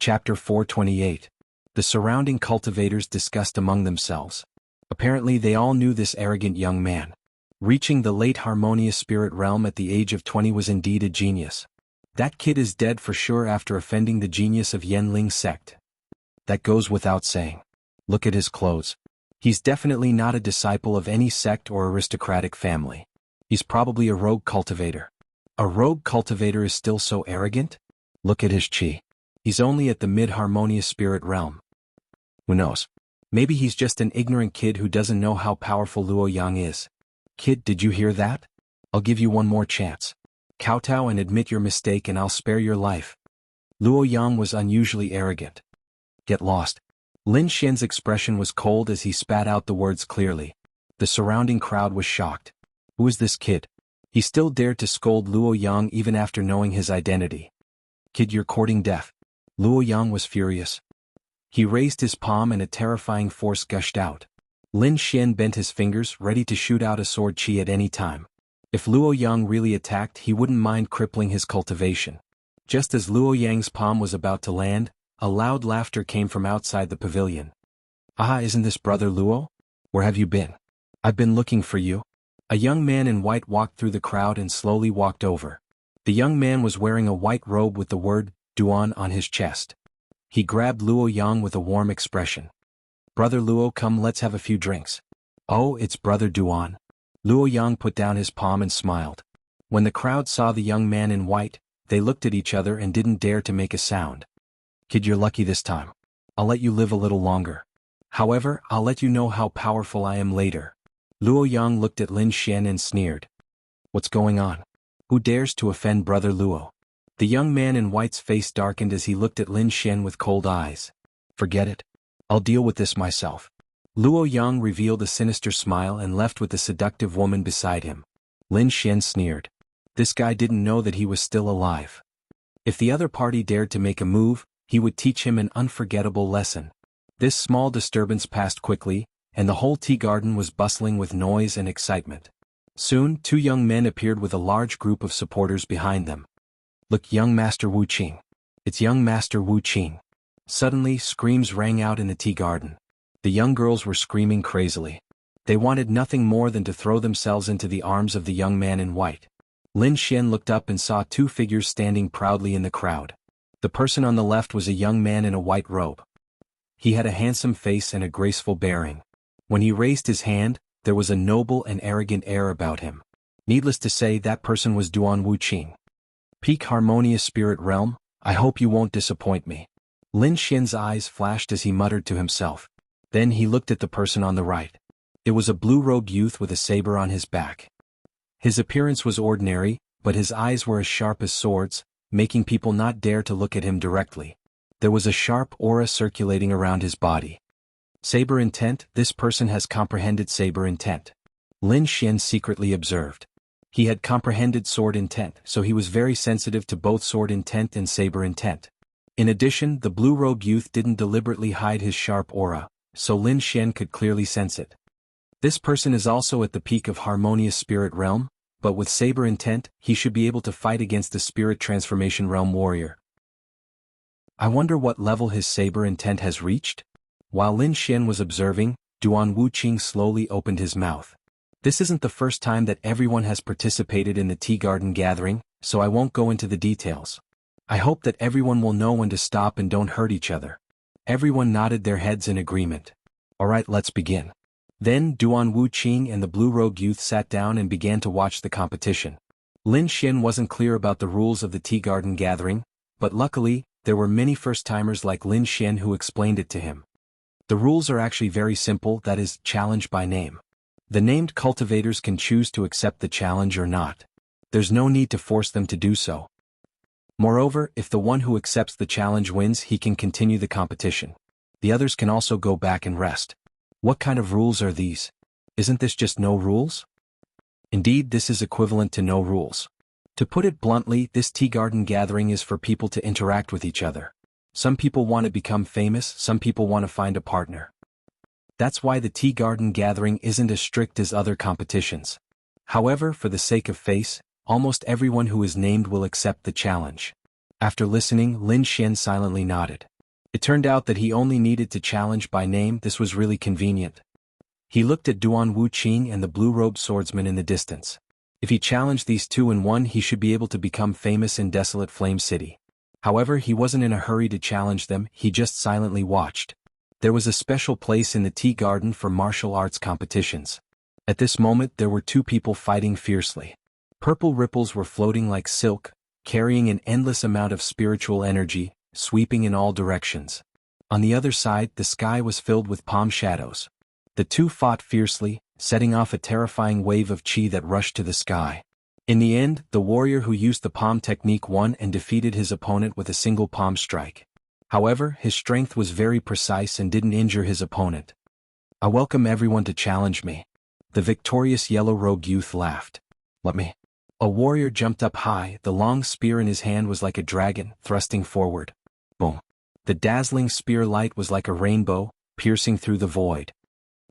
Chapter 428. The surrounding cultivators discussed among themselves. Apparently they all knew this arrogant young man. Reaching the late harmonious spirit realm at the age of 20 was indeed a genius. That kid is dead for sure after offending the genius of Yanling's sect. That goes without saying. Look at his clothes. He's definitely not a disciple of any sect or aristocratic family. He's probably a rogue cultivator. A rogue cultivator is still so arrogant? Look at his chi. He's only at the mid-harmonious spirit realm. Who knows? Maybe he's just an ignorant kid who doesn't know how powerful Luo Yang is. Kid, did you hear that? I'll give you one more chance. Kowtow and admit your mistake and I'll spare your life. Luo Yang was unusually arrogant. Get lost. Lin Xian's expression was cold as he spat out the words clearly. The surrounding crowd was shocked. Who is this kid? He still dared to scold Luo Yang even after knowing his identity. Kid, you're courting death. Luo Yang was furious. He raised his palm and a terrifying force gushed out. Lin Xian bent his fingers, ready to shoot out a sword chi at any time. If Luo Yang really attacked, he wouldn't mind crippling his cultivation. Just as Luo Yang's palm was about to land, a loud laughter came from outside the pavilion. Ah, isn't this brother Luo? Where have you been? I've been looking for you. A young man in white walked through the crowd and slowly walked over. The young man was wearing a white robe with the word Duan on his chest. He grabbed Luo Yang with a warm expression. Brother Luo, come, let's have a few drinks. Oh, it's Brother Duan. Luo Yang put down his palm and smiled. When the crowd saw the young man in white, they looked at each other and didn't dare to make a sound. Kid, you're lucky this time. I'll let you live a little longer. However, I'll let you know how powerful I am later. Luo Yang looked at Lin Xian and sneered. What's going on? Who dares to offend Brother Luo? The young man in white's face darkened as he looked at Lin Xian with cold eyes. Forget it. I'll deal with this myself. Luo Yang revealed a sinister smile and left with the seductive woman beside him. Lin Xian sneered. This guy didn't know that he was still alive. If the other party dared to make a move, he would teach him an unforgettable lesson. This small disturbance passed quickly, and the whole tea garden was bustling with noise and excitement. Soon, two young men appeared with a large group of supporters behind them. Look, young Master Wu Qing. It's young Master Wu Qing. Suddenly, screams rang out in the tea garden. The young girls were screaming crazily. They wanted nothing more than to throw themselves into the arms of the young man in white. Lin Xian looked up and saw two figures standing proudly in the crowd. The person on the left was a young man in a white robe. He had a handsome face and a graceful bearing. When he raised his hand, there was a noble and arrogant air about him. Needless to say, that person was Duan Wu Qing. Peak harmonious spirit realm, I hope you won't disappoint me. Lin Xian's eyes flashed as he muttered to himself. Then he looked at the person on the right. It was a blue-robed youth with a saber on his back. His appearance was ordinary, but his eyes were as sharp as swords, making people not dare to look at him directly. There was a sharp aura circulating around his body. Saber intent, this person has comprehended saber intent. Lin Xian secretly observed. He had comprehended sword intent, so he was very sensitive to both sword intent and saber intent. In addition, the blue-robed youth didn't deliberately hide his sharp aura, so Lin Xian could clearly sense it. This person is also at the peak of harmonious spirit realm, but with saber intent, he should be able to fight against the spirit transformation realm warrior. I wonder what level his saber intent has reached? While Lin Xian was observing, Duan Wu Qing slowly opened his mouth. This isn't the first time that everyone has participated in the tea garden gathering, so I won't go into the details. I hope that everyone will know when to stop and don't hurt each other. Everyone nodded their heads in agreement. Alright, let's begin. Then Duan Wu Qing and the blue-robed youth sat down and began to watch the competition. Lin Xian wasn't clear about the rules of the tea garden gathering, but luckily, there were many first-timers like Lin Xian who explained it to him. The rules are actually very simple, that is, challenge by name. The named cultivators can choose to accept the challenge or not. There's no need to force them to do so. Moreover, if the one who accepts the challenge wins, he can continue the competition. The others can also go back and rest. What kind of rules are these? Isn't this just no rules? Indeed, this is equivalent to no rules. To put it bluntly, this tea garden gathering is for people to interact with each other. Some people want to become famous, some people want to find a partner. That's why the tea garden gathering isn't as strict as other competitions. However, for the sake of face, almost everyone who is named will accept the challenge. After listening, Lin Xian silently nodded. It turned out that he only needed to challenge by name. This was really convenient. He looked at Duan Wuqing and the blue-robed swordsman in the distance. If he challenged these two in one, he should be able to become famous in Desolate Flame City. However, he wasn't in a hurry to challenge them, he just silently watched. There was a special place in the tea garden for martial arts competitions. At this moment there were two people fighting fiercely. Purple ripples were floating like silk, carrying an endless amount of spiritual energy, sweeping in all directions. On the other side, the sky was filled with palm shadows. The two fought fiercely, setting off a terrifying wave of chi that rushed to the sky. In the end, the warrior who used the palm technique won and defeated his opponent with a single palm strike. However, his strength was very precise and didn't injure his opponent. "I welcome everyone to challenge me." The victorious yellow-robed youth laughed. "Let me." A warrior jumped up high, the long spear in his hand was like a dragon, thrusting forward. Boom. The dazzling spear light was like a rainbow, piercing through the void.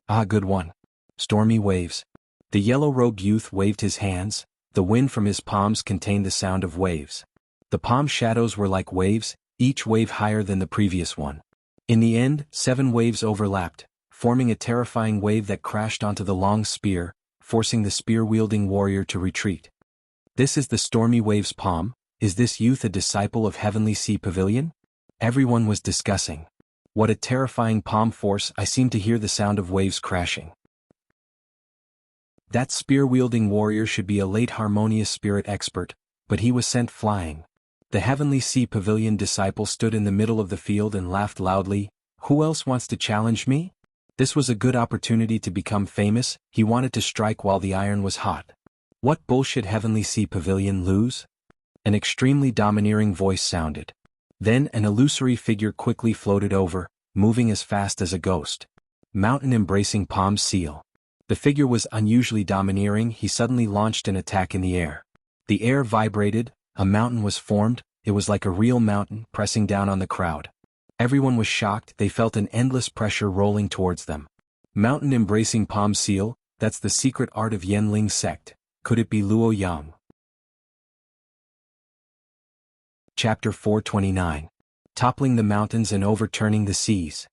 "Ah, good one." Stormy waves. The yellow-robed youth waved his hands, the wind from his palms contained the sound of waves. The palm shadows were like waves, each wave higher than the previous one. In the end, 7 waves overlapped, forming a terrifying wave that crashed onto the long spear, forcing the spear-wielding warrior to retreat. "This is the Stormy Waves palm. Is this youth a disciple of Heavenly Sea Pavilion?" Everyone was discussing. "What a terrifying palm force, I seem to hear the sound of waves crashing." That spear-wielding warrior should be a late harmonious spirit expert, but he was sent flying. The Heavenly Sea Pavilion disciple stood in the middle of the field and laughed loudly. "Who else wants to challenge me?" This was a good opportunity to become famous. He wanted to strike while the iron was hot. "What bullshit, Heavenly Sea Pavilion, lose?" An extremely domineering voice sounded. Then an illusory figure quickly floated over, moving as fast as a ghost. Mountain-embracing palm seal. The figure was unusually domineering. He suddenly launched an attack in the air. The air vibrated, a mountain was formed. It was like a real mountain, pressing down on the crowd. Everyone was shocked. They felt an endless pressure rolling towards them. Mountain-embracing palm seal, that's the secret art of Yanling sect. Could it be Luo Yang? Chapter 429. Toppling the mountains and overturning the seas.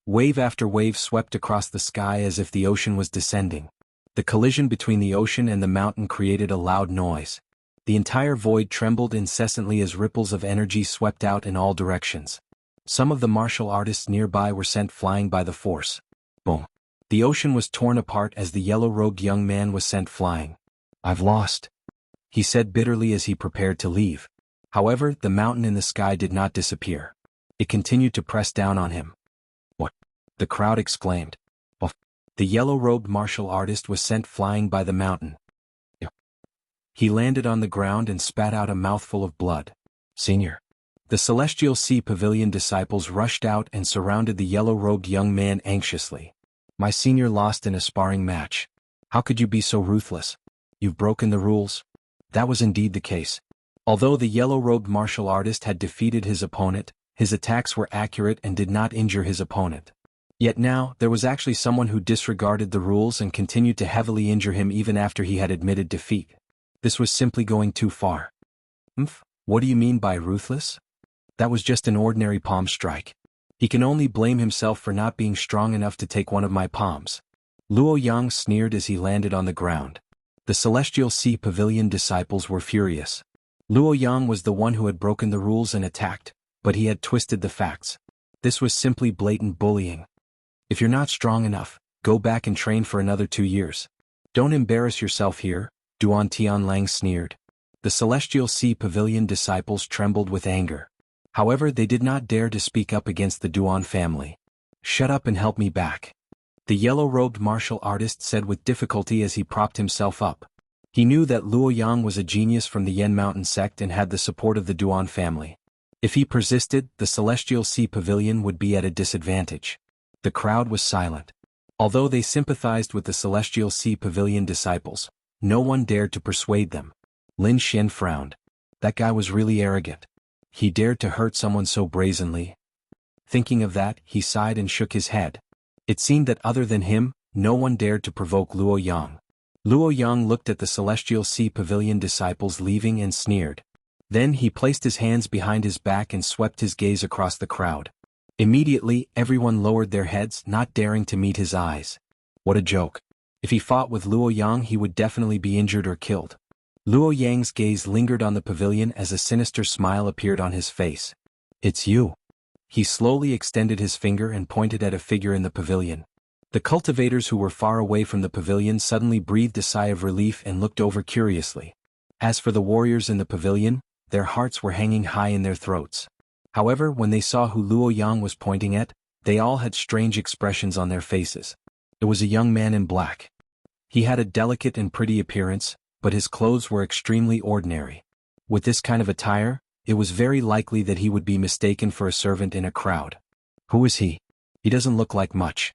Wave after wave swept across the sky as if the ocean was descending. The collision between the ocean and the mountain created a loud noise. The entire void trembled incessantly as ripples of energy swept out in all directions. Some of the martial artists nearby were sent flying by the force. Boom. The ocean was torn apart as the yellow-robed young man was sent flying. "I've lost," he said bitterly as he prepared to leave. However, the mountain in the sky did not disappear. It continued to press down on him. "What?" the crowd exclaimed. "Oh." The yellow-robed martial artist was sent flying by the mountain. He landed on the ground and spat out a mouthful of blood. "Senior." The Celestial Sea Pavilion disciples rushed out and surrounded the yellow-robed young man anxiously. "My senior lost in a sparring match. How could you be so ruthless? You've broken the rules." That was indeed the case. Although the yellow-robed martial artist had defeated his opponent, his attacks were accurate and did not injure his opponent. Yet now, there was actually someone who disregarded the rules and continued to heavily injure him even after he had admitted defeat. This was simply going too far. What do you mean by ruthless? That was just an ordinary palm strike. He can only blame himself for not being strong enough to take one of my palms." Luo Yang sneered as he landed on the ground. The Celestial Sea Pavilion disciples were furious. Luo Yang was the one who had broken the rules and attacked, but he had twisted the facts. This was simply blatant bullying. "If you're not strong enough, go back and train for another 2 years. Don't embarrass yourself here," Duan Tianlang sneered. The Celestial Sea Pavilion disciples trembled with anger. However, they did not dare to speak up against the Duan family. "Shut up and help me back," the yellow-robed martial artist said with difficulty as he propped himself up. He knew that Luo Yang was a genius from the Yen Mountain sect and had the support of the Duan family. If he persisted, the Celestial Sea Pavilion would be at a disadvantage. The crowd was silent. Although they sympathized with the Celestial Sea Pavilion disciples, no one dared to persuade them. Lin Xian frowned. That guy was really arrogant. He dared to hurt someone so brazenly. Thinking of that, he sighed and shook his head. It seemed that other than him, no one dared to provoke Luo Yang. Luo Yang looked at the Celestial Sea Pavilion disciples leaving and sneered. Then he placed his hands behind his back and swept his gaze across the crowd. Immediately, everyone lowered their heads, not daring to meet his eyes. What a joke. If he fought with Luo Yang, he would definitely be injured or killed. Luo Yang's gaze lingered on the pavilion as a sinister smile appeared on his face. It's you. He slowly extended his finger and pointed at a figure in the pavilion. The cultivators who were far away from the pavilion suddenly breathed a sigh of relief and looked over curiously. As for the warriors in the pavilion, their hearts were hanging high in their throats. However, when they saw who Luo Yang was pointing at, they all had strange expressions on their faces. It was a young man in black. He had a delicate and pretty appearance, but his clothes were extremely ordinary. With this kind of attire, it was very likely that he would be mistaken for a servant in a crowd. Who is he? He doesn't look like much.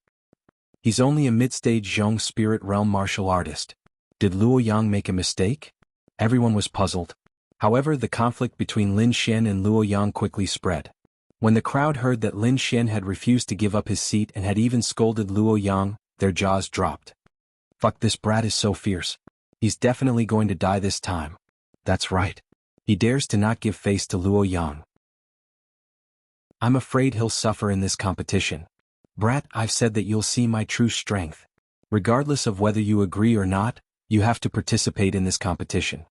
He's only a mid-stage Jianghu spirit realm martial artist. Did Luo Yang make a mistake? Everyone was puzzled. However, the conflict between Lin Xian and Luo Yang quickly spread. When the crowd heard that Lin Xian had refused to give up his seat and had even scolded Luo Yang, their jaws dropped. Fuck, this brat is so fierce. He's definitely going to die this time. That's right. He dares to not give face to Luo Yang. I'm afraid he'll suffer in this competition. Brat, I've said that you'll see my true strength. Regardless of whether you agree or not, you have to participate in this competition.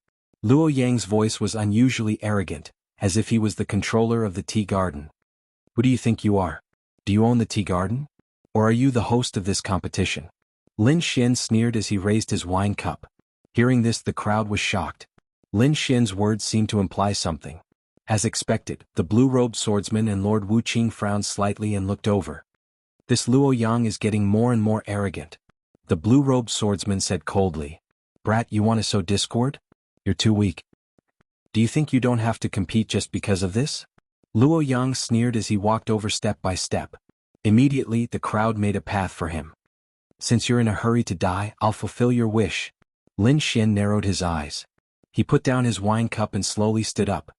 Luo Yang's voice was unusually arrogant, as if he was the controller of the tea garden. Who do you think you are? Do you own the tea garden? Or are you the host of this competition? Lin Xian sneered as he raised his wine cup. Hearing this, the crowd was shocked. Lin Xian's words seemed to imply something. As expected, the blue-robed swordsman and Lord Wuqing frowned slightly and looked over. This Luo Yang is getting more and more arrogant. The blue-robed swordsman said coldly. Brat, you want to sow discord? You're too weak. Do you think you don't have to compete just because of this? Luo Yang sneered as he walked over step by step. Immediately, the crowd made a path for him. Since you're in a hurry to die, I'll fulfill your wish. Lin Xian narrowed his eyes. He put down his wine cup and slowly stood up.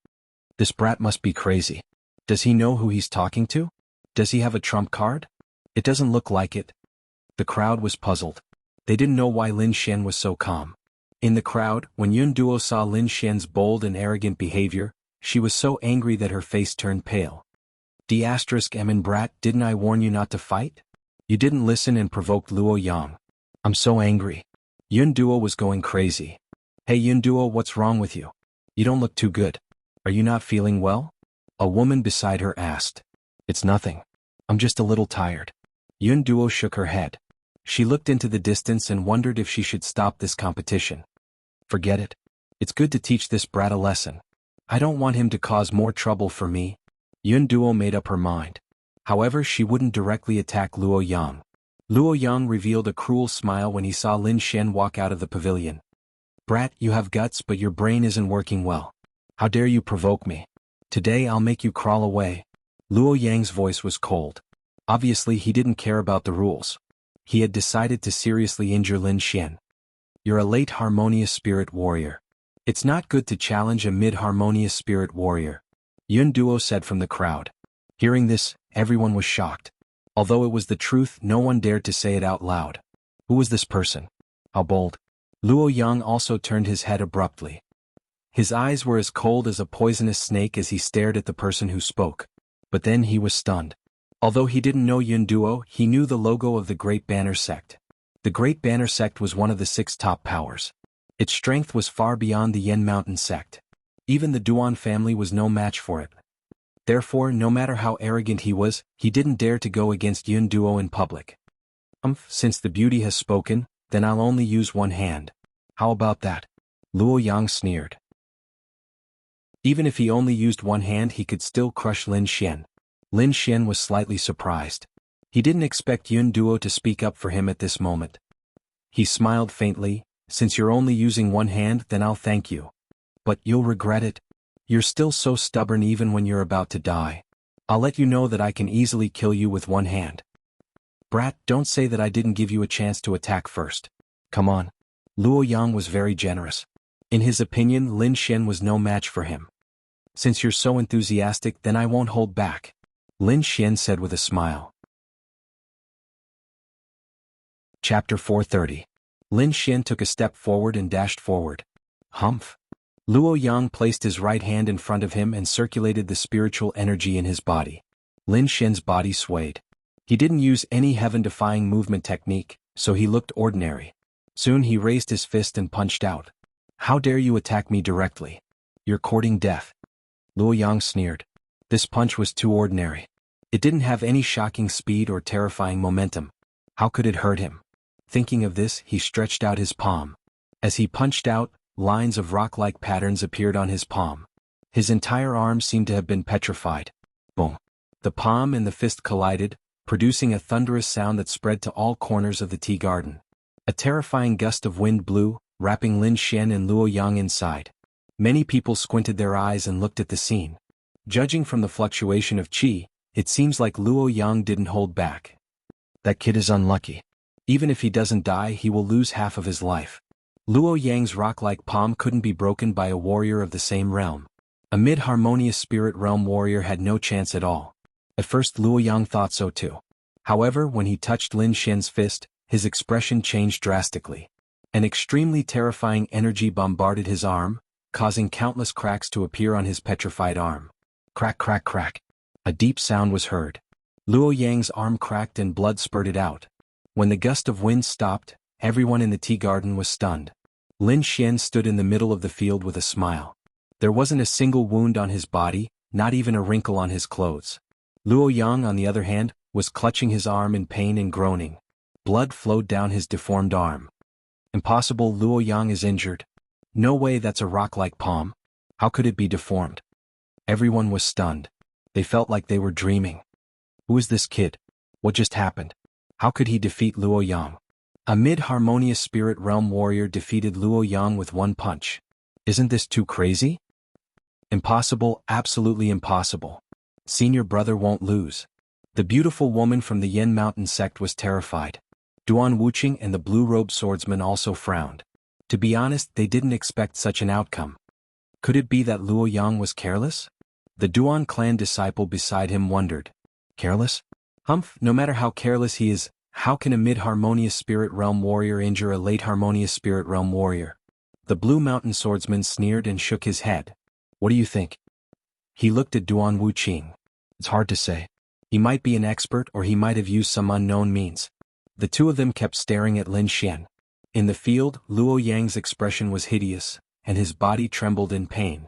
This brat must be crazy. Does he know who he's talking to? Does he have a trump card? It doesn't look like it. The crowd was puzzled. They didn't know why Lin Xian was so calm. In the crowd, when Yun Duo saw Lin Xian's bold and arrogant behavior, she was so angry that her face turned pale. D*M brat, didn't I warn you not to fight? You didn't listen and provoked Luo Yang. I'm so angry. Yun Duo was going crazy. Hey Yun Duo, what's wrong with you? You don't look too good. Are you not feeling well? A woman beside her asked. It's nothing. I'm just a little tired. Yun Duo shook her head. She looked into the distance and wondered if she should stop this competition. Forget it. It's good to teach this brat a lesson. I don't want him to cause more trouble for me. Yun Duo made up her mind. However, she wouldn't directly attack Luo Yang. Luo Yang revealed a cruel smile when he saw Lin Xian walk out of the pavilion. Brat, you have guts but your brain isn't working well. How dare you provoke me? Today I'll make you crawl away. Luo Yang's voice was cold. Obviously he didn't care about the rules. He had decided to seriously injure Lin Xian. You're a late harmonious spirit warrior. It's not good to challenge a mid-harmonious spirit warrior. Yun Duo said from the crowd. Hearing this, everyone was shocked. Although it was the truth, no one dared to say it out loud. Who was this person? How bold. Luo Yang also turned his head abruptly. His eyes were as cold as a poisonous snake as he stared at the person who spoke. But then he was stunned. Although he didn't know Yun Duo, he knew the logo of the Great Banner Sect. The Great Banner Sect was one of the 6 top powers. Its strength was far beyond the Yen Mountain Sect. Even the Duan family was no match for it. Therefore, no matter how arrogant he was, he didn't dare to go against Yun Duo in public. Since the beauty has spoken, then I'll only use one hand. How about that? Luo Yang sneered. Even if he only used one hand, he could still crush Lin Xian. Lin Xian was slightly surprised. He didn't expect Yun Duo to speak up for him at this moment. He smiled faintly. Since you're only using one hand, then I'll thank you. But you'll regret it. You're still so stubborn even when you're about to die. I'll let you know that I can easily kill you with one hand. Brat, don't say that I didn't give you a chance to attack first. Come on. Luo Yang was very generous. In his opinion, Lin Xian was no match for him. Since you're so enthusiastic, then I won't hold back. Lin Xian said with a smile. Chapter 430. Lin Xian took a step forward and dashed forward. Humph. Luo Yang placed his right hand in front of him and circulated the spiritual energy in his body. Lin Xian's body swayed. He didn't use any heaven-defying movement technique, so he looked ordinary. Soon he raised his fist and punched out. "How dare you attack me directly? You're courting death." Luo Yang sneered. This punch was too ordinary. It didn't have any shocking speed or terrifying momentum. How could it hurt him? Thinking of this, he stretched out his palm. As he punched out, lines of rock-like patterns appeared on his palm. His entire arm seemed to have been petrified. Boom! The palm and the fist collided, producing a thunderous sound that spread to all corners of the tea garden. A terrifying gust of wind blew, wrapping Lin Xian and Luo Yang inside. Many people squinted their eyes and looked at the scene. Judging from the fluctuation of qi, it seems like Luo Yang didn't hold back. That kid is unlucky. Even if he doesn't die, he will lose half of his life. Luo Yang's rock-like palm couldn't be broken by a warrior of the same realm. A mid-harmonious spirit realm warrior had no chance at all. At first Luo Yang thought so too. However, when he touched Lin Xian's fist, his expression changed drastically. An extremely terrifying energy bombarded his arm, causing countless cracks to appear on his petrified arm. Crack, crack, crack. A deep sound was heard. Luo Yang's arm cracked and blood spurted out. When the gust of wind stopped, everyone in the tea garden was stunned. Lin Xian stood in the middle of the field with a smile. There wasn't a single wound on his body, not even a wrinkle on his clothes. Luo Yang, on the other hand, was clutching his arm in pain and groaning. Blood flowed down his deformed arm. Impossible, Luo Yang is injured. No way, that's a rock-like palm. How could it be deformed? Everyone was stunned. They felt like they were dreaming. Who is this kid? What just happened? How could he defeat Luo Yang? A mid-harmonious spirit realm warrior defeated Luo Yang with one punch. Isn't this too crazy? Impossible, absolutely impossible. Senior brother won't lose. The beautiful woman from the Yen Mountain sect was terrified. Duan Wuxia and the blue-robed swordsman also frowned. To be honest, they didn't expect such an outcome. Could it be that Luo Yang was careless? The Duan clan disciple beside him wondered. Careless? Humph, no matter how careless he is, how can a mid-harmonious spirit realm warrior injure a late harmonious spirit realm warrior? The Blue Mountain swordsman sneered and shook his head. What do you think? He looked at Duan Wuxia. It's hard to say. He might be an expert or he might have used some unknown means. The two of them kept staring at Lin Xian. In the field, Luo Yang's expression was hideous, and his body trembled in pain.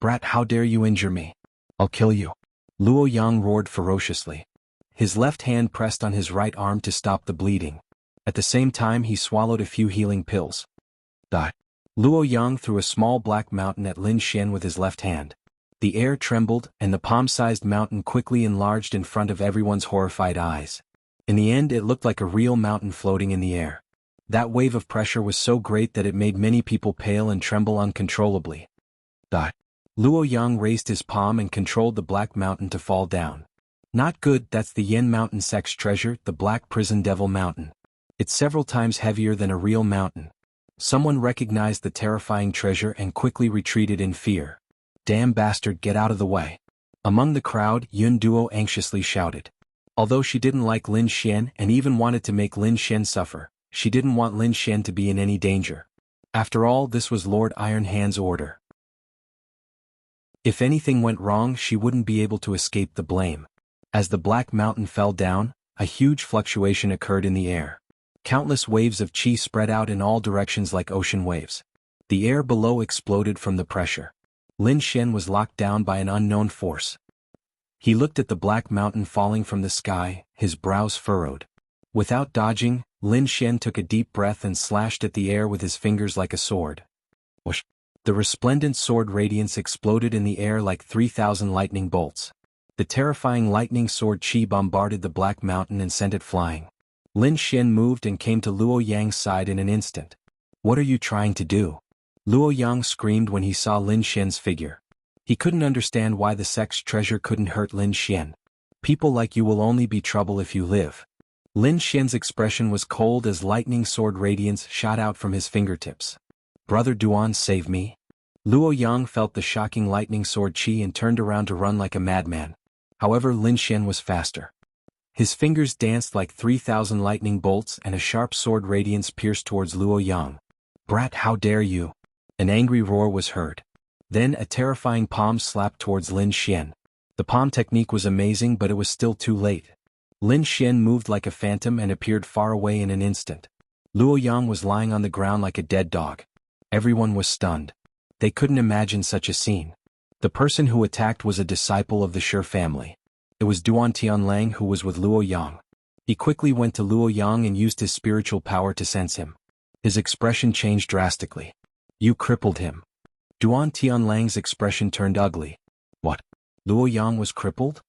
Brat, how dare you injure me? I'll kill you. Luo Yang roared ferociously. His left hand pressed on his right arm to stop the bleeding. At the same time he swallowed a few healing pills. Die. Luo Yang threw a small black mountain at Lin Xian with his left hand. The air trembled, and the palm-sized mountain quickly enlarged in front of everyone's horrified eyes. In the end, it looked like a real mountain floating in the air. That wave of pressure was so great that it made many people pale and tremble uncontrollably. Die. Luo Yang raised his palm and controlled the black mountain to fall down. Not good, that's the Yen Mountain sect's treasure, the Black Prison Devil Mountain. It's several times heavier than a real mountain. Someone recognized the terrifying treasure and quickly retreated in fear. Damn bastard, get out of the way. Among the crowd, Yun Duo anxiously shouted. Although she didn't like Lin Xian and even wanted to make Lin Xian suffer, she didn't want Lin Xian to be in any danger. After all, this was Lord Iron Hand's order. If anything went wrong, she wouldn't be able to escape the blame. As the Black Mountain fell down, a huge fluctuation occurred in the air. Countless waves of qi spread out in all directions like ocean waves. The air below exploded from the pressure. Lin Xian was locked down by an unknown force. He looked at the Black Mountain falling from the sky, his brows furrowed. Without dodging, Lin Xian took a deep breath and slashed at the air with his fingers like a sword. Whoosh! The resplendent sword radiance exploded in the air like 3,000 lightning bolts. The terrifying lightning sword qi bombarded the Black Mountain and sent it flying. Lin Xian moved and came to Luo Yang's side in an instant. What are you trying to do? Luo Yang screamed when he saw Lin Xian's figure. He couldn't understand why the sect's treasure couldn't hurt Lin Xian. People like you will only be trouble if you live. Lin Xian's expression was cold as lightning sword radiance shot out from his fingertips. Brother Duan, save me. Luo Yang felt the shocking lightning sword qi and turned around to run like a madman. However, Lin Xian was faster. His fingers danced like 3,000 lightning bolts and a sharp sword radiance pierced towards Luo Yang. Brat, how dare you? An angry roar was heard. Then a terrifying palm slapped towards Lin Xian. The palm technique was amazing, but it was still too late. Lin Xian moved like a phantom and appeared far away in an instant. Luo Yang was lying on the ground like a dead dog. Everyone was stunned. They couldn't imagine such a scene. The person who attacked was a disciple of the Shi family. It was Duan Tianlang who was with Luo Yang. He quickly went to Luo Yang and used his spiritual power to sense him. His expression changed drastically. You crippled him. Duan Tianlang's expression turned ugly. What? Luo Yang was crippled?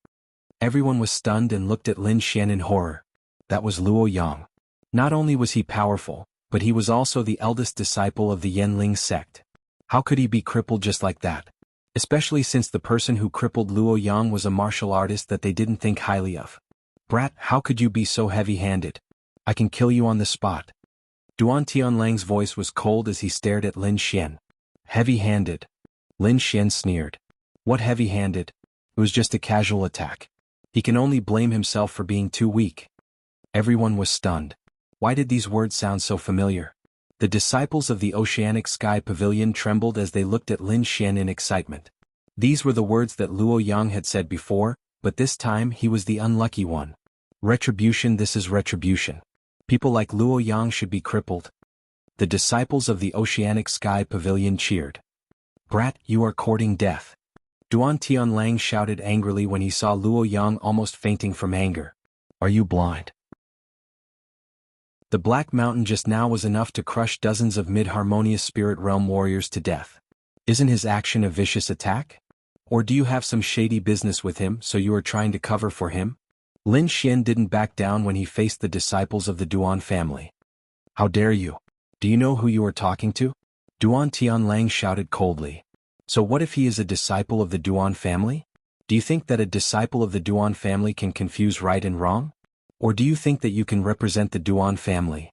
Everyone was stunned and looked at Lin Xian in horror. That was Luo Yang. Not only was he powerful, but he was also the eldest disciple of the Yanling sect. How could he be crippled just like that? Especially since the person who crippled Luo Yang was a martial artist that they didn't think highly of. Brat, how could you be so heavy-handed? I can kill you on the spot. Duan Tianlang's voice was cold as he stared at Lin Xian. Heavy-handed. Lin Xian sneered. What heavy-handed? It was just a casual attack. He can only blame himself for being too weak. Everyone was stunned. Why did these words sound so familiar? The disciples of the Oceanic Sky Pavilion trembled as they looked at Lin Xian in excitement. These were the words that Luo Yang had said before, but this time he was the unlucky one. Retribution, this is retribution. People like Luo Yang should be crippled. The disciples of the Oceanic Sky Pavilion cheered. Brat, you are courting death. Duan Tianlang shouted angrily when he saw Luo Yang almost fainting from anger. Are you blind? The Black Mountain just now was enough to crush dozens of mid-harmonious spirit realm warriors to death. Isn't his action a vicious attack? Or do you have some shady business with him so you are trying to cover for him? Lin Xian didn't back down when he faced the disciples of the Duan family. How dare you? Do you know who you are talking to? Duan Tianlang shouted coldly. So what if he is a disciple of the Duan family? Do you think that a disciple of the Duan family can confuse right and wrong? Or do you think that you can represent the Duan family?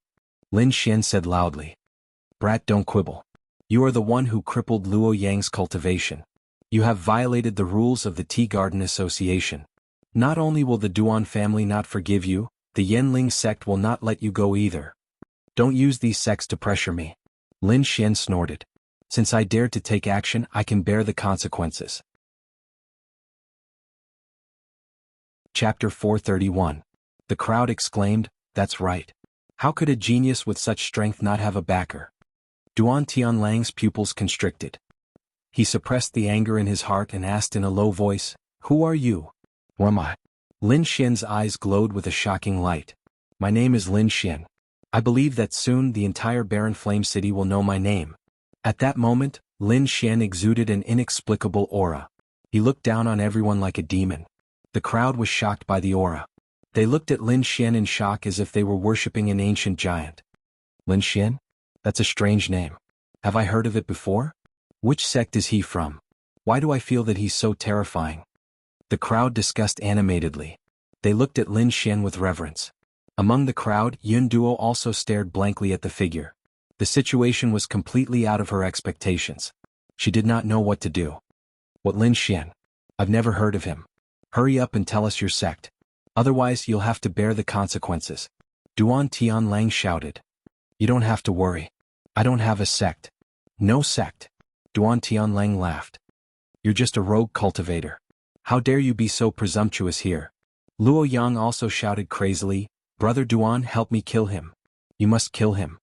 Lin Xian said loudly. Brat, don't quibble. You are the one who crippled Luo Yang's cultivation. You have violated the rules of the Tea Garden Association. Not only will the Duan family not forgive you, the Yanling sect will not let you go either. Don't use these sects to pressure me. Lin Xian snorted. Since I dared to take action, I can bear the consequences. Chapter 431. The crowd exclaimed, that's right. How could a genius with such strength not have a backer? Duan Tianlang's pupils constricted. He suppressed the anger in his heart and asked in a low voice, Who are you? Who am I? Lin Xian's eyes glowed with a shocking light. My name is Lin Xian. I believe that soon the entire barren flame city will know my name. At that moment, Lin Xian exuded an inexplicable aura. He looked down on everyone like a demon. The crowd was shocked by the aura. They looked at Lin Xian in shock as if they were worshipping an ancient giant. Lin Xian? That's a strange name. Have I heard of it before? Which sect is he from? Why do I feel that he's so terrifying? The crowd discussed animatedly. They looked at Lin Xian with reverence. Among the crowd, Yun Duo also stared blankly at the figure. The situation was completely out of her expectations. She did not know what to do. What Lin Xian? I've never heard of him. Hurry up and tell us your sect. Otherwise you'll have to bear the consequences. Duan Tianlang shouted. You don't have to worry. I don't have a sect. No sect. Duan Tianlang laughed. You're just a rogue cultivator. How dare you be so presumptuous here? Luo Yang also shouted crazily, Brother Duan, help me kill him. You must kill him.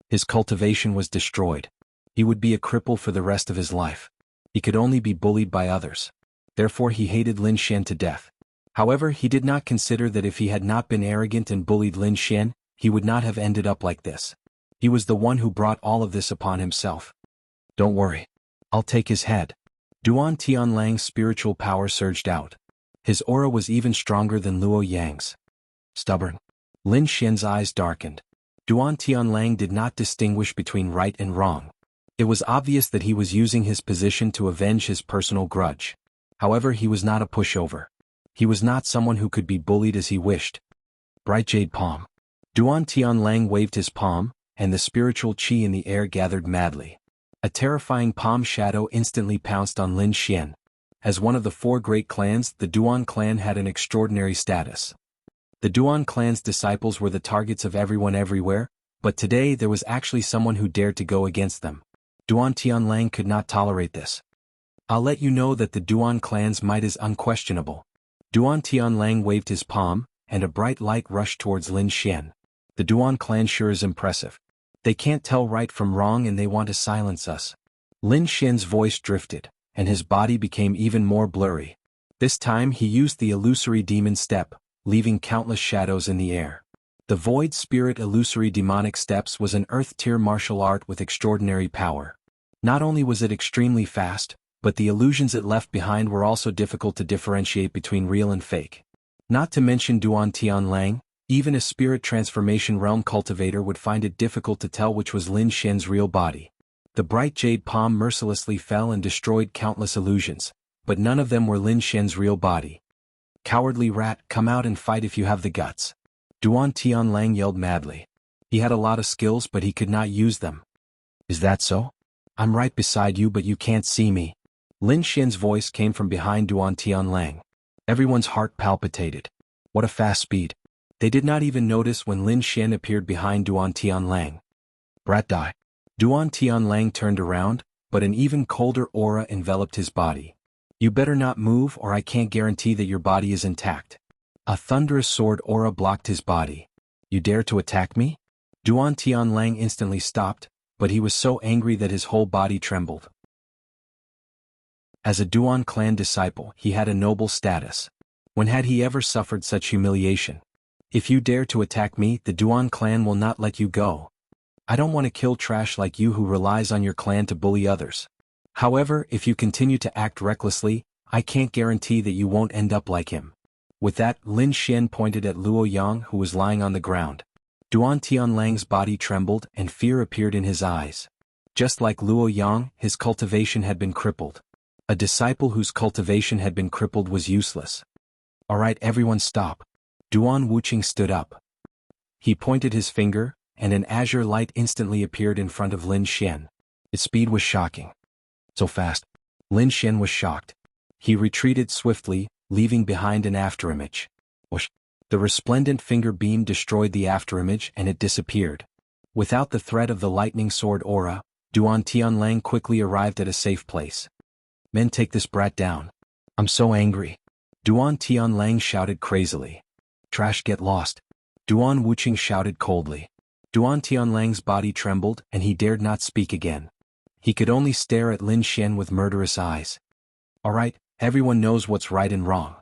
His cultivation was destroyed. He would be a cripple for the rest of his life. He could only be bullied by others. Therefore he hated Lin Xian to death. However, he did not consider that if he had not been arrogant and bullied Lin Xian, he would not have ended up like this. He was the one who brought all of this upon himself. Don't worry. I'll take his head. Duan Tianlang's spiritual power surged out. His aura was even stronger than Luo Yang's. Stubborn. Lin Xian's eyes darkened. Duan Tianlang did not distinguish between right and wrong. It was obvious that he was using his position to avenge his personal grudge. However, he was not a pushover. He was not someone who could be bullied as he wished. Bright Jade Palm. Duan Tianlang waved his palm, and the spiritual qi in the air gathered madly. A terrifying palm shadow instantly pounced on Lin Xian. As one of the four great clans, the Duan clan had an extraordinary status. The Duan clan's disciples were the targets of everyone everywhere, but today there was actually someone who dared to go against them. Duan Tianlang could not tolerate this. I'll let you know that the Duan clan's might is unquestionable. Duan Tianlang waved his palm, and a bright light rushed towards Lin Xian. The Duan clan sure is impressive. They can't tell right from wrong and they want to silence us. Lin Xian's voice drifted, and his body became even more blurry. This time he used the illusory demon step, leaving countless shadows in the air. The Void Spirit Illusory Demonic Steps was an Earth-tier martial art with extraordinary power. Not only was it extremely fast, but the illusions it left behind were also difficult to differentiate between real and fake. Not to mention Duan Tianlang, even a spirit transformation realm cultivator would find it difficult to tell which was Lin Xian's real body. The bright jade palm mercilessly fell and destroyed countless illusions, but none of them were Lin Xian's real body. Cowardly rat, come out and fight if you have the guts. Duan Tianlang yelled madly. He had a lot of skills but he could not use them. Is that so? I'm right beside you but you can't see me. Lin Xian's voice came from behind Duan Tianlang. Everyone's heart palpitated. What a fast speed. They did not even notice when Lin Xian appeared behind Duan Tianlang. Brat die. Duan Tianlang turned around, but an even colder aura enveloped his body. You better not move or I can't guarantee that your body is intact. A thunderous sword aura blocked his body. You dare to attack me? Duan Tianlang instantly stopped, but he was so angry that his whole body trembled. As a Duan clan disciple, he had a noble status. When had he ever suffered such humiliation? If you dare to attack me, the Duan clan will not let you go. I don't want to kill trash like you who relies on your clan to bully others. However, if you continue to act recklessly, I can't guarantee that you won't end up like him. With that, Lin Xian pointed at Luo Yang who was lying on the ground. Duan Tianlang's body trembled and fear appeared in his eyes. Just like Luo Yang, his cultivation had been crippled. A disciple whose cultivation had been crippled was useless. Alright, everyone stop. Duan Wuxia stood up. He pointed his finger, and an azure light instantly appeared in front of Lin Xian. Its speed was shocking. So fast. Lin Xian was shocked. He retreated swiftly, leaving behind an afterimage. Whoosh. The resplendent finger beam destroyed the afterimage and it disappeared. Without the threat of the lightning sword aura, Duan Tianlang quickly arrived at a safe place. Men, take this brat down. I'm so angry. Duan Tianlang shouted crazily. Trash, get lost. Duan Wuxia shouted coldly. Duan Tianlang's body trembled and he dared not speak again. He could only stare at Lin Xian with murderous eyes. Alright, everyone knows what's right and wrong.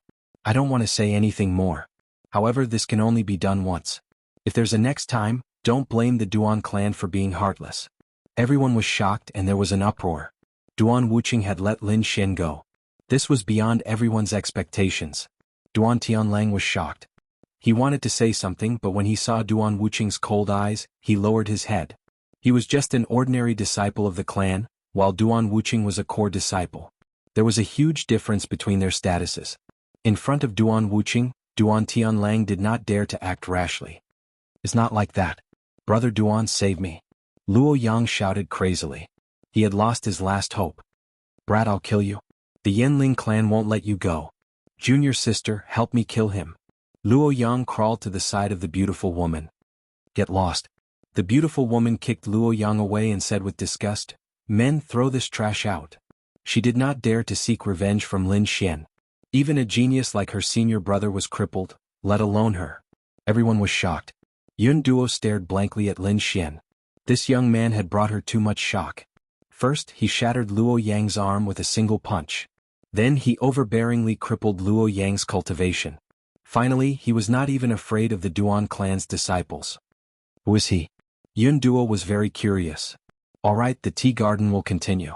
I don't want to say anything more. However, this can only be done once. If there's a next time, don't blame the Duan clan for being heartless. Everyone was shocked and there was an uproar. Duan Wuxia had let Lin Xian go. This was beyond everyone's expectations. Duan Tianlang was shocked. He wanted to say something but when he saw Duan Wuxia's cold eyes, he lowered his head. He was just an ordinary disciple of the clan, while Duan Wuxia was a core disciple. There was a huge difference between their statuses. In front of Duan Wuxia, Duan Tianlang did not dare to act rashly. It's not like that. Brother Duan, save me. Luo Yang shouted crazily. He had lost his last hope. Brat, I'll kill you. The Yanling clan won't let you go. Junior sister, help me kill him. Luo Yang crawled to the side of the beautiful woman. Get lost. The beautiful woman kicked Luo Yang away and said with disgust, Men, throw this trash out. She did not dare to seek revenge from Lin Xian. Even a genius like her senior brother was crippled, let alone her. Everyone was shocked. Yun Duo stared blankly at Lin Xian. This young man had brought her too much shock. First, he shattered Luo Yang's arm with a single punch. Then he overbearingly crippled Luo Yang's cultivation. Finally, he was not even afraid of the Duan clan's disciples. Who is he? Yun Duo was very curious. Alright, the tea garden will continue.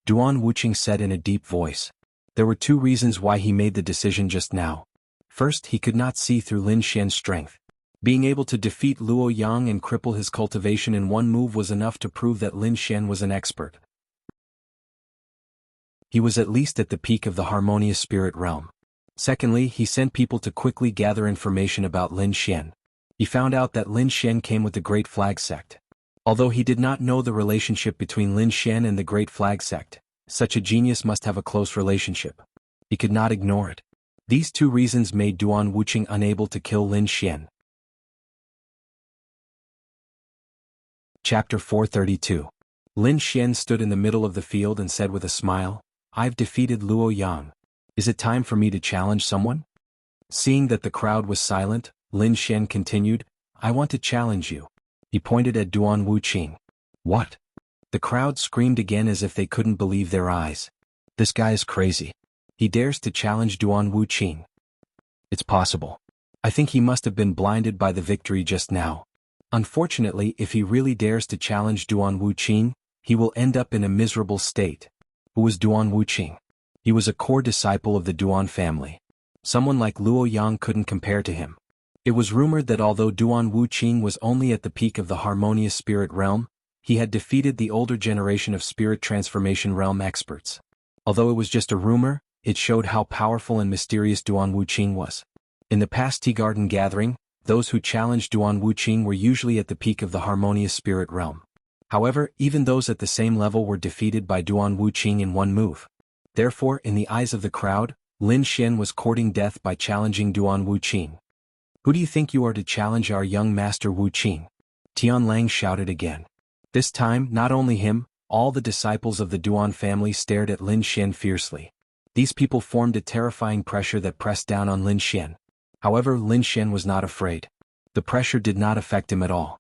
Duan Wuxia said in a deep voice. There were two reasons why he made the decision just now. First, he could not see through Lin Xian's strength. Being able to defeat Luo Yang and cripple his cultivation in one move was enough to prove that Lin Xian was an expert. He was at least at the peak of the harmonious spirit realm. Secondly, he sent people to quickly gather information about Lin Xian. He found out that Lin Xian came with the Great Flag Sect. Although he did not know the relationship between Lin Xian and the Great Flag Sect, such a genius must have a close relationship. He could not ignore it. These two reasons made Duan Wuxia unable to kill Lin Xian. Chapter 432. Lin Xian stood in the middle of the field and said with a smile, I've defeated Luo Yang. Is it time for me to challenge someone? Seeing that the crowd was silent, Lin Xian continued, I want to challenge you. He pointed at Duan Wuqing. What? The crowd screamed again as if they couldn't believe their eyes. This guy is crazy. He dares to challenge Duan Wuqing. It's possible. I think he must have been blinded by the victory just now. Unfortunately, if he really dares to challenge Duan Wuqing, he will end up in a miserable state. Who was Duan Wuqing? He was a core disciple of the Duan family. Someone like Luo Yang couldn't compare to him. It was rumored that although Duan Wuqing was only at the peak of the harmonious spirit realm, he had defeated the older generation of spirit transformation realm experts. Although it was just a rumor, it showed how powerful and mysterious Duan Wuqing was. In the past Tea Garden gathering, those who challenged Duan Wuqing were usually at the peak of the harmonious spirit realm. However, even those at the same level were defeated by Duan Wuqing in one move. Therefore, in the eyes of the crowd, Lin Xian was courting death by challenging Duan Wuqing. Who do you think you are to challenge our young master Wuqing? Tianlang shouted again. This time, not only him, all the disciples of the Duan family stared at Lin Xian fiercely. These people formed a terrifying pressure that pressed down on Lin Xian. However, Lin Xian was not afraid. The pressure did not affect him at all.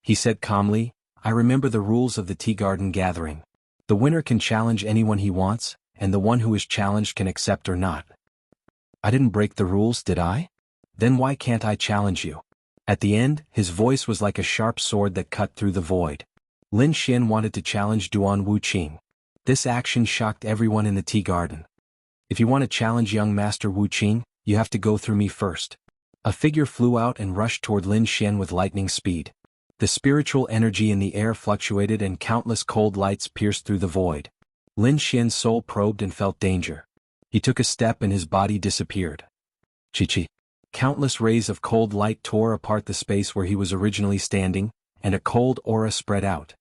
He said calmly, I remember the rules of the Tea Garden gathering. The winner can challenge anyone he wants, and the one who is challenged can accept or not. I didn't break the rules, did I? Then why can't I challenge you? At the end, his voice was like a sharp sword that cut through the void. Lin Xian wanted to challenge Duan Wuqing. This action shocked everyone in the Tea Garden. If you want to challenge young Master Wuqing, you have to go through me first. A figure flew out and rushed toward Lin Xian with lightning speed. The spiritual energy in the air fluctuated and countless cold lights pierced through the void. Lin Xian's soul probed and felt danger. He took a step and his body disappeared. Chi-chi. Countless rays of cold light tore apart the space where he was originally standing, and a cold aura spread out.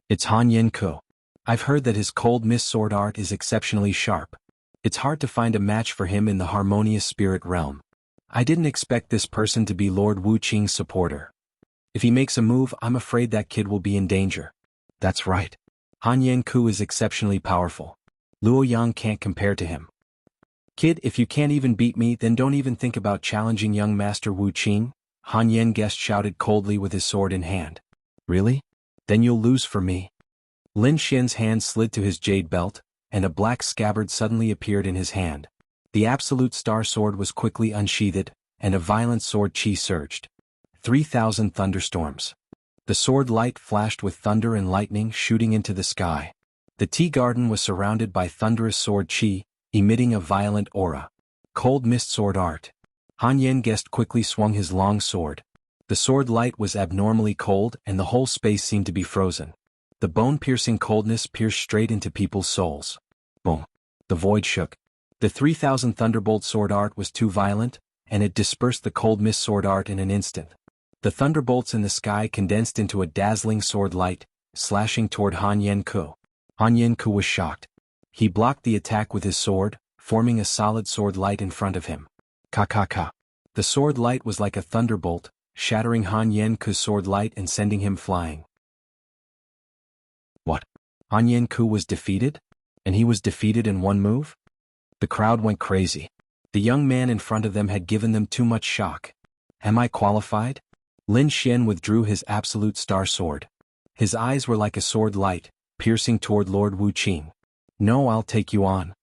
It's Han Yanku. I've heard that his cold mist sword art is exceptionally sharp. It's hard to find a match for him in the harmonious spirit realm. I didn't expect this person to be Lord Wuqing's supporter. If he makes a move, I'm afraid that kid will be in danger. That's right. Han Yanku is exceptionally powerful. Luo Yang can't compare to him. Kid, if you can't even beat me, then don't even think about challenging young Master Wuqing, Han Yen Guest shouted coldly with his sword in hand. Really? Then you'll lose for me. Lin Xian's hand slid to his jade belt, and a black scabbard suddenly appeared in his hand. The absolute star sword was quickly unsheathed, and a violent sword chi surged. 3,000 thunderstorms. The sword light flashed with thunder and lightning shooting into the sky. The tea garden was surrounded by thunderous sword chi, emitting a violent aura. Cold mist sword art. Han Yen Guest quickly swung his long sword. The sword light was abnormally cold and the whole space seemed to be frozen. The bone-piercing coldness pierced straight into people's souls. Boom. The void shook. The 3,000 thunderbolt sword art was too violent, and it dispersed the cold mist sword art in an instant. The thunderbolts in the sky condensed into a dazzling sword light, slashing toward Han Yanku. Han Yanku was shocked. He blocked the attack with his sword, forming a solid sword light in front of him. Ka. The sword light was like a thunderbolt, shattering Han Yanku's sword light and sending him flying. What? Han Yanku was defeated? And he was defeated in one move? The crowd went crazy. The young man in front of them had given them too much shock. Am I qualified? Lin Xian withdrew his absolute star sword. His eyes were like a sword light, piercing toward Lord Wuqing. No, I'll take you on.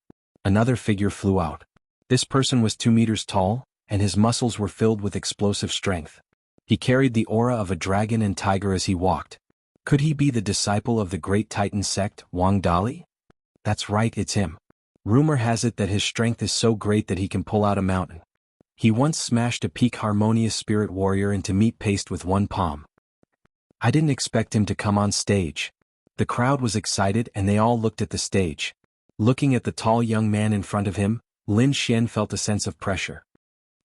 Another figure flew out. This person was 2 meters tall, and his muscles were filled with explosive strength. He carried the aura of a dragon and tiger as he walked. Could he be the disciple of the great Titan sect, Wang Dali? That's right, it's him. Rumor has it that his strength is so great that he can pull out a mountain. He once smashed a peak harmonious spirit warrior into meat paste with one palm. I didn't expect him to come on stage. The crowd was excited and they all looked at the stage. Looking at the tall young man in front of him, Lin Xian felt a sense of pressure.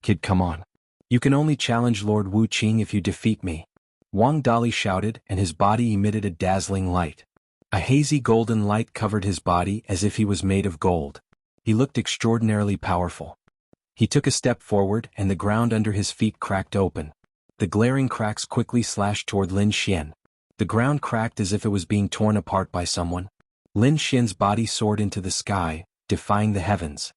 Kid, come on. You can only challenge Lord Wuqing if you defeat me. Wang Dali shouted, and his body emitted a dazzling light. A hazy golden light covered his body as if he was made of gold. He looked extraordinarily powerful. He took a step forward and the ground under his feet cracked open. The glaring cracks quickly slashed toward Lin Xian. The ground cracked as if it was being torn apart by someone. Lin Xian's body soared into the sky, defying the heavens.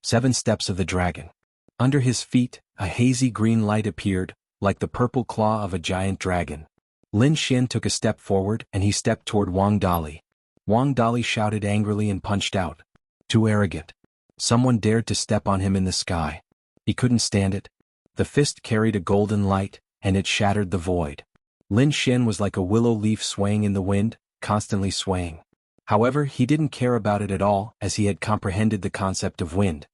7 steps of the dragon. Under his feet, a hazy green light appeared, like the purple claw of a giant dragon. Lin Xian took a step forward and he stepped toward Wang Dali. Wang Dali shouted angrily and punched out. Too arrogant. Someone dared to step on him in the sky. He couldn't stand it. The fist carried a golden light, and it shattered the void. Lin Xian was like a willow leaf swaying in the wind, constantly swaying. However, he didn't care about it at all, as he had comprehended the concept of wind.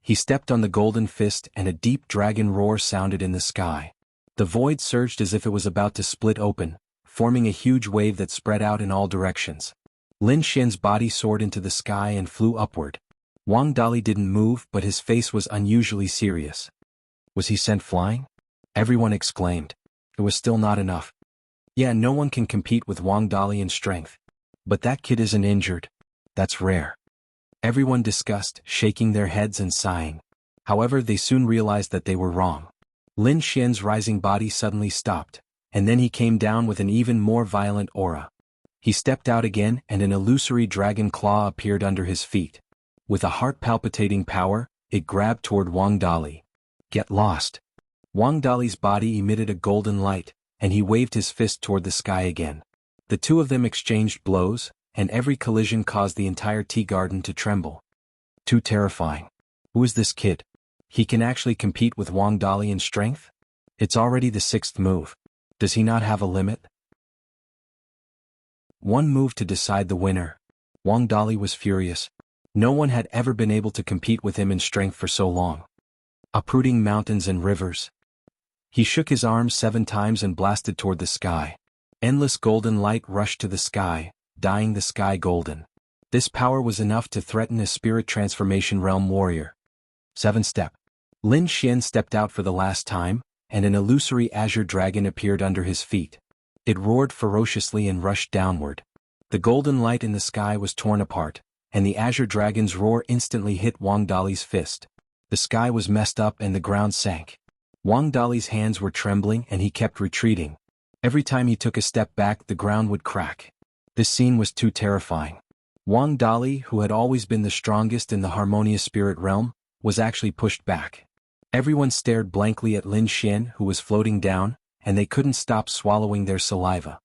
He stepped on the golden fist and a deep dragon roar sounded in the sky. The void surged as if it was about to split open, forming a huge wave that spread out in all directions. Lin Xian's body soared into the sky and flew upward. Wang Dali didn't move, but his face was unusually serious. Was he sent flying? Everyone exclaimed. It was still not enough. Yeah, no one can compete with Wang Dali in strength. But that kid isn't injured. That's rare. Everyone discussed, shaking their heads and sighing. However, they soon realized that they were wrong. Lin Xian's rising body suddenly stopped, and then he came down with an even more violent aura. He stepped out again and an illusory dragon claw appeared under his feet. With a heart-palpitating power, it grabbed toward Wang Dali. Get lost. Wang Dali's body emitted a golden light, and he waved his fist toward the sky again. The two of them exchanged blows, and every collision caused the entire tea garden to tremble. Too terrifying. Who is this kid? He can actually compete with Wang Dali in strength? It's already the 6th move. Does he not have a limit? One move to decide the winner. Wang Dali was furious. No one had ever been able to compete with him in strength for so long. Uprooting mountains and rivers. He shook his arms 7 times and blasted toward the sky. Endless golden light rushed to the sky, dyeing the sky golden. This power was enough to threaten a spirit transformation realm warrior. 7 step. Lin Xian stepped out for the last time, and an illusory azure dragon appeared under his feet. It roared ferociously and rushed downward. The golden light in the sky was torn apart, and the azure dragon's roar instantly hit Wang Dali's fist. The sky was messed up and the ground sank. Wang Dali's hands were trembling and he kept retreating. Every time he took a step back, the ground would crack. This scene was too terrifying. Wang Dali, who had always been the strongest in the harmonious spirit realm, was actually pushed back. Everyone stared blankly at Lin Xian, who was floating down, and they couldn't stop swallowing their saliva.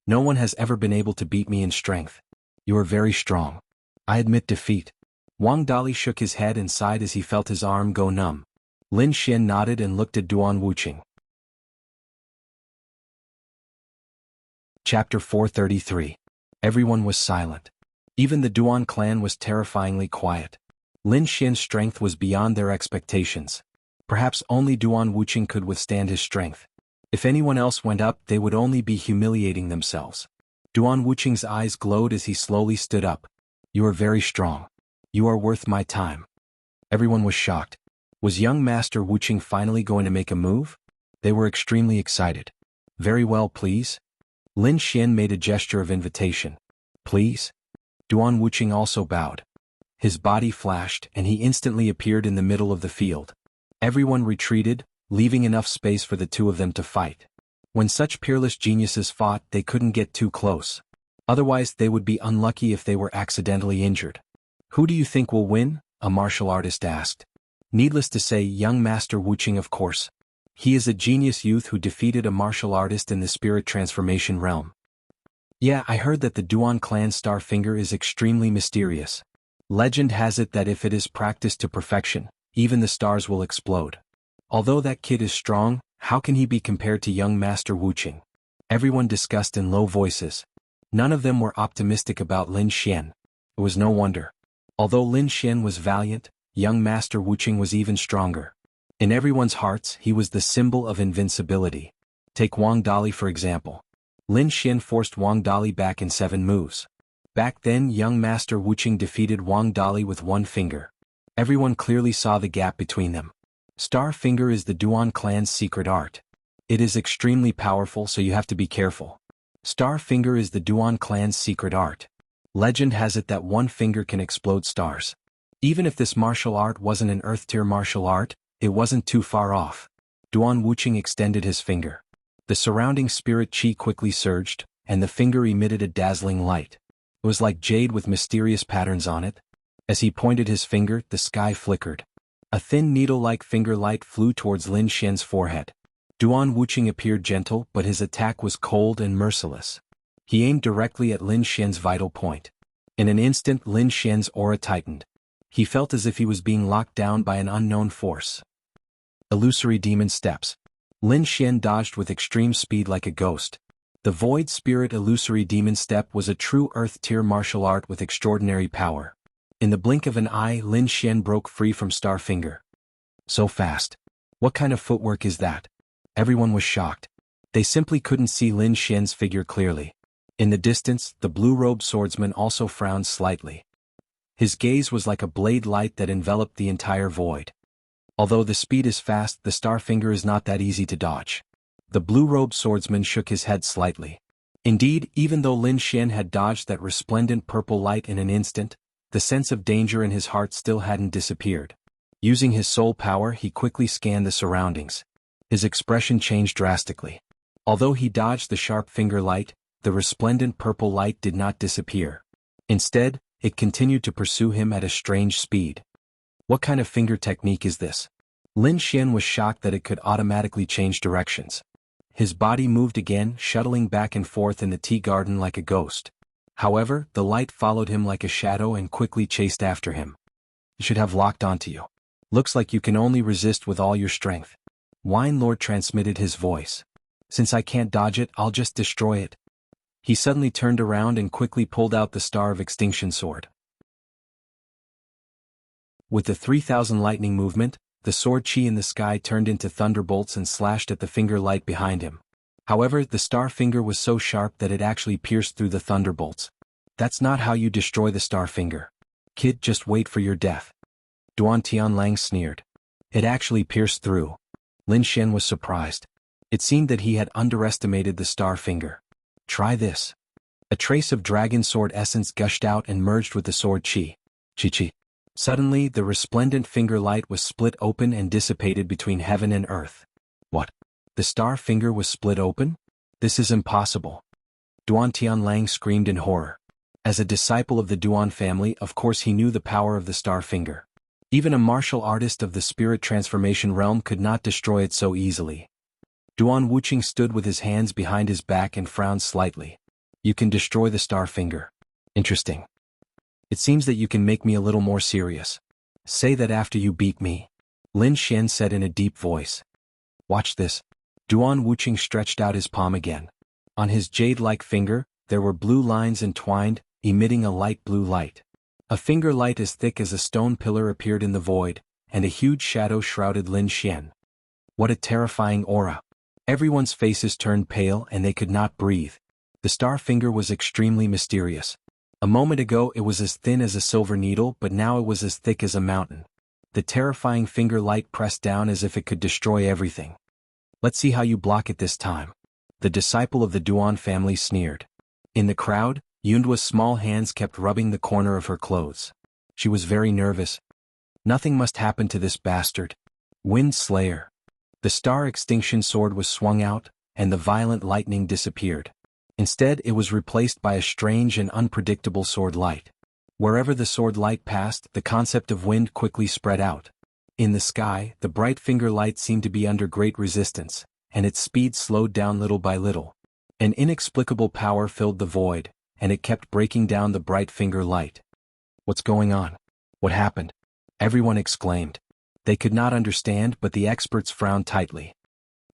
No one has ever been able to beat me in strength. You are very strong. I admit defeat. Wang Dali shook his head and sighed as he felt his arm go numb. Lin Xian nodded and looked at Duan Wuqing. Chapter 433. Everyone was silent. Even the Duan clan was terrifyingly quiet. Lin Xian's strength was beyond their expectations. Perhaps only Duan Wuqing could withstand his strength. If anyone else went up, they would only be humiliating themselves. Duan Wuqing's eyes glowed as he slowly stood up. You are very strong. You are worth my time. Everyone was shocked. Was young Master Wuqing finally going to make a move? They were extremely excited. Very well, please. Lin Xian made a gesture of invitation. Please? Duan Wuqing also bowed. His body flashed and he instantly appeared in the middle of the field. Everyone retreated, leaving enough space for the two of them to fight. When such peerless geniuses fought, they couldn't get too close. Otherwise, they would be unlucky if they were accidentally injured. Who do you think will win? A martial artist asked. Needless to say, young Master Wuqing, of course. He is a genius youth who defeated a martial artist in the spirit transformation realm. Yeah, I heard that the Duan clan star finger is extremely mysterious. Legend has it that if it is practiced to perfection, even the stars will explode. Although that kid is strong, how can he be compared to young Master Wuqing? Everyone discussed in low voices. None of them were optimistic about Lin Xian. It was no wonder. Although Lin Xian was valiant, young Master Wuqing was even stronger. In everyone's hearts, he was the symbol of invincibility. Take Wang Dali for example. Lin Xian forced Wang Dali back in 7 moves. Back then, young Master Wuqing defeated Wang Dali with 1 finger. Everyone clearly saw the gap between them. Star Finger is the Duan clan's secret art. It is extremely powerful, so you have to be careful. Star Finger is the Duan clan's secret art. Legend has it that 1 finger can explode stars. Even if this martial art wasn't an Earth-tier martial art, it wasn't too far off. Duan Wuqing extended his finger. The surrounding spirit chi quickly surged, and the finger emitted a dazzling light. It was like jade with mysterious patterns on it. As he pointed his finger, the sky flickered. A thin needle-like finger light flew towards Lin Xian's forehead. Duan Wuqing appeared gentle, but his attack was cold and merciless. He aimed directly at Lin Xian's vital point. In an instant, Lin Xian's aura tightened. He felt as if he was being locked down by an unknown force. Illusory demon steps. Lin Xian dodged with extreme speed like a ghost. The Void Spirit Illusory Demon Step was a true Earth-tier martial art with extraordinary power. In the blink of an eye, Lin Xian broke free from Star Finger. So fast. What kind of footwork is that? Everyone was shocked. They simply couldn't see Lin Xian's figure clearly. In the distance, the blue-robed swordsman also frowned slightly. His gaze was like a blade light that enveloped the entire void. Although the speed is fast, the Star Finger is not that easy to dodge. The blue-robed swordsman shook his head slightly. Indeed, even though Lin Xian had dodged that resplendent purple light in an instant, the sense of danger in his heart still hadn't disappeared. Using his soul power, he quickly scanned the surroundings. His expression changed drastically. Although he dodged the sharp finger light, the resplendent purple light did not disappear. Instead, it continued to pursue him at a strange speed. What kind of finger technique is this? Lin Xian was shocked that it could automatically change directions. His body moved again, shuttling back and forth in the tea garden like a ghost. However, the light followed him like a shadow and quickly chased after him. It should have locked onto you. Looks like you can only resist with all your strength. Wine Lord transmitted his voice. Since I can't dodge it, I'll just destroy it. He suddenly turned around and quickly pulled out the Star of Extinction sword. With the 3000 lightning movement, the sword chi in the sky turned into thunderbolts and slashed at the finger light behind him. However, the Star Finger was so sharp that it actually pierced through the thunderbolts. That's not how you destroy the Star Finger. Kid, just wait for your death. Duan Tianlang sneered. It actually pierced through. Lin Xian was surprised. It seemed that he had underestimated the Star Finger. Try this. A trace of dragon sword essence gushed out and merged with the sword chi. Chi. Suddenly, the resplendent finger light was split open and dissipated between heaven and earth. What? The Star Finger was split open? This is impossible. Duan Tianlang screamed in horror. As a disciple of the Duan family, of course he knew the power of the Star Finger. Even a martial artist of the spirit transformation realm could not destroy it so easily. Duan Wuqing stood with his hands behind his back and frowned slightly. You can destroy the Star Finger. Interesting. It seems that you can make me a little more serious. Say that after you beat me. Lin Xian said in a deep voice. Watch this. Duan Wuqing stretched out his palm again. On his jade-like finger, there were blue lines entwined, emitting a light blue light. A finger light as thick as a stone pillar appeared in the void, and a huge shadow shrouded Lin Xian. What a terrifying aura. Everyone's faces turned pale and they could not breathe. The Star Finger was extremely mysterious. A moment ago it was as thin as a silver needle, but now it was as thick as a mountain. The terrifying finger light pressed down as if it could destroy everything. Let's see how you block it this time. The disciple of the Duan family sneered. In the crowd, Yundua's small hands kept rubbing the corner of her clothes. She was very nervous. Nothing must happen to this bastard. Wind Slayer. The Star Extinction sword was swung out, and the violent lightning disappeared. Instead, it was replaced by a strange and unpredictable sword light. Wherever the sword light passed, the concept of wind quickly spread out. In the sky, the bright finger light seemed to be under great resistance, and its speed slowed down little by little. An inexplicable power filled the void, and it kept breaking down the bright finger light. What's going on? What happened? Everyone exclaimed. They could not understand, but the experts frowned tightly.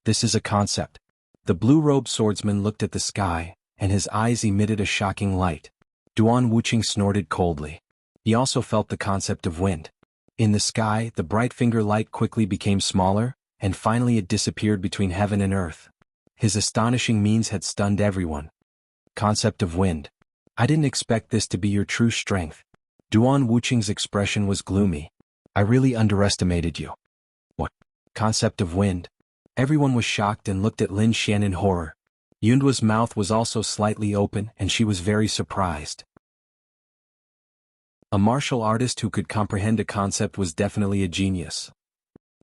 This is a concept. The blue-robed swordsman looked at the sky, and his eyes emitted a shocking light. Duan Wuqing snorted coldly. He also felt the concept of wind. In the sky, the bright finger light quickly became smaller, and finally it disappeared between heaven and earth. His astonishing means had stunned everyone. Concept of wind. I didn't expect this to be your true strength. Duan Wuqing's expression was gloomy. I really underestimated you. What? Concept of wind? Everyone was shocked and looked at Lin Xian in horror. Yundua's mouth was also slightly open and she was very surprised. A martial artist who could comprehend a concept was definitely a genius.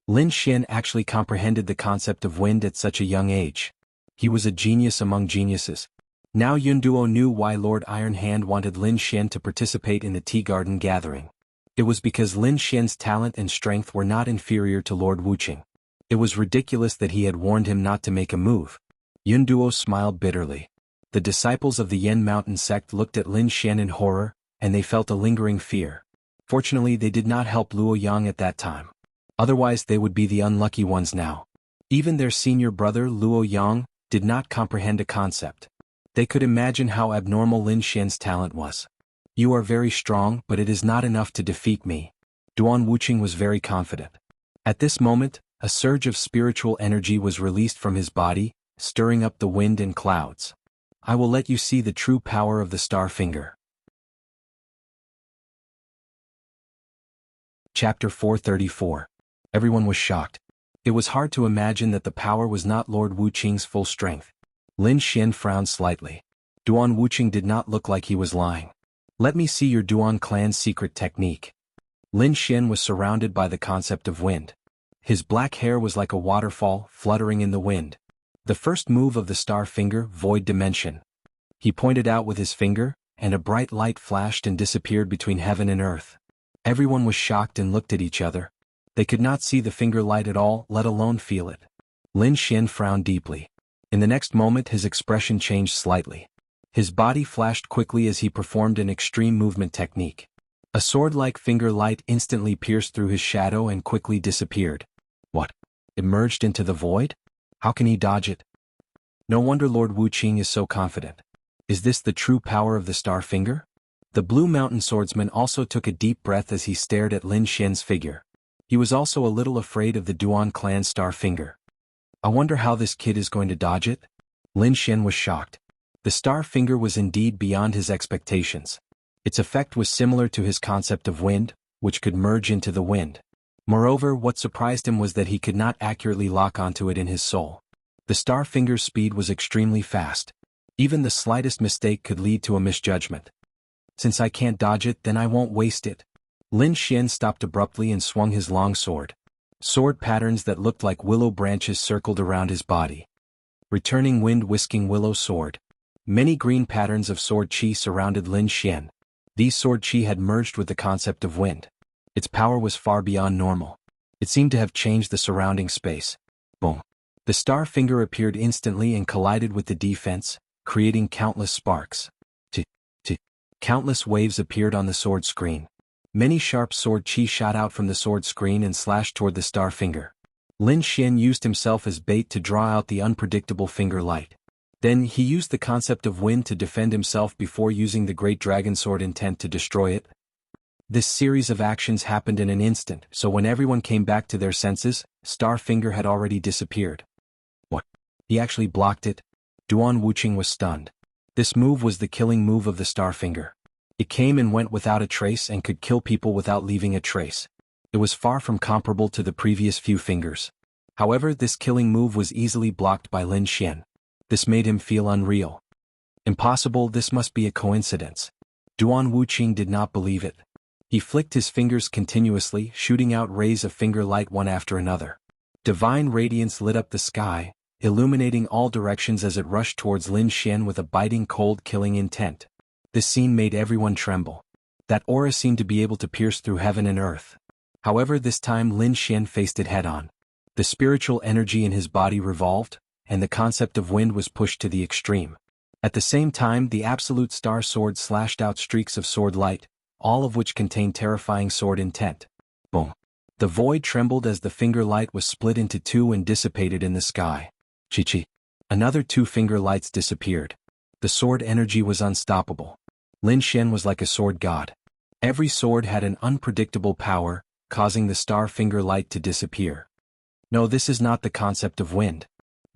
Lin Xian actually comprehended the concept of wind at such a young age. He was a genius among geniuses. Now Yunduo knew why Lord Iron Hand wanted Lin Xian to participate in the tea garden gathering. It was because Lin Xian's talent and strength were not inferior to Lord Wuqing. It was ridiculous that he had warned him not to make a move. Yunduo smiled bitterly. The disciples of the Yen Mountain sect looked at Lin Xian in horror, and they felt a lingering fear. Fortunately, they did not help Luo Yang at that time. Otherwise they would be the unlucky ones now. Even their senior brother Luo Yang did not comprehend a concept. They could imagine how abnormal Lin Xian's talent was. You are very strong, but it is not enough to defeat me. Duan Wuqing was very confident. At this moment, a surge of spiritual energy was released from his body, stirring up the wind and clouds. I will let you see the true power of the Star Finger. Chapter 434. Everyone was shocked. It was hard to imagine that the power was not Lord Wuqing's full strength. Lin Xian frowned slightly. Duan Wuqing did not look like he was lying. Let me see your Duan clan's secret technique. Lin Xian was surrounded by the concept of wind. His black hair was like a waterfall fluttering in the wind. The first move of the Star Finger, Void Dimension. He pointed out with his finger, and a bright light flashed and disappeared between heaven and earth. Everyone was shocked and looked at each other. They could not see the finger light at all, let alone feel it. Lin Xian frowned deeply. In the next moment his expression changed slightly. His body flashed quickly as he performed an extreme movement technique. A sword-like finger light instantly pierced through his shadow and quickly disappeared. What? It merged into the void? How can he dodge it? No wonder Lord Wuqing is so confident. Is this the true power of the Star Finger? The Blue Mountain swordsman also took a deep breath as he stared at Lin Xian's figure. He was also a little afraid of the Duan clan's Star Finger. I wonder how this kid is going to dodge it? Lin Xian was shocked. The Star Finger was indeed beyond his expectations. Its effect was similar to his concept of wind, which could merge into the wind. Moreover, what surprised him was that he could not accurately lock onto it in his soul. The Star Finger's speed was extremely fast. Even the slightest mistake could lead to a misjudgment. Since I can't dodge it, then I won't waste it. Lin Xian stopped abruptly and swung his long sword. Sword patterns that looked like willow branches circled around his body. Returning wind whisking willow sword. Many green patterns of sword chi surrounded Lin Xian. These sword chi had merged with the concept of wind. Its power was far beyond normal. It seemed to have changed the surrounding space. Boom. The Star Finger appeared instantly and collided with the defense, creating countless sparks. Countless waves appeared on the sword screen. Many sharp sword chi shot out from the sword screen and slashed toward the Star Finger. Lin Xian used himself as bait to draw out the unpredictable finger light. Then he used the concept of wind to defend himself before using the Great Dragon Sword intent to destroy it. This series of actions happened in an instant, so when everyone came back to their senses, Star Finger had already disappeared. What? He actually blocked it? Duan Wuqing was stunned. This move was the killing move of the Star Finger. It came and went without a trace and could kill people without leaving a trace. It was far from comparable to the previous few fingers. However, this killing move was easily blocked by Lin Xian. This made him feel unreal. Impossible, this must be a coincidence. Duan Wuqing did not believe it. He flicked his fingers continuously, shooting out rays of finger light one after another. Divine radiance lit up the sky, illuminating all directions as it rushed towards Lin Xian with a biting cold killing intent. This scene made everyone tremble. That aura seemed to be able to pierce through heaven and earth. However, this time Lin Xian faced it head-on. The spiritual energy in his body revolved, and the concept of wind was pushed to the extreme. At the same time, the absolute star sword slashed out streaks of sword light, all of which contained terrifying sword intent. Boom. The void trembled as the finger light was split into two and dissipated in the sky. Chi-chi. Another two finger lights disappeared. The sword energy was unstoppable. Lin Xian was like a sword god. Every sword had an unpredictable power, causing the Star Finger light to disappear. No, this is not the concept of wind.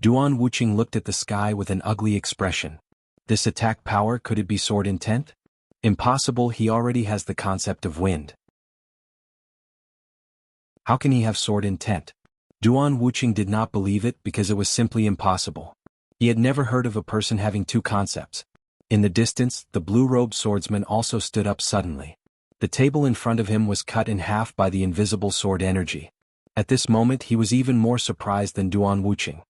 Duan Wuqing looked at the sky with an ugly expression. This attack power, could it be sword intent? Impossible, he already has the concept of wind. How can he have sword intent? Duan Wuqing did not believe it because it was simply impossible. He had never heard of a person having two concepts. In the distance, the blue-robed swordsman also stood up suddenly. The table in front of him was cut in half by the invisible sword energy. At this moment he was even more surprised than Duan Wuqing.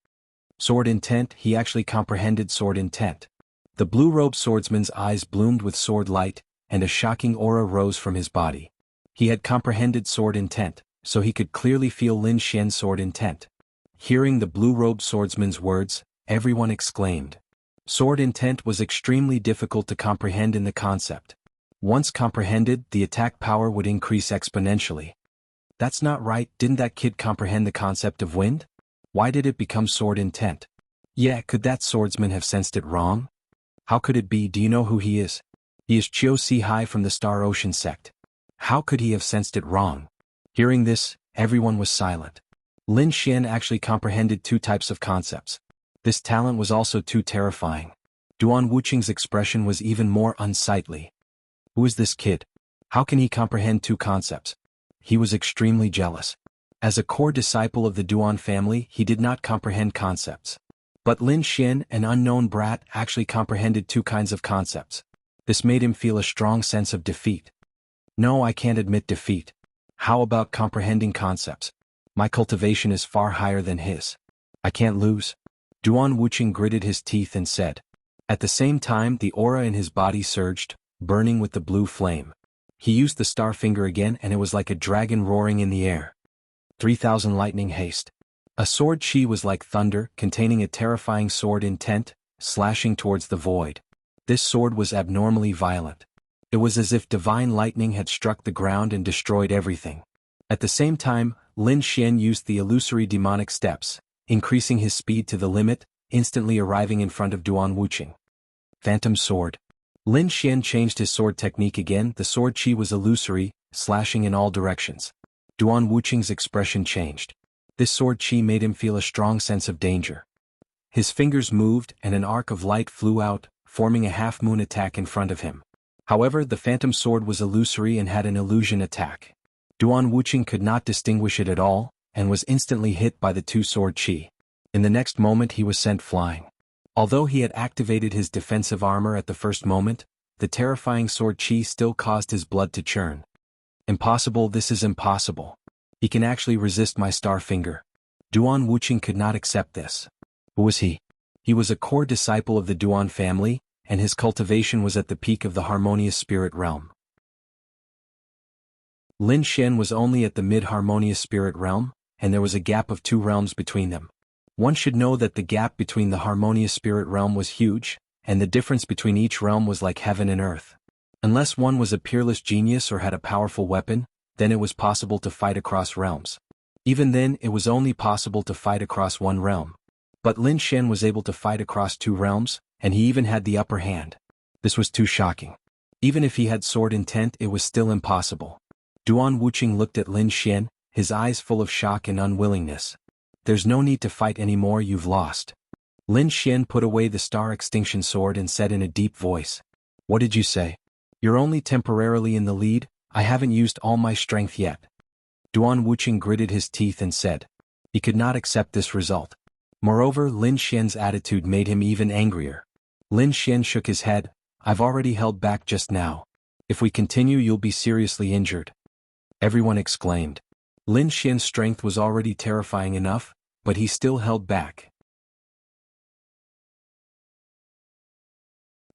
Sword intent, he actually comprehended sword intent. The blue-robed swordsman's eyes bloomed with sword light, and a shocking aura rose from his body. He had comprehended sword intent, so he could clearly feel Lin Xian's sword intent. Hearing the blue-robed swordsman's words, everyone exclaimed. Sword intent was extremely difficult to comprehend in the concept. Once comprehended, the attack power would increase exponentially. That's not right, didn't that kid comprehend the concept of wind? Why did it become sword intent? Yeah, could that swordsman have sensed it wrong? How could it be? Do you know who he is? He is Chiu Si-hai from the Star Ocean sect. How could he have sensed it wrong? Hearing this, everyone was silent. Lin Xian actually comprehended two types of concepts. This talent was also too terrifying. Duan Wuqing's expression was even more unsightly. Who is this kid? How can he comprehend two concepts? He was extremely jealous. As a core disciple of the Duan family, he did not comprehend concepts. But Lin Xian, an unknown brat, actually comprehended two kinds of concepts. This made him feel a strong sense of defeat. No, I can't admit defeat. How about comprehending concepts? My cultivation is far higher than his. I can't lose. Duan Wuqing gritted his teeth and said. At the same time, the aura in his body surged, burning with the blue flame. He used the star finger again and it was like a dragon roaring in the air. 3,000 lightning haste. A sword chi was like thunder, containing a terrifying sword intent, slashing towards the void. This sword was abnormally violent. It was as if divine lightning had struck the ground and destroyed everything. At the same time, Lin Xian used the illusory demonic steps, increasing his speed to the limit, instantly arriving in front of Duan Wuqing. Phantom sword. Lin Xian changed his sword technique again. The sword chi was illusory, slashing in all directions. Duan Wuqing's expression changed. This sword chi made him feel a strong sense of danger. His fingers moved and an arc of light flew out, forming a half-moon attack in front of him. However, the phantom sword was illusory and had an illusion attack. Duan Wuqing could not distinguish it at all, and was instantly hit by the two sword chi. In the next moment he was sent flying. Although he had activated his defensive armor at the first moment, the terrifying sword chi still caused his blood to churn. Impossible, this is impossible. He can actually resist my star finger. Duan Wuqing could not accept this. Who was he? He was a core disciple of the Duan family, and his cultivation was at the peak of the harmonious spirit realm. Lin Xian was only at the mid-harmonious spirit realm, and there was a gap of 2 realms between them. One should know that the gap between the harmonious spirit realm was huge, and the difference between each realm was like heaven and earth. Unless one was a peerless genius or had a powerful weapon, then it was possible to fight across realms. Even then, it was only possible to fight across one realm. But Lin Xian was able to fight across 2 realms, and he even had the upper hand. This was too shocking. Even if he had sword intent, it was still impossible. Duan Wuqing looked at Lin Xian, his eyes full of shock and unwillingness. There's no need to fight anymore, you've lost. Lin Xian put away the star extinction sword and said in a deep voice. What did you say? You're only temporarily in the lead, I haven't used all my strength yet. Duan Wuqing gritted his teeth and said. He could not accept this result. Moreover, Lin Xian's attitude made him even angrier. Lin Xian shook his head. I've already held back just now. If we continue, you'll be seriously injured. Everyone exclaimed. Lin Xian's strength was already terrifying enough, but he still held back.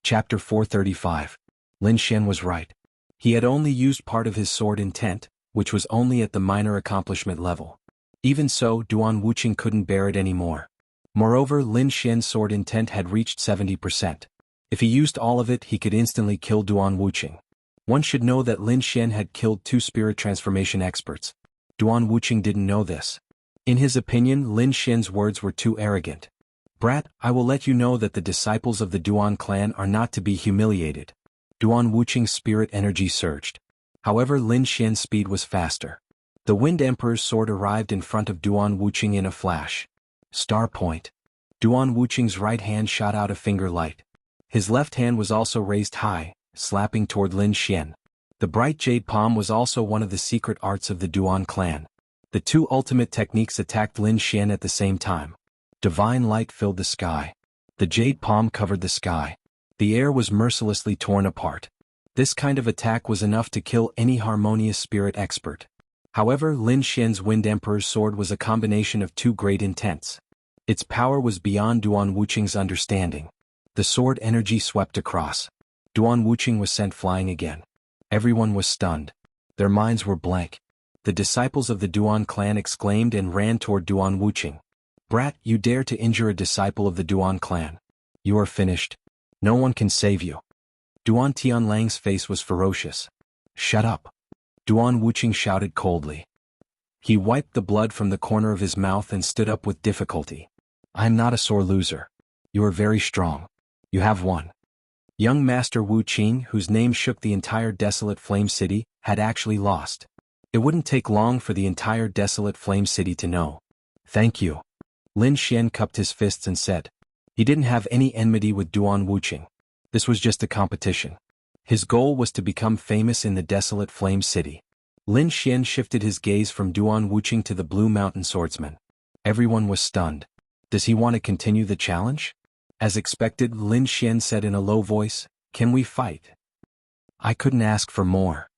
Chapter 435. Lin Xian was right. He had only used part of his sword intent, which was only at the minor accomplishment level. Even so, Duan Wuqing couldn't bear it anymore. Moreover, Lin Xian's sword intent had reached 70%. If he used all of it, he could instantly kill Duan Wuqing. One should know that Lin Xian had killed 2 spirit transformation experts. Duan Wuqing didn't know this. In his opinion, Lin Xian's words were too arrogant. Brat, I will let you know that the disciples of the Duan clan are not to be humiliated. Duan Wuqing's spirit energy surged. However, Lin Xian's speed was faster. The Wind Emperor's sword arrived in front of Duan Wuqing in a flash. Star point. Duan Wuqing's right hand shot out a finger light. His left hand was also raised high, slapping toward Lin Xian. The bright jade palm was also one of the secret arts of the Duan clan. The 2 ultimate techniques attacked Lin Xian at the same time. Divine light filled the sky. The jade palm covered the sky. The air was mercilessly torn apart. This kind of attack was enough to kill any harmonious spirit expert. However, Lin Xian's Wind Emperor's sword was a combination of 2 great intents. Its power was beyond Duan Wuqing's understanding. The The sword energy swept across. Duan Wuqing was sent flying again. Everyone was stunned. Their minds were blank. The disciples of the Duan clan exclaimed and ran toward Duan Wuqing. "Brat, you dare to injure a disciple of the Duan clan. You are finished. No one can save you." Duan Tianlang's face was ferocious. "Shut up." Duan Wuqing shouted coldly. He wiped the blood from the corner of his mouth and stood up with difficulty. "I am not a sore loser. You are very strong. You have won." Young Master Wu Qing, whose name shook the entire desolate Flame City, had actually lost. It wouldn't take long for the entire desolate Flame City to know. "Thank you." Lin Xian cupped his fists and said. He didn't have any enmity with Duan Wuqing. This was just a competition. His goal was to become famous in the desolate Flame City. Lin Xian shifted his gaze from Duan Wuqing to the Blue Mountain Swordsman. Everyone was stunned. Does he want to continue the challenge? As expected, Lin Xian said in a low voice, "Can we fight?" "I couldn't ask for more."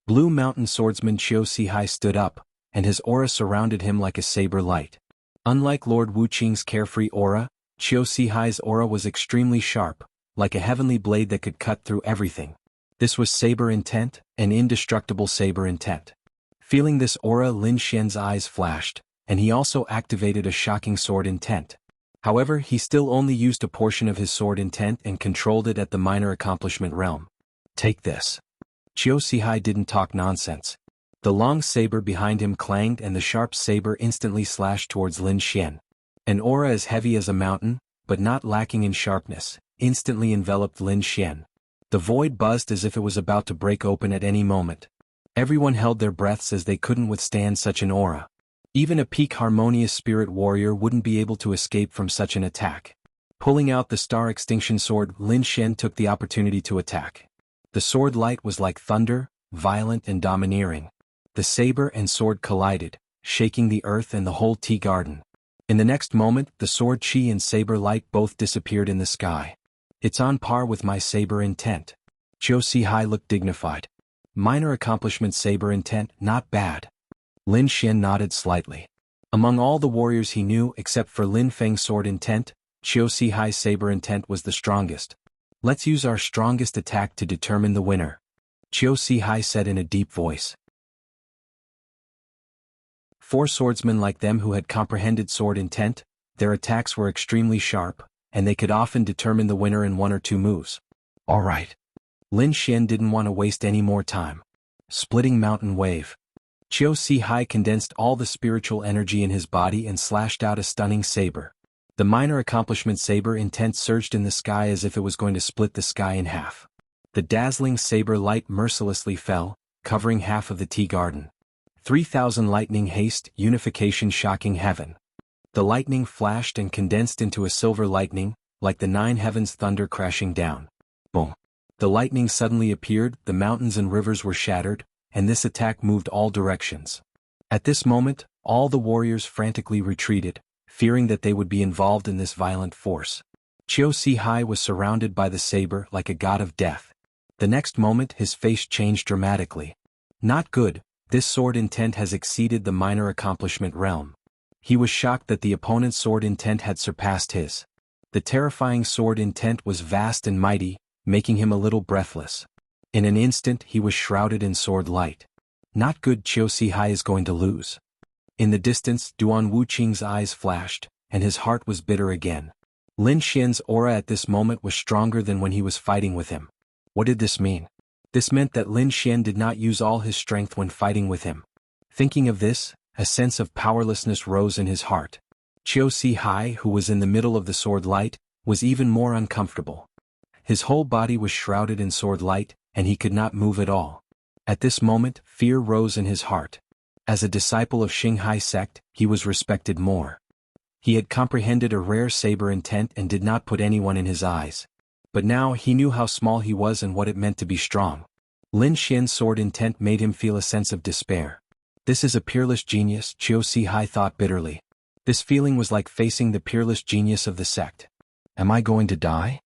Blue Mountain Swordsman Qiu Sihai stood up, and his aura surrounded him like a saber light. Unlike Lord Wu Qing's carefree aura, Qiu Sihai's aura was extremely sharp, like a heavenly blade that could cut through everything. This was saber intent, an indestructible saber intent. Feeling this aura, Lin Xian's eyes flashed, and he also activated a shocking sword intent. However, he still only used a portion of his sword intent and controlled it at the minor accomplishment realm. "Take this." Qiu Sihai didn't talk nonsense. The long saber behind him clanged and the sharp saber instantly slashed towards Lin Xian. An aura as heavy as a mountain, but not lacking in sharpness, instantly enveloped Lin Xian. The void buzzed as if it was about to break open at any moment. Everyone held their breaths as they couldn't withstand such an aura. Even a peak harmonious spirit warrior wouldn't be able to escape from such an attack. Pulling out the Star Extinction Sword, Lin Xian took the opportunity to attack. The sword light was like thunder, violent and domineering. The saber and sword collided, shaking the earth and the whole tea garden. In the next moment, the sword chi and saber light both disappeared in the sky. "It's on par with my saber intent." Qiu Sihai looked dignified. "Minor accomplishment saber intent, not bad." Lin Xian nodded slightly. Among all the warriors he knew except for Lin Feng's sword intent, Qiu Sihai's saber intent was the strongest. "Let's use our strongest attack to determine the winner," Qiu Sihai said in a deep voice. 4 swordsmen like them who had comprehended sword intent, their attacks were extremely sharp, and they could often determine the winner in 1 or 2 moves. "All right." Lin Xian didn't want to waste any more time. Splitting Mountain Wave. Qiu Sihai condensed all the spiritual energy in his body and slashed out a stunning saber. The minor accomplishment saber intent surged in the sky as if it was going to split the sky in half. The dazzling saber light mercilessly fell, covering half of the tea garden. 3,000 lightning haste, unification shocking heaven. The lightning flashed and condensed into a silver lightning, like the 9 heavens thunder crashing down. Boom. The lightning suddenly appeared, the mountains and rivers were shattered, and this attack moved all directions. At this moment, all the warriors frantically retreated, fearing that they would be involved in this violent force. Qiu Sihai was surrounded by the saber like a god of death. The next moment his face changed dramatically. "Not good, this sword intent has exceeded the minor accomplishment realm." He was shocked that the opponent's sword intent had surpassed his. The terrifying sword intent was vast and mighty, making him a little breathless. In an instant he was shrouded in sword light. "Not good, Qiu Sihai is going to lose." In the distance, Duan Wuqing's eyes flashed, and his heart was bitter again. Lin Xian's aura at this moment was stronger than when he was fighting with him. What did this mean? This meant that Lin Xian did not use all his strength when fighting with him. Thinking of this, a sense of powerlessness rose in his heart. Qiu Sihai, who was in the middle of the sword light, was even more uncomfortable. His whole body was shrouded in sword light, and he could not move at all. At this moment, fear rose in his heart. As a disciple of Xinghai sect, he was respected more. He had comprehended a rare saber intent and did not put anyone in his eyes. But now he knew how small he was and what it meant to be strong. Lin Xian's sword intent made him feel a sense of despair. This is a peerless genius, Qiu Sihai thought bitterly. This feeling was like facing the peerless genius of the sect. Am I going to die?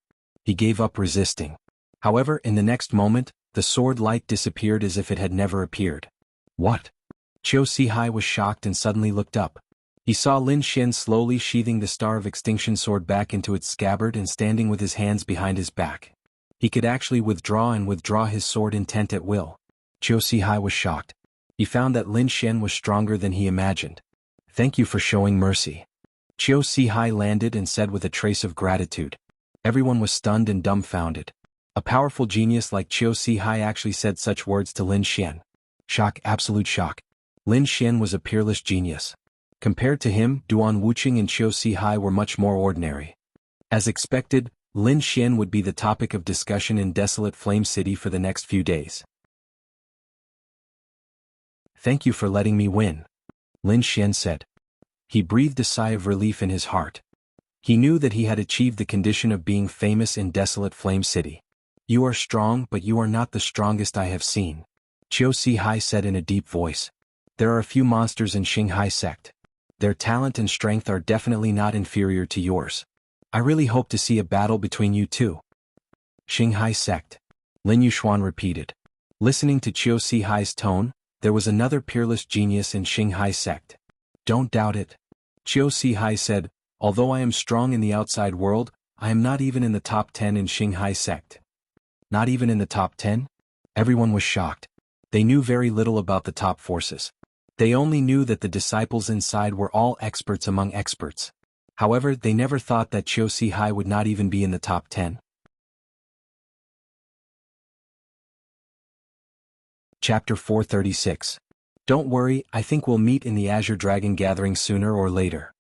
He gave up resisting. However, in the next moment, the sword light disappeared as if it had never appeared. What? Qiu Sihai was shocked and suddenly looked up. He saw Lin Xian slowly sheathing the Star of Extinction sword back into its scabbard and standing with his hands behind his back. He could actually withdraw his sword intent at will. Qiu Sihai was shocked. He found that Lin Xian was stronger than he imagined. "Thank you for showing mercy." Qiu Sihai landed and said with a trace of gratitude. Everyone was stunned and dumbfounded. A powerful genius like Qiu Sihai actually said such words to Lin Xian. Shock, absolute shock. Lin Xian was a peerless genius. Compared to him, Duan Wuqing and Qiu Sihai were much more ordinary. As expected, Lin Xian would be the topic of discussion in Desolate Flame City for the next few days. "Thank you for letting me win," Lin Xian said. He breathed a sigh of relief in his heart. He knew that he had achieved the condition of being famous in Desolate Flame City. "You are strong, but you are not the strongest I have seen," Qiu Sihai said in a deep voice. "There are a few monsters in Xinghai sect. Their talent and strength are definitely not inferior to yours. I really hope to see a battle between you two." Xinghai sect, Lin Yuxuan repeated. Listening to Qiu Sihai's tone, there was another peerless genius in Xinghai sect. "Don't doubt it," Qiu Sihai said, "although I am strong in the outside world, I am not even in the top 10 in Xinghai sect." Not even in the top 10? Everyone was shocked. They knew very little about the top forces. They only knew that the disciples inside were all experts among experts. However, they never thought that Qiu Sihai would not even be in the top 10. Chapter 436. Don't worry, I think we'll meet in the Azure Dragon Gathering sooner or later.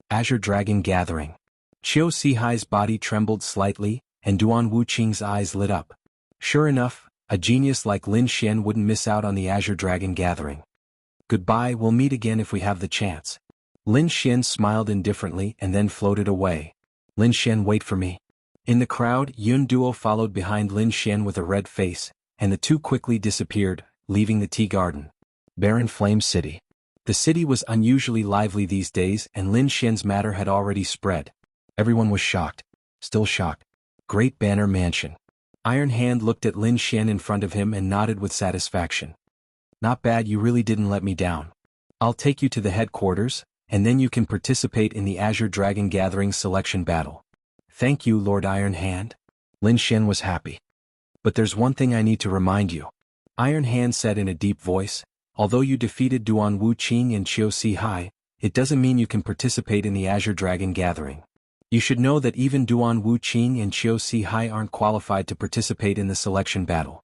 Azure Dragon Gathering. Qiu Sihai's body trembled slightly, and Duan Wuqing's eyes lit up. Sure enough, a genius like Lin Xian wouldn't miss out on the Azure Dragon Gathering. "Goodbye, we'll meet again if we have the chance." Lin Xian smiled indifferently and then floated away. "Lin Xian, wait for me." In the crowd, Yun Duo followed behind Lin Xian with a red face, and the two quickly disappeared, leaving the tea garden. Barren Flame City. The city was unusually lively these days, and Lin Xian's matter had already spread. Everyone was shocked. Still shocked. Great Banner Mansion. Iron Hand looked at Lin Xian in front of him and nodded with satisfaction. "Not bad, you really didn't let me down. I'll take you to the headquarters, and then you can participate in the Azure Dragon Gathering selection battle." "Thank you, Lord Iron Hand." Lin Xian was happy. "But there's one thing I need to remind you," Iron Hand said in a deep voice. "Although you defeated Duan Wuqing and Qiu Sihai, it doesn't mean you can participate in the Azure Dragon Gathering. You should know that even Duan Wuqing and Qiu Sihai aren't qualified to participate in the selection battle."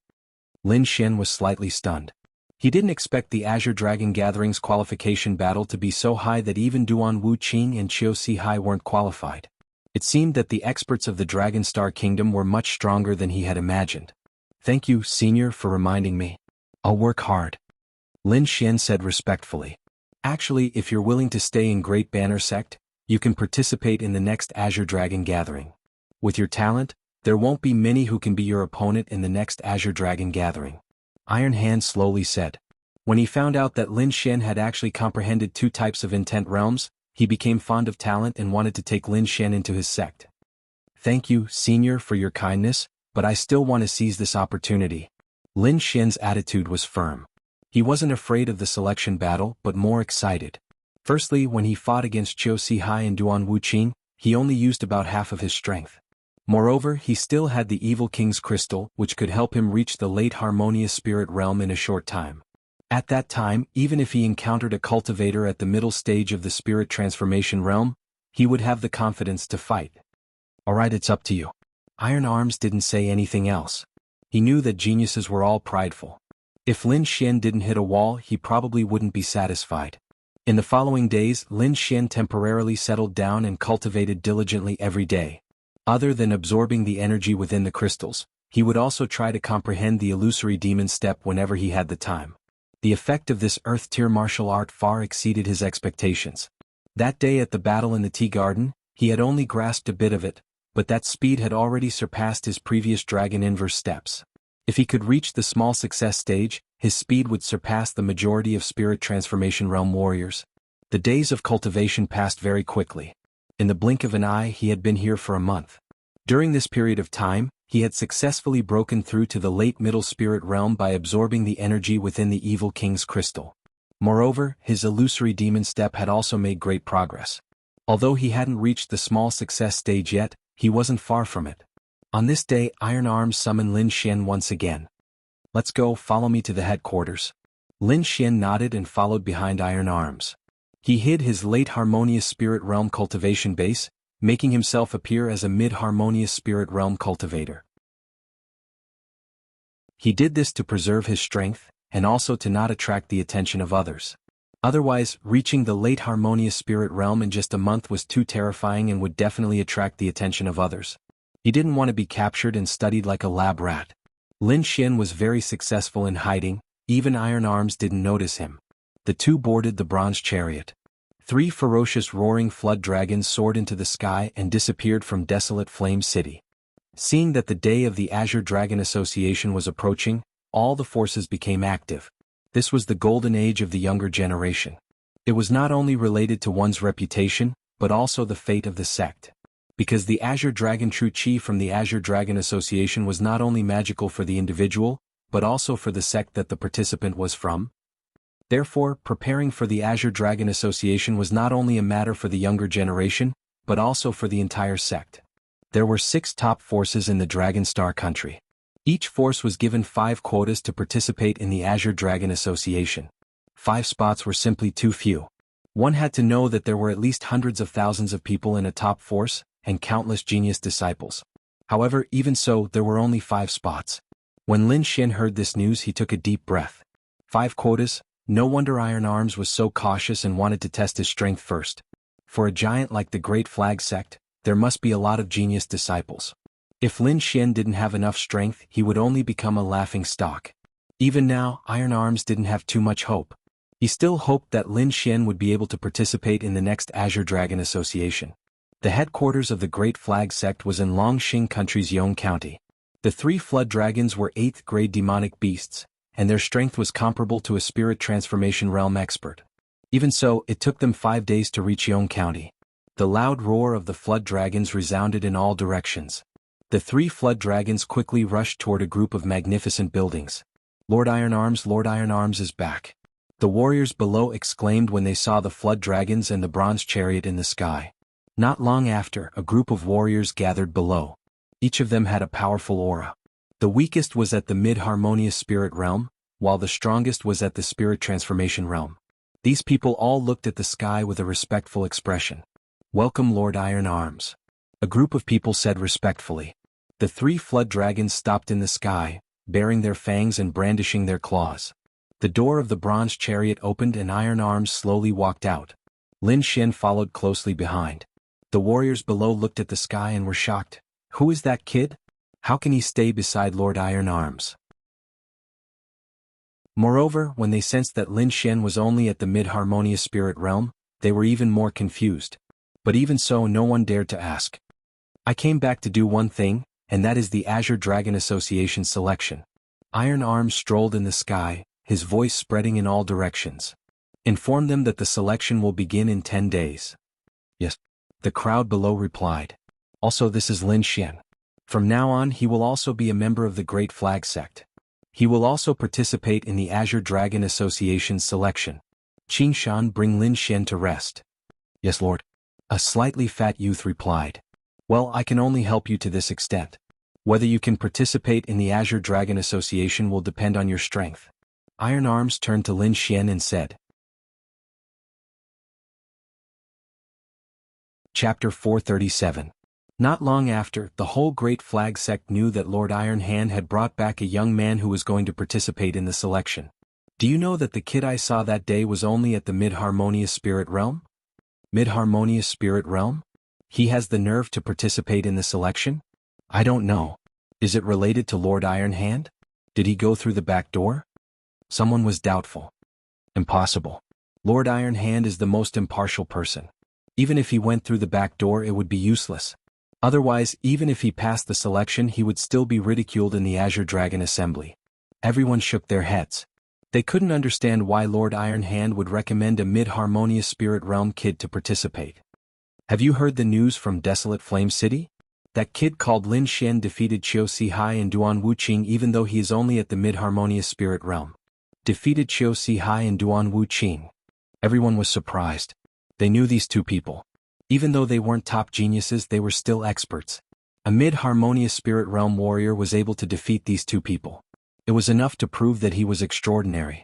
Lin Xian was slightly stunned. He didn't expect the Azure Dragon Gathering's qualification battle to be so high that even Duan Wuqing and Qiu Sihai weren't qualified. It seemed that the experts of the Dragon Star Kingdom were much stronger than he had imagined. "Thank you, Senior, for reminding me. I'll work hard," Lin Xian said respectfully. "Actually, if you're willing to stay in Great Banner Sect, you can participate in the next Azure Dragon Gathering. With your talent, there won't be many who can be your opponent in the next Azure Dragon Gathering," Iron Hand slowly said. When he found out that Lin Xian had actually comprehended two types of intent realms, he became fond of talent and wanted to take Lin Xian into his sect. "Thank you, Senior, for your kindness, but I still want to seize this opportunity." Lin Xian's attitude was firm. He wasn't afraid of the selection battle but more excited. Firstly, when he fought against Qiu Sihai and Duan Wuqing, he only used about half of his strength. Moreover, he still had the Evil King's Crystal, which could help him reach the late harmonious spirit realm in a short time. At that time, even if he encountered a cultivator at the middle stage of the spirit transformation realm, he would have the confidence to fight. "Alright, it's up to you." Iron Arms didn't say anything else. He knew that geniuses were all prideful. If Lin Xian didn't hit a wall, he probably wouldn't be satisfied. In the following days, Lin Xian temporarily settled down and cultivated diligently every day. Other than absorbing the energy within the crystals, he would also try to comprehend the illusory demon step whenever he had the time. The effect of this earth-tier martial art far exceeded his expectations. That day at the battle in the tea garden, he had only grasped a bit of it, but that speed had already surpassed his previous dragon inverse steps. If he could reach the small success stage, his speed would surpass the majority of spirit transformation realm warriors. The days of cultivation passed very quickly. In the blink of an eye, he had been here for a month. During this period of time, he had successfully broken through to the late middle spirit realm by absorbing the energy within the Evil King's Crystal. Moreover, his illusory demon step had also made great progress. Although he hadn't reached the small success stage yet, he wasn't far from it. On this day, Iron Arms summoned Lin Xian once again. "Let's go, follow me to the headquarters." Lin Xian nodded and followed behind Iron Arms. He hid his late harmonious spirit realm cultivation base, making himself appear as a mid-harmonious spirit realm cultivator. He did this to preserve his strength, and also to not attract the attention of others. Otherwise, reaching the late harmonious spirit realm in just a month was too terrifying and would definitely attract the attention of others. He didn't want to be captured and studied like a lab rat. Lin Xian was very successful in hiding, even Iron Arms didn't notice him. The two boarded the bronze chariot. 3 ferocious roaring flood dragons soared into the sky and disappeared from desolate Flame City. Seeing that the day of the Azure Dragon Association was approaching, all the forces became active. This was the golden age of the younger generation. It was not only related to one's reputation, but also the fate of the sect. Because the Azure Dragon true chi from the Azure Dragon Association was not only magical for the individual, but also for the sect that the participant was from. Therefore, preparing for the Azure Dragon Association was not only a matter for the younger generation, but also for the entire sect. There were 6 top forces in the Dragon Star country. Each force was given 5 quotas to participate in the Azure Dragon Association. 5 spots were simply too few. One had to know that there were at least hundreds of thousands of people in a top force, and countless genius disciples. However, even so, there were only 5 spots. When Lin Xian heard this news, he took a deep breath. 5 quotas? No wonder Iron Arms was so cautious and wanted to test his strength first. For a giant like the Great Flag Sect, there must be a lot of genius disciples. If Lin Xian didn't have enough strength, he would only become a laughing stock. Even now, Iron Arms didn't have too much hope. He still hoped that Lin Xian would be able to participate in the next Azure Dragon Association. The headquarters of the Great Flag Sect was in Longxing Country's Yong County. The 3 flood dragons were 8th-grade demonic beasts, and their strength was comparable to a spirit transformation realm expert. Even so, it took them 5 days to reach Yong County. The loud roar of the flood dragons resounded in all directions. The 3 flood dragons quickly rushed toward a group of magnificent buildings. Lord Iron Arms is back." The warriors below exclaimed when they saw the flood dragons and the bronze chariot in the sky. Not long after, a group of warriors gathered below. Each of them had a powerful aura. The weakest was at the mid-harmonious spirit realm, while the strongest was at the spirit transformation realm. These people all looked at the sky with a respectful expression. "Welcome, Lord Iron Arms." A group of people said respectfully. The 3 flood dragons stopped in the sky, baring their fangs and brandishing their claws. The door of the bronze chariot opened and Iron Arms slowly walked out. Lin Xian followed closely behind. The warriors below looked at the sky and were shocked. Who is that kid? How can he stay beside Lord Iron Arms? Moreover, when they sensed that Lin Xian was only at the mid-harmonious spirit realm, they were even more confused. But even so, no one dared to ask. "I came back to do one thing, and that is the Azure Dragon Association selection." Iron Arms strolled in the sky, his voice spreading in all directions. "Inform them that the selection will begin in 10 days. "Yes," the crowd below replied. "Also, this is Lin Xian. From now on, he will also be a member of the Great Flag Sect. He will also participate in the Azure Dragon Association's selection. Qin Shan, bring Lin Xian to rest." "Yes, Lord." A slightly fat youth replied. "Well, I can only help you to this extent. Whether you can participate in the Azure Dragon Association will depend on your strength." Iron Arms turned to Lin Xian and said. Chapter 437. Not long after, the whole Great Flag Sect knew that Lord Iron Hand had brought back a young man who was going to participate in the selection. "Do you know that the kid I saw that day was only at the mid-harmonious spirit realm?" "Mid-harmonious spirit realm? He has the nerve to participate in the selection?" "I don't know. Is it related to Lord Iron Hand? Did he go through the back door?" Someone was doubtful. "Impossible. Lord Iron Hand is the most impartial person. Even if he went through the back door, it would be useless. Otherwise, even if he passed the selection, he would still be ridiculed in the Azure Dragon Assembly." Everyone shook their heads. They couldn't understand why Lord Iron Hand would recommend a mid-harmonious spirit realm kid to participate. "Have you heard the news from Desolate Flame City? That kid called Lin Xian defeated Qiu Sihai and Duan Wuqing even though he is only at the mid-harmonious spirit realm." defeated Qiu Sihai and Duan Wuqing. Everyone was surprised. They knew these two people. Even though they weren't top geniuses, they were still experts. A mid-harmonious spirit realm warrior was able to defeat these two people. It was enough to prove that he was extraordinary.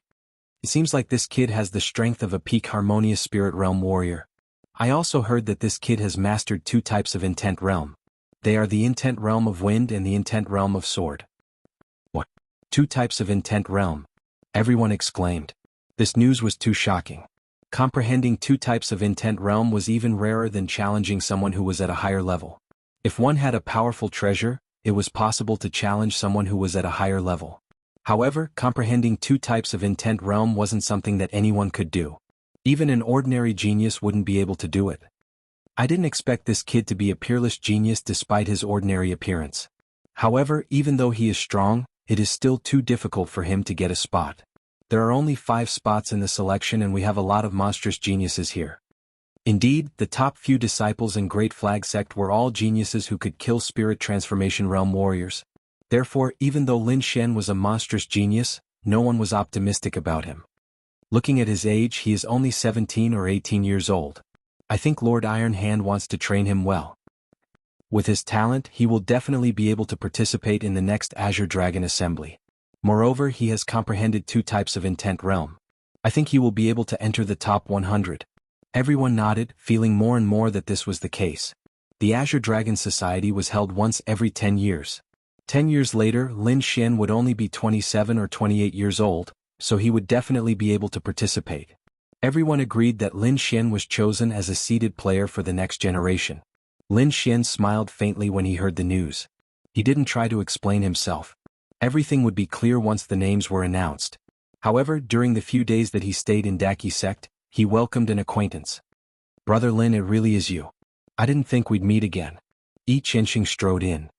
It seems like this kid has the strength of a peak harmonious spirit realm warrior. I also heard that this kid has mastered two types of intent realm. They are the intent realm of wind and the intent realm of sword. What? Two types of intent realm? Everyone exclaimed. This news was too shocking. Comprehending two types of intent realm was even rarer than challenging someone who was at a higher level. If one had a powerful treasure, it was possible to challenge someone who was at a higher level. However, comprehending two types of intent realm wasn't something that anyone could do. Even an ordinary genius wouldn't be able to do it. I didn't expect this kid to be a peerless genius despite his ordinary appearance. However, even though he is strong, it is still too difficult for him to get a spot. There are only 5 spots in the selection and we have a lot of monstrous geniuses here. Indeed, the top few disciples in Great Flag Sect were all geniuses who could kill spirit transformation realm warriors. Therefore, even though Lin Xian was a monstrous genius, no one was optimistic about him. Looking at his age, he is only 17 or 18 years old. I think Lord Iron Hand wants to train him well. With his talent, he will definitely be able to participate in the next Azure Dragon Assembly. Moreover, he has comprehended two types of intent realm. I think he will be able to enter the top 100. Everyone nodded, feeling more and more that this was the case. The Azure Dragon Society was held once every 10 years. 10 years later, Lin Xian would only be 27 or 28 years old, so he would definitely be able to participate. Everyone agreed that Lin Xian was chosen as a seeded player for the next generation. Lin Xian smiled faintly when he heard the news. He didn't try to explain himself. Everything would be clear once the names were announced. However, during the few days that he stayed in Daki Sect, he welcomed an acquaintance. "Brother Lin, it really is you. I didn't think we'd meet again." Yi Qianxing strode in.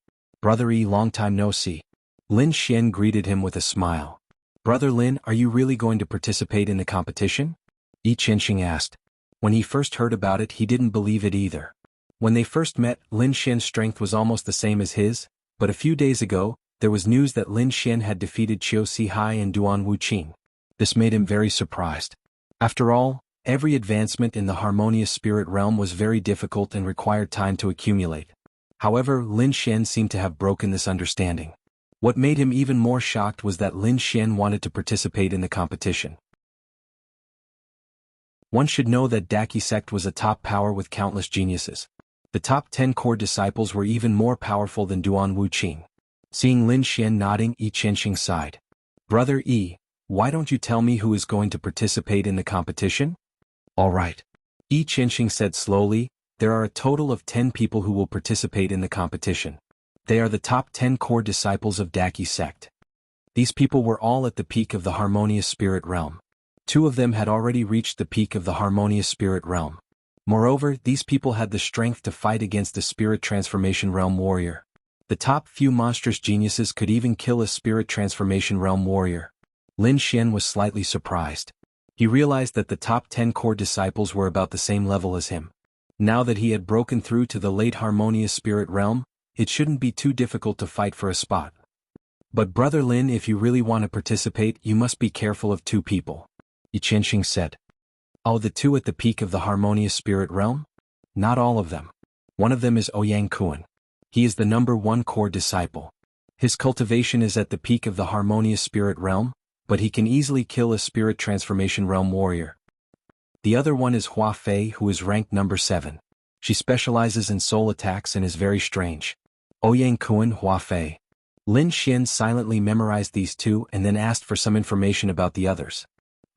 "Brother Yi, long time no see." Lin Xian greeted him with a smile. "Brother Lin, are you really going to participate in the competition?" Yi Qianxing asked. When he first heard about it, he didn't believe it either. When they first met, Lin Xian's strength was almost the same as his, but a few days ago, there was news that Lin Xian had defeated Qiu Sihai and Duan Wuqing. This made him very surprised. After all, every advancement in the harmonious spirit realm was very difficult and required time to accumulate. However, Lin Xian seemed to have broken this understanding. What made him even more shocked was that Lin Xian wanted to participate in the competition. One should know that Daki Sect was a top power with countless geniuses. The top 10 core disciples were even more powerful than Duan Wuqing. Seeing Lin Xian nodding, Yi Qianxing sighed. "Brother Yi, why don't you tell me who is going to participate in the competition?" "All right." Yi Qianxing said slowly, "There are a total of 10 people who will participate in the competition. They are the top 10 core disciples of Daki Sect. These people were all at the peak of the harmonious spirit realm. 2 of them had already reached the peak of the harmonious spirit realm. Moreover, these people had the strength to fight against a spirit transformation realm warrior. The top few monstrous geniuses could even kill a spirit transformation realm warrior." Lin Xian was slightly surprised. He realized that the top 10 core disciples were about the same level as him. Now that he had broken through to the late harmonious spirit realm, it shouldn't be too difficult to fight for a spot. "But Brother Lin, if you really want to participate, you must be careful of 2 people. Yi Qianxing said. "Oh, the 2 at the peak of the harmonious spirit realm? Not all of them. One of them is Ouyang Kuan. He is the number 1 core disciple. His cultivation is at the peak of the harmonious spirit realm, but he can easily kill a spirit transformation realm warrior. The other one is Hua Fei, who is ranked number 7. She specializes in soul attacks and is very strange." Ouyang Kuan, Hua Fei. Lin Xian silently memorized these 2 and then asked for some information about the others.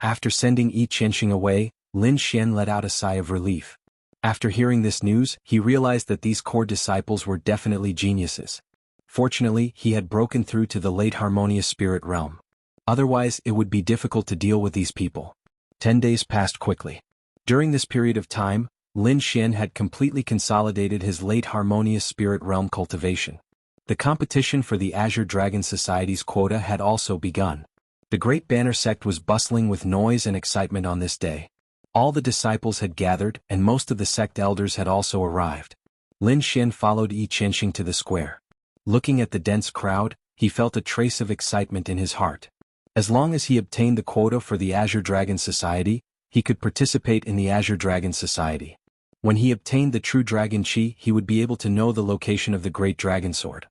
After sending Yi Qianxing away, Lin Xian let out a sigh of relief. After hearing this news, he realized that these core disciples were definitely geniuses. Fortunately, he had broken through to the late harmonious spirit realm. Otherwise, it would be difficult to deal with these people. 10 days passed quickly. During this period of time, Lin Xian had completely consolidated his late harmonious spirit realm cultivation. The competition for the Azure Dragon Society's quota had also begun. The Great Banner Sect was bustling with noise and excitement on this day. All the disciples had gathered, and most of the sect elders had also arrived. Lin Xian followed Yi Qianxing to the square. Looking at the dense crowd, he felt a trace of excitement in his heart. As long as he obtained the quota for the Azure Dragon Society, he could participate in the Azure Dragon Society. When he obtained the true Dragon Chi, he would be able to know the location of the Great Dragon Sword.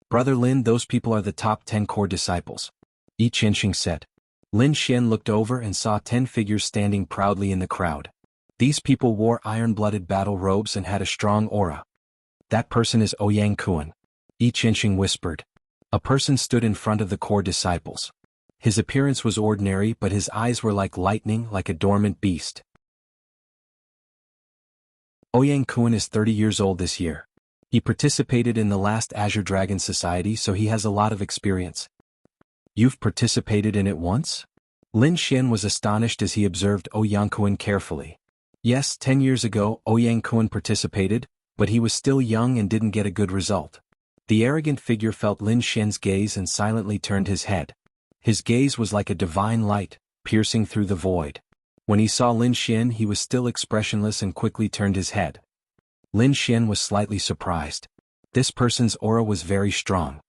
Brother Lin, those people are the top 10 core disciples. Yi Qianxing said. Lin Xian looked over and saw 10 figures standing proudly in the crowd. These people wore iron-blooded battle robes and had a strong aura. That person is Ouyang Kuan. Yi Qianxing whispered. A person stood in front of the core disciples. His appearance was ordinary, but his eyes were like lightning, like a dormant beast. Ouyang Kuan is 30 years old this year. He participated in the last Azure Dragon Society, so he has a lot of experience. You've participated in it once? Lin Xian was astonished as he observed Ouyang Kuan carefully. Yes, 10 years ago, Ouyang Kuan participated, but he was still young and didn't get a good result. The arrogant figure felt Lin Xian's gaze and silently turned his head. His gaze was like a divine light, piercing through the void. When he saw Lin Xian, he was still expressionless and quickly turned his head. Lin Xian was slightly surprised. This person's aura was very strong.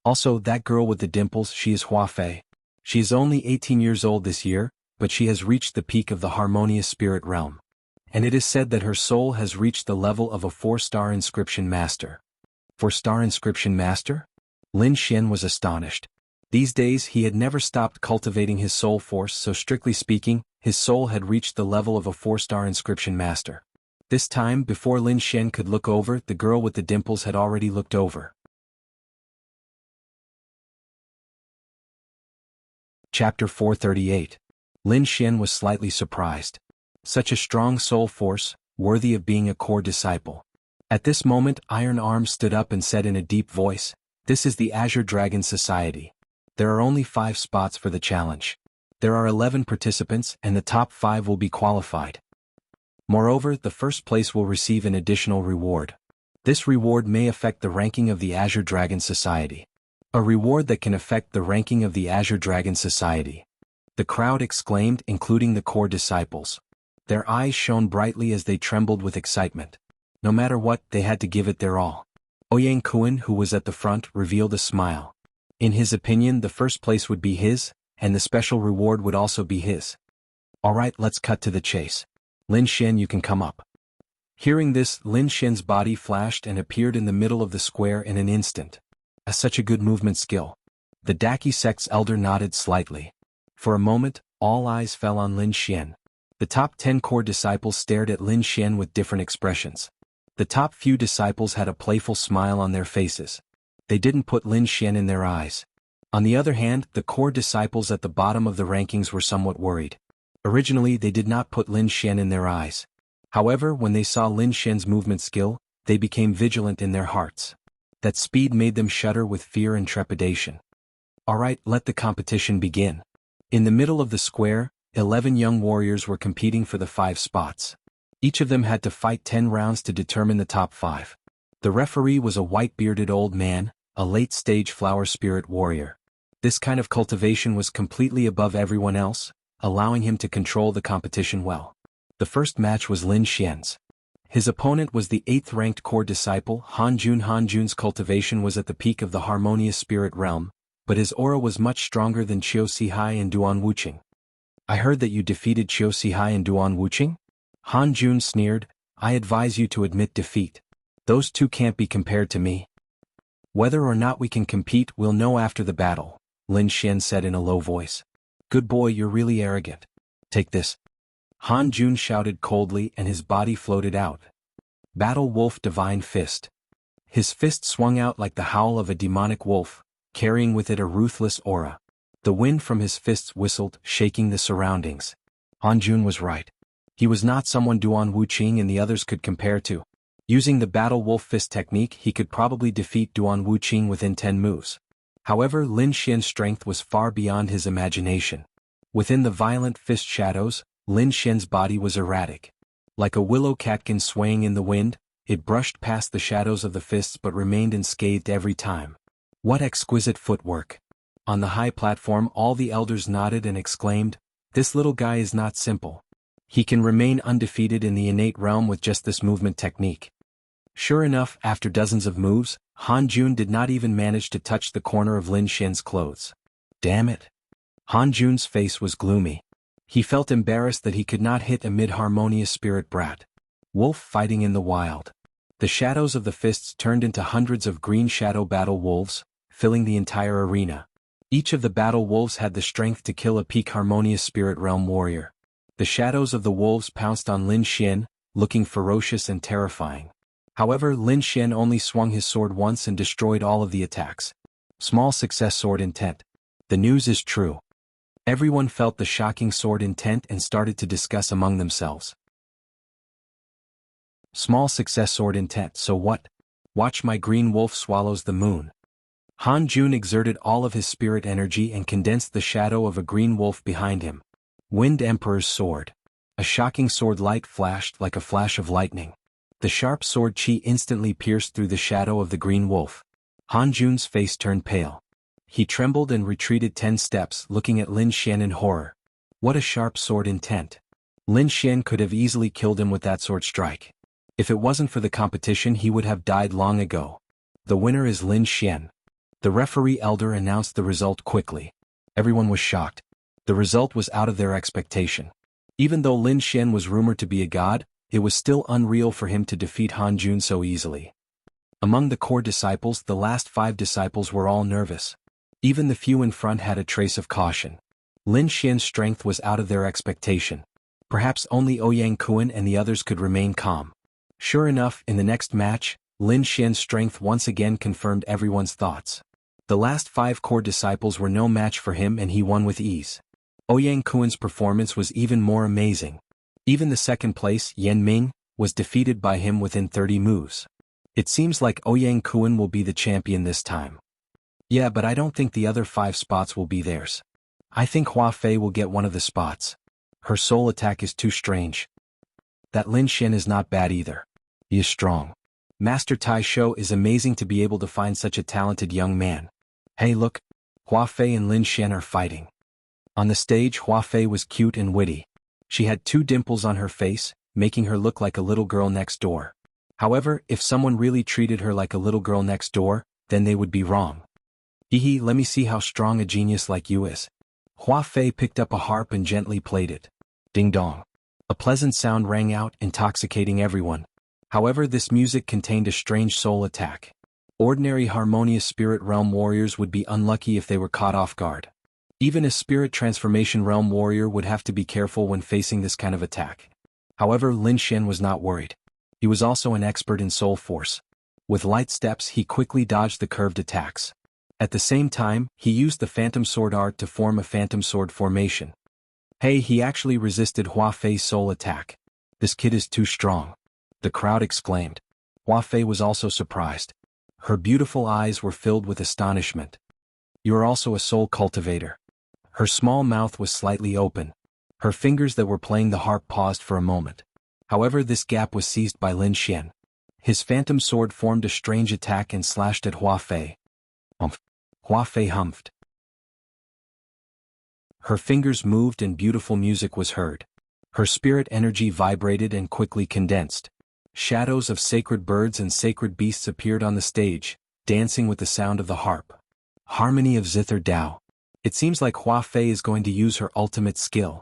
Also, that girl with the dimples, she is Hua Fei. She is only 18 years old this year, but she has reached the peak of the harmonious spirit realm. And it is said that her soul has reached the level of a 4-star inscription master. 4-star inscription master? Lin Xian was astonished. These days he had never stopped cultivating his soul force, so strictly speaking, his soul had reached the level of a 4-star inscription master. This time, before Lin Xian could look over, the girl with the dimples had already looked over. Chapter 438. Lin Xian was slightly surprised. Such a strong soul force, worthy of being a core disciple. At this moment, Iron Arm stood up and said in a deep voice, "This is the Azure Dragon Society. There are only 5 spots for the challenge. There are 11 participants, and the top 5 will be qualified. Moreover, the first place will receive an additional reward. This reward may affect the ranking of the Azure Dragon Society. A reward that can affect the ranking of the Azure Dragon Society." The crowd exclaimed, including the core disciples. Their eyes shone brightly as they trembled with excitement. No matter what, they had to give it their all. Ouyang Kuan, who was at the front, revealed a smile. In his opinion, the first place would be his, and the special reward would also be his. Alright, let's cut to the chase. Lin Xian, you can come up. Hearing this, Lin Xian's body flashed and appeared in the middle of the square in an instant. Such a good movement skill. The Daki sect's elder nodded slightly. For a moment, all eyes fell on Lin Xian. The top 10 core disciples stared at Lin Xian with different expressions. The top few disciples had a playful smile on their faces. They didn't put Lin Xian in their eyes. On the other hand, the core disciples at the bottom of the rankings were somewhat worried. Originally, they did not put Lin Xian in their eyes. However, when they saw Lin Xian's movement skill, they became vigilant in their hearts. That speed made them shudder with fear and trepidation. Alright, let the competition begin. In the middle of the square, 11 young warriors were competing for the 5 spots. Each of them had to fight 10 rounds to determine the top 5. The referee was a white-bearded old man, a late-stage flower spirit warrior. This kind of cultivation was completely above everyone else, allowing him to control the competition well. The first match was Lin Xian's. His opponent was the 8th-ranked core disciple Han Jun. Han Jun's cultivation was at the peak of the harmonious spirit realm, but his aura was much stronger than Qiu Sihai and Duan Wuqing. I heard that you defeated Qiu Sihai and Duan Wuqing? Han Jun sneered. I advise you to admit defeat. Those two can't be compared to me. Whether or not we can compete, we'll know after the battle, Lin Xian said in a low voice. Good boy, you're really arrogant. Take this. Han Jun shouted coldly and his body floated out. Battle Wolf Divine Fist. His fist swung out like the howl of a demonic wolf, carrying with it a ruthless aura. The wind from his fists whistled, shaking the surroundings. Han Jun was right. He was not someone Duan Wuqing and the others could compare to. Using the Battle Wolf Fist technique, he could probably defeat Duan Wuqing within 10 moves. However, Lin Xian's strength was far beyond his imagination. Within the violent fist shadows, Lin Xian's body was erratic. Like a willow catkin swaying in the wind, it brushed past the shadows of the fists but remained unscathed every time. What exquisite footwork! On the high platform, all the elders nodded and exclaimed, "This little guy is not simple. He can remain undefeated in the innate realm with just this movement technique." Sure enough, after dozens of moves, Han Jun did not even manage to touch the corner of Lin Xian's clothes. Damn it! Han Jun's face was gloomy. He felt embarrassed that he could not hit a mid-harmonious spirit brat. Wolf fighting in the wild. The shadows of the fists turned into hundreds of green shadow battle wolves, filling the entire arena. Each of the battle wolves had the strength to kill a peak harmonious spirit realm warrior. The shadows of the wolves pounced on Lin Xian, looking ferocious and terrifying. However, Lin Xian only swung his sword once and destroyed all of the attacks. Small success. Sword intent. The news is true. Everyone felt the shocking sword intent and started to discuss among themselves. Small success. Sword intent. So what? Watch my green wolf swallows the moon. Han Jun exerted all of his spirit energy and condensed the shadow of a green wolf behind him. Wind Emperor's sword. A shocking sword light flashed like a flash of lightning. The sharp sword chi instantly pierced through the shadow of the green wolf. Han Jun's face turned pale. He trembled and retreated 10 steps, looking at Lin Xian in horror. What a sharp sword intent. Lin Xian could have easily killed him with that sword strike. If it wasn't for the competition, he would have died long ago. The winner is Lin Xian. The referee elder announced the result quickly. Everyone was shocked. The result was out of their expectation. Even though Lin Xian was rumored to be a god, it was still unreal for him to defeat Han Jun so easily. Among the core disciples, the last 5 disciples were all nervous. Even the few in front had a trace of caution. Lin Xian's strength was out of their expectation. Perhaps only Ouyang Kuan and the others could remain calm. Sure enough, in the next match, Lin Xian's strength once again confirmed everyone's thoughts. The last 5 core disciples were no match for him and he won with ease. Ouyang Kuan's performance was even more amazing. Even the second place, Yan Ming, was defeated by him within 30 moves. It seems like Ouyang Kuan will be the champion this time. Yeah, but I don't think the other 5 spots will be theirs. I think Hua Fei will get one of the spots. Her soul attack is too strange. That Lin Xian is not bad either. He is strong. Master Tai Shou is amazing to be able to find such a talented young man. Hey look, Hua Fei and Lin Xian are fighting. On the stage, Hua Fei was cute and witty. She had 2 dimples on her face, making her look like a little girl next door. However, if someone really treated her like a little girl next door, then they would be wrong. Hee, let me see how strong a genius like you is. Hua Fei picked up a harp and gently played it. Ding dong. A pleasant sound rang out, intoxicating everyone. However, this music contained a strange soul attack. Ordinary harmonious spirit realm warriors would be unlucky if they were caught off guard. Even a spirit transformation realm warrior would have to be careful when facing this kind of attack. However, Lin Xian was not worried. He was also an expert in soul force. With light steps, he quickly dodged the curved attacks. At the same time, he used the phantom sword art to form a phantom sword formation. Hey, he actually resisted Hua Fei's soul attack. This kid is too strong. The crowd exclaimed. Hua Fei was also surprised. Her beautiful eyes were filled with astonishment. You are also a soul cultivator. Her small mouth was slightly open. Her fingers that were playing the harp paused for a moment. However, this gap was seized by Lin Xian. His phantom sword formed a strange attack and slashed at Hua Fei. Humph. Hua Fei humphed. Her fingers moved and beautiful music was heard. Her spirit energy vibrated and quickly condensed. Shadows of sacred birds and sacred beasts appeared on the stage, dancing with the sound of the harp. Harmony of Zither Dao. It seems like Hua Fei is going to use her ultimate skill.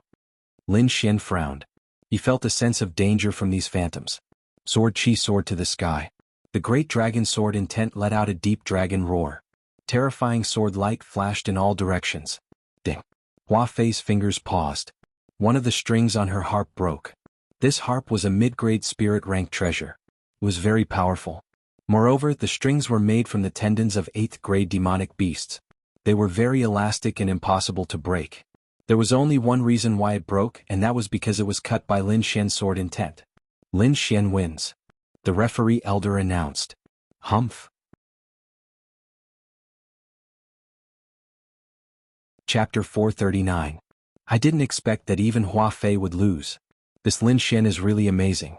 Lin Xian frowned. He felt a sense of danger from these phantoms. Sword Chi soared to the sky. The great dragon sword intent let out a deep dragon roar. Terrifying sword light flashed in all directions. Ding. Hua Fei's fingers paused. One of the strings on her harp broke. This harp was a mid-grade spirit rank treasure. It was very powerful. Moreover, the strings were made from the tendons of 8th grade demonic beasts. They were very elastic and impossible to break. There was only one reason why it broke, and that was because it was cut by Lin Xian's sword intent. Lin Xian wins. The referee elder announced. Humph. Chapter 439. I didn't expect that even Hua Fei would lose. This Lin Xian is really amazing.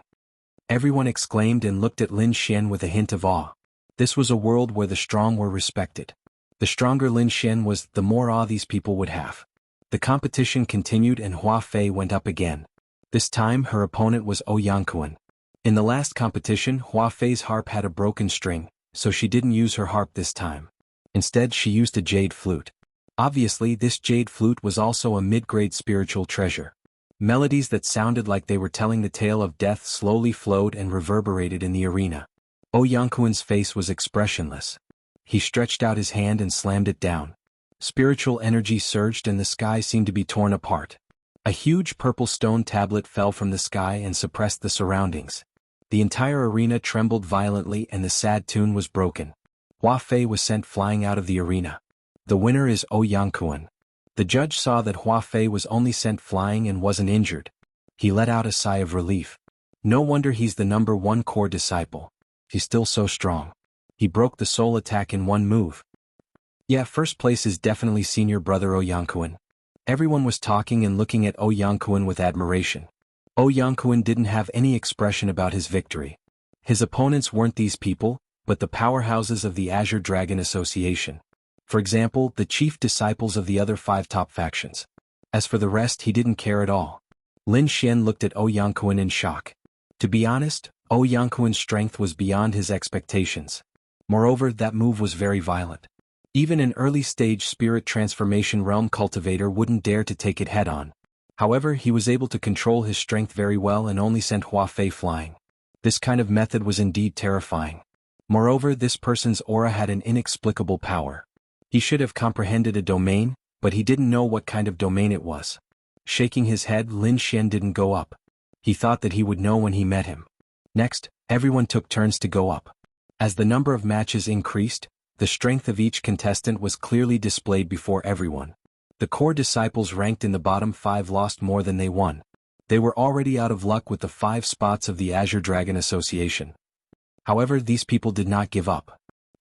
Everyone exclaimed and looked at Lin Xian with a hint of awe. This was a world where the strong were respected. The stronger Lin Xian was, the more awe these people would have. The competition continued and Hua Fei went up again. This time her opponent was Ouyang Kuan. In the last competition, Hua Fei's harp had a broken string, so she didn't use her harp this time. Instead, she used a jade flute. Obviously, this jade flute was also a mid-grade spiritual treasure. Melodies that sounded like they were telling the tale of death slowly flowed and reverberated in the arena. Jianghu's face was expressionless. He stretched out his hand and slammed it down. Spiritual energy surged and the sky seemed to be torn apart. A huge purple stone tablet fell from the sky and suppressed the surroundings. The entire arena trembled violently and the sad tune was broken. Hua Fei was sent flying out of the arena. The winner is Jianghu. The judge saw that Hua Fei was only sent flying and wasn't injured. He let out a sigh of relief. No wonder he's the number 1 core disciple. He's still so strong. He broke the soul attack in one move. Yeah, first place is definitely senior brother Jianghu. Everyone was talking and looking at Jianghu with admiration. Jianghu didn't have any expression about his victory. His opponents weren't these people, but the powerhouses of the Azure Dragon Association. For example, the chief disciples of the other 5 top factions. As for the rest, he didn't care at all. Lin Xian looked at Jianghu in shock. To be honest, Jianghu's strength was beyond his expectations. Moreover, that move was very violent. Even an early-stage spirit transformation realm cultivator wouldn't dare to take it head-on. However, he was able to control his strength very well and only sent Hua Fei flying. This kind of method was indeed terrifying. Moreover, this person's aura had an inexplicable power. He should have comprehended a domain, but he didn't know what kind of domain it was. Shaking his head, Lin Xian didn't go up. He thought that he would know when he met him. Next, everyone took turns to go up. As the number of matches increased, the strength of each contestant was clearly displayed before everyone. The core disciples ranked in the bottom 5 lost more than they won. They were already out of luck with the 5 spots of the Azure Dragon Association. However, these people did not give up.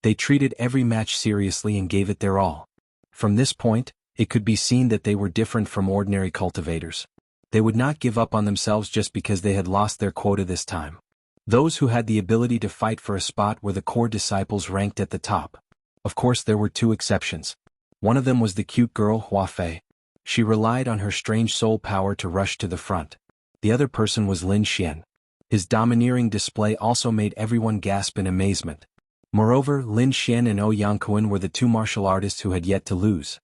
They treated every match seriously and gave it their all. From this point, it could be seen that they were different from ordinary cultivators. They would not give up on themselves just because they had lost their quota this time. Those who had the ability to fight for a spot were the core disciples ranked at the top. Of course, there were 2 exceptions. One of them was the cute girl Hua Fei. She relied on her strange soul power to rush to the front. The other person was Lin Xian. His domineering display also made everyone gasp in amazement. Moreover, Lin Xian and Jianghu were the 2 martial artists who had yet to lose.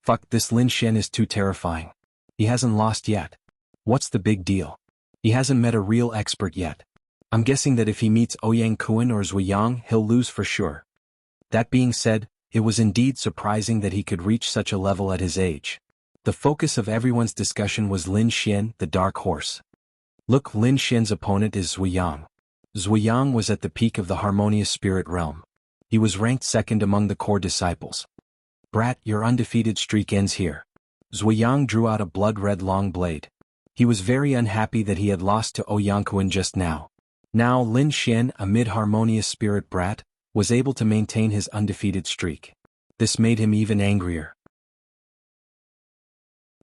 Fuck, this Lin Xian is too terrifying. He hasn't lost yet. What's the big deal? He hasn't met a real expert yet. I'm guessing that if he meets Jianghu or Zhuiyang, he'll lose for sure. That being said, it was indeed surprising that he could reach such a level at his age. The focus of everyone's discussion was Lin Xian, the dark horse. Look, Lin Xian's opponent is Zhuiyang. Zhuiyang was at the peak of the harmonious spirit realm. He was ranked 2nd among the core disciples. Brat, your undefeated streak ends here. Zhuiyang drew out a blood-red long blade. He was very unhappy that he had lost to Jianghu just now. Now Lin Xian, a mid-harmonious spirit brat, was able to maintain his undefeated streak. This made him even angrier.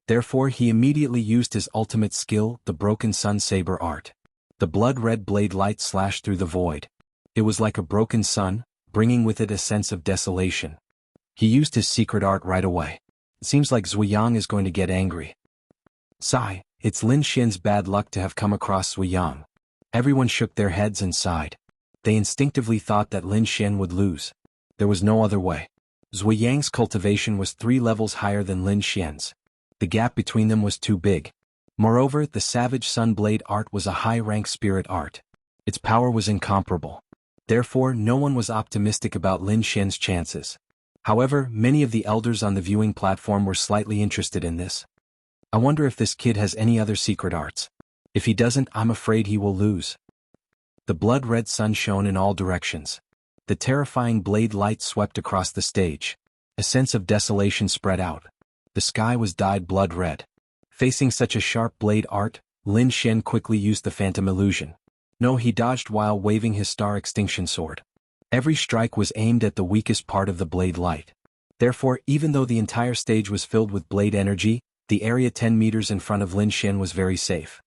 Therefore, he immediately used his ultimate skill, the Broken Sun Saber art. The blood-red blade light slashed through the void. It was like a broken sun, bringing with it a sense of desolation. He used his secret art right away. It seems like Zhuiyang is going to get angry. Sigh, it's Lin Xian's bad luck to have come across Zhuiyang. Everyone shook their heads and sighed. They instinctively thought that Lin Xian would lose. There was no other way. Zhuiyang's cultivation was 3 levels higher than Lin Xian's. The gap between them was too big. Moreover, the Savage Sun Blade art was a high-rank spirit art. Its power was incomparable. Therefore, no one was optimistic about Lin Xian's chances. However, many of the elders on the viewing platform were slightly interested in this. I wonder if this kid has any other secret arts. If he doesn't, I'm afraid he will lose. The blood-red sun shone in all directions. The terrifying blade light swept across the stage. A sense of desolation spread out. The sky was dyed blood-red. Facing such a sharp blade art, Lin Xian quickly used the phantom illusion. No, he dodged while waving his star extinction sword. Every strike was aimed at the weakest part of the blade light. Therefore, even though the entire stage was filled with blade energy, the area 10 meters in front of Lin Xian was very safe.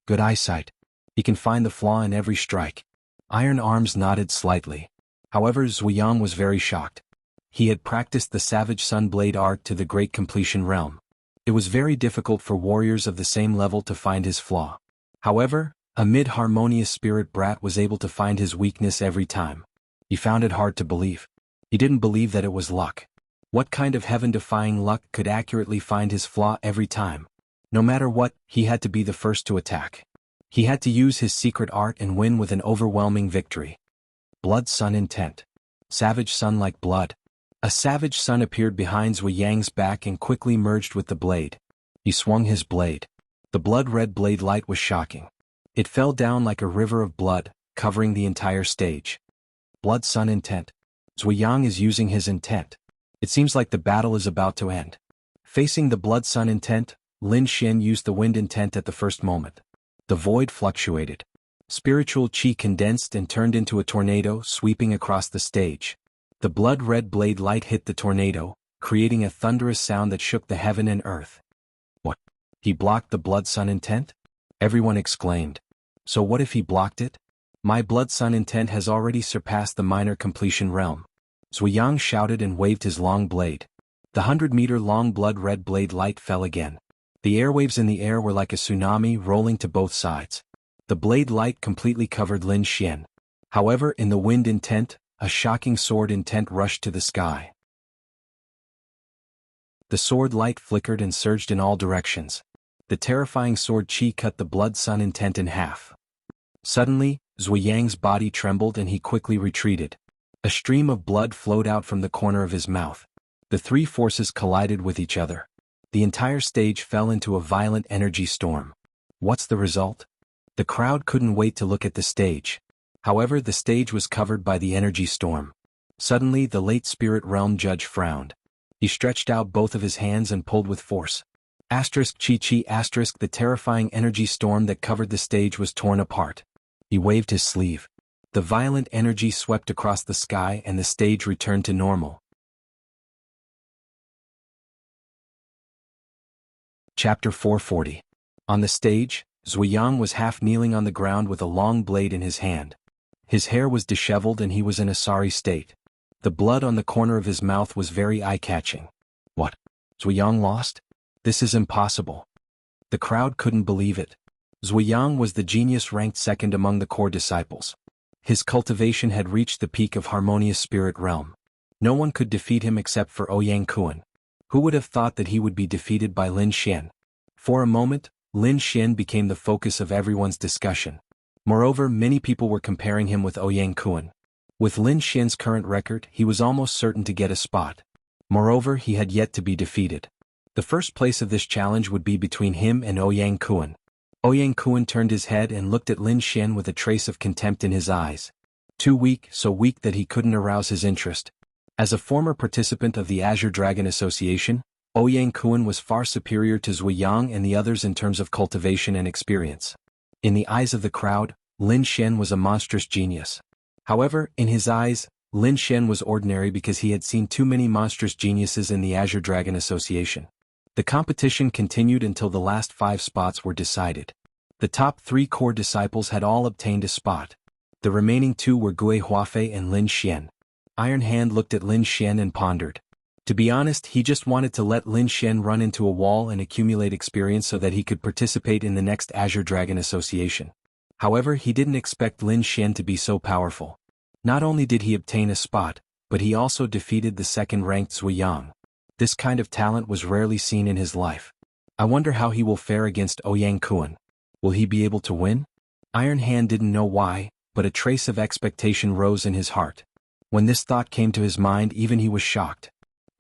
Good eyesight. He can find the flaw in every strike. Iron Arms nodded slightly. However, Zhuiyang was very shocked. He had practiced the Savage Sun Blade art to the great completion realm. It was very difficult for warriors of the same level to find his flaw. However, a mid-harmonious spirit brat was able to find his weakness every time. He found it hard to believe. He didn't believe that it was luck. What kind of heaven-defying luck could accurately find his flaw every time? No matter what, he had to be the first to attack. He had to use his secret art and win with an overwhelming victory. Blood Sun Intent. Savage Sun like blood. A savage sun appeared behind Zhui Yang's back and quickly merged with the blade. He swung his blade. The blood-red blade light was shocking. It fell down like a river of blood, covering the entire stage. Blood Sun Intent. Zhui Yang is using his intent. It seems like the battle is about to end. Facing the Blood Sun Intent, Lin Xian used the Wind Intent at the first moment. The void fluctuated. Spiritual qi condensed and turned into a tornado sweeping across the stage. The blood-red blade light hit the tornado, creating a thunderous sound that shook the heaven and earth. What? He blocked the Blood Sun Intent? Everyone exclaimed. So what if he blocked it? My Blood Sun Intent has already surpassed the minor completion realm. Zhui Yang shouted and waved his long blade. The 100-meter-long blood-red blade light fell again. The airwaves in the air were like a tsunami rolling to both sides. The blade light completely covered Lin Xian. However, in the Wind Intent, a shocking sword intent rushed to the sky. The sword light flickered and surged in all directions. The terrifying sword qi cut the Blood Sun Intent in half. Suddenly, Zhui Yang's body trembled and he quickly retreated. A stream of blood flowed out from the corner of his mouth. The three forces collided with each other. The entire stage fell into a violent energy storm. What's the result? The crowd couldn't wait to look at the stage. However, the stage was covered by the energy storm. Suddenly, the late spirit realm judge frowned. He stretched out both of his hands and pulled with force. Asterisk chi chi asterisk the terrifying energy storm that covered the stage was torn apart. He waved his sleeve. The violent energy swept across the sky and the stage returned to normal. Chapter 440. On the stage, Zhui Yang was half kneeling on the ground with a long blade in his hand. His hair was disheveled and he was in a sorry state. The blood on the corner of his mouth was very eye-catching. What? Zhui Yang lost? This is impossible. The crowd couldn't believe it. Zhui Yang was the genius ranked second among the core disciples. His cultivation had reached the peak of harmonious spirit realm. No one could defeat him except for Ouyang Kuan. Who would have thought that he would be defeated by Lin Xian? For a moment, Lin Xian became the focus of everyone's discussion. Moreover, many people were comparing him with Ouyang Kuan. With Lin Xian's current record, he was almost certain to get a spot. Moreover, he had yet to be defeated. The first place of this challenge would be between him and Ouyang Kuan. Ouyang Kuan turned his head and looked at Lin Xian with a trace of contempt in his eyes. Too weak, so weak that he couldn't arouse his interest. As a former participant of the Azure Dragon Association, Ouyang Kuan was far superior to Zhui Yang and the others in terms of cultivation and experience. In the eyes of the crowd, Lin Xian was a monstrous genius. However, in his eyes, Lin Xian was ordinary because he had seen too many monstrous geniuses in the Azure Dragon Association. The competition continued until the last 5 spots were decided. The top 3 core disciples had all obtained a spot. The remaining 2 were Gui Huafei and Lin Xian. Iron Hand looked at Lin Xian and pondered. To be honest, he just wanted to let Lin Xian run into a wall and accumulate experience so that he could participate in the next Azure Dragon Association. However, he didn't expect Lin Xian to be so powerful. Not only did he obtain a spot, but he also defeated the second-ranked Zhui Yang. This kind of talent was rarely seen in his life. I wonder how he will fare against Ouyang Kuan. Will he be able to win? Iron Hand didn't know why, but a trace of expectation rose in his heart. When this thought came to his mind, even he was shocked.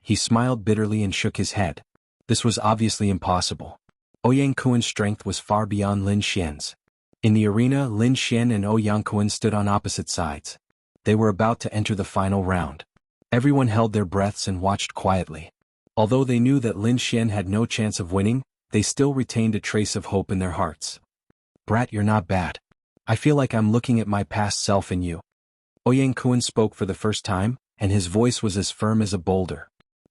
He smiled bitterly and shook his head. This was obviously impossible. Ouyang Kuan's strength was far beyond Lin Xian's. In the arena, Lin Xian and Ouyang Kuan stood on opposite sides. They were about to enter the final round. Everyone held their breaths and watched quietly. Although they knew that Lin Xian had no chance of winning, they still retained a trace of hope in their hearts. Brat, you're not bad. I feel like I'm looking at my past self in you. Ouyang Kuan spoke for the first time, and his voice was as firm as a boulder.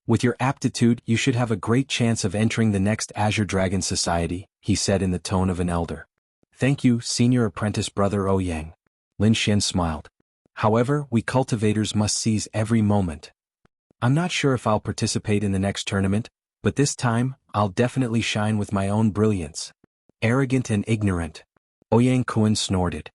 With your aptitude, you should have a great chance of entering the next Azure Dragon Society, he said in the tone of an elder. Thank you, senior apprentice brother Ouyang. Lin Xian smiled. However, we cultivators must seize every moment. I'm not sure if I'll participate in the next tournament, but this time, I'll definitely shine with my own brilliance. Arrogant and ignorant. Ouyang Kuan snorted.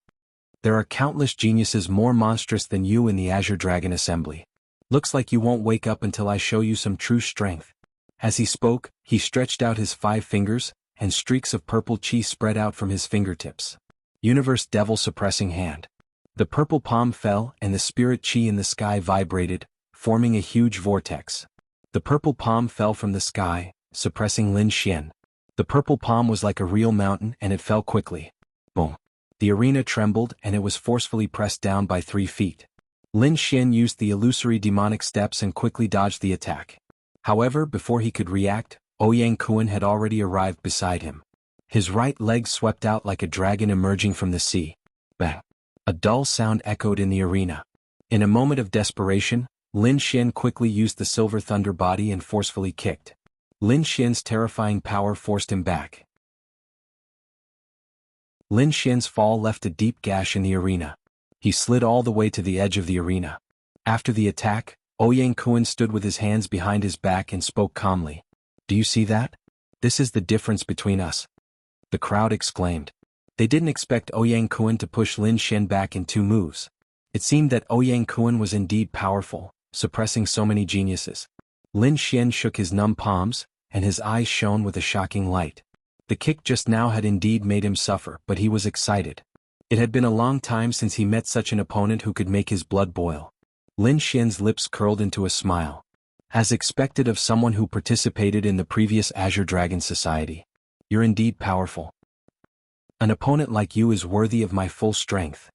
There are countless geniuses more monstrous than you in the Azure Dragon Assembly. Looks like you won't wake up until I show you some true strength. As he spoke, he stretched out his 5 fingers, and streaks of purple chi spread out from his fingertips. Universe Devil Suppressing Hand. The purple palm fell and the spirit chi in the sky vibrated, forming a huge vortex. The purple palm fell from the sky, suppressing Lin Xian. The purple palm was like a real mountain and it fell quickly. Boom. The arena trembled and it was forcefully pressed down by 3 feet. Lin Xian used the illusory demonic steps and quickly dodged the attack. However, before he could react, Ouyang Kuan had already arrived beside him. His right leg swept out like a dragon emerging from the sea. Bang! A dull sound echoed in the arena. In a moment of desperation, Lin Xian quickly used the silver thunder body and forcefully kicked. Lin Xian's terrifying power forced him back. Lin Xian's fall left a deep gash in the arena. He slid all the way to the edge of the arena. After the attack, Ouyang Kuan stood with his hands behind his back and spoke calmly. Do you see that? This is the difference between us. The crowd exclaimed. They didn't expect Ouyang Kuan to push Lin Xian back in 2 moves. It seemed that Ouyang Kuan was indeed powerful, suppressing so many geniuses. Lin Xian shook his numb palms, and his eyes shone with a shocking light. The kick just now had indeed made him suffer, but he was excited. It had been a long time since he met such an opponent who could make his blood boil. Lin Xian's lips curled into a smile. As expected of someone who participated in the previous Azure Dragon Society. You're indeed powerful. An opponent like you is worthy of my full strength.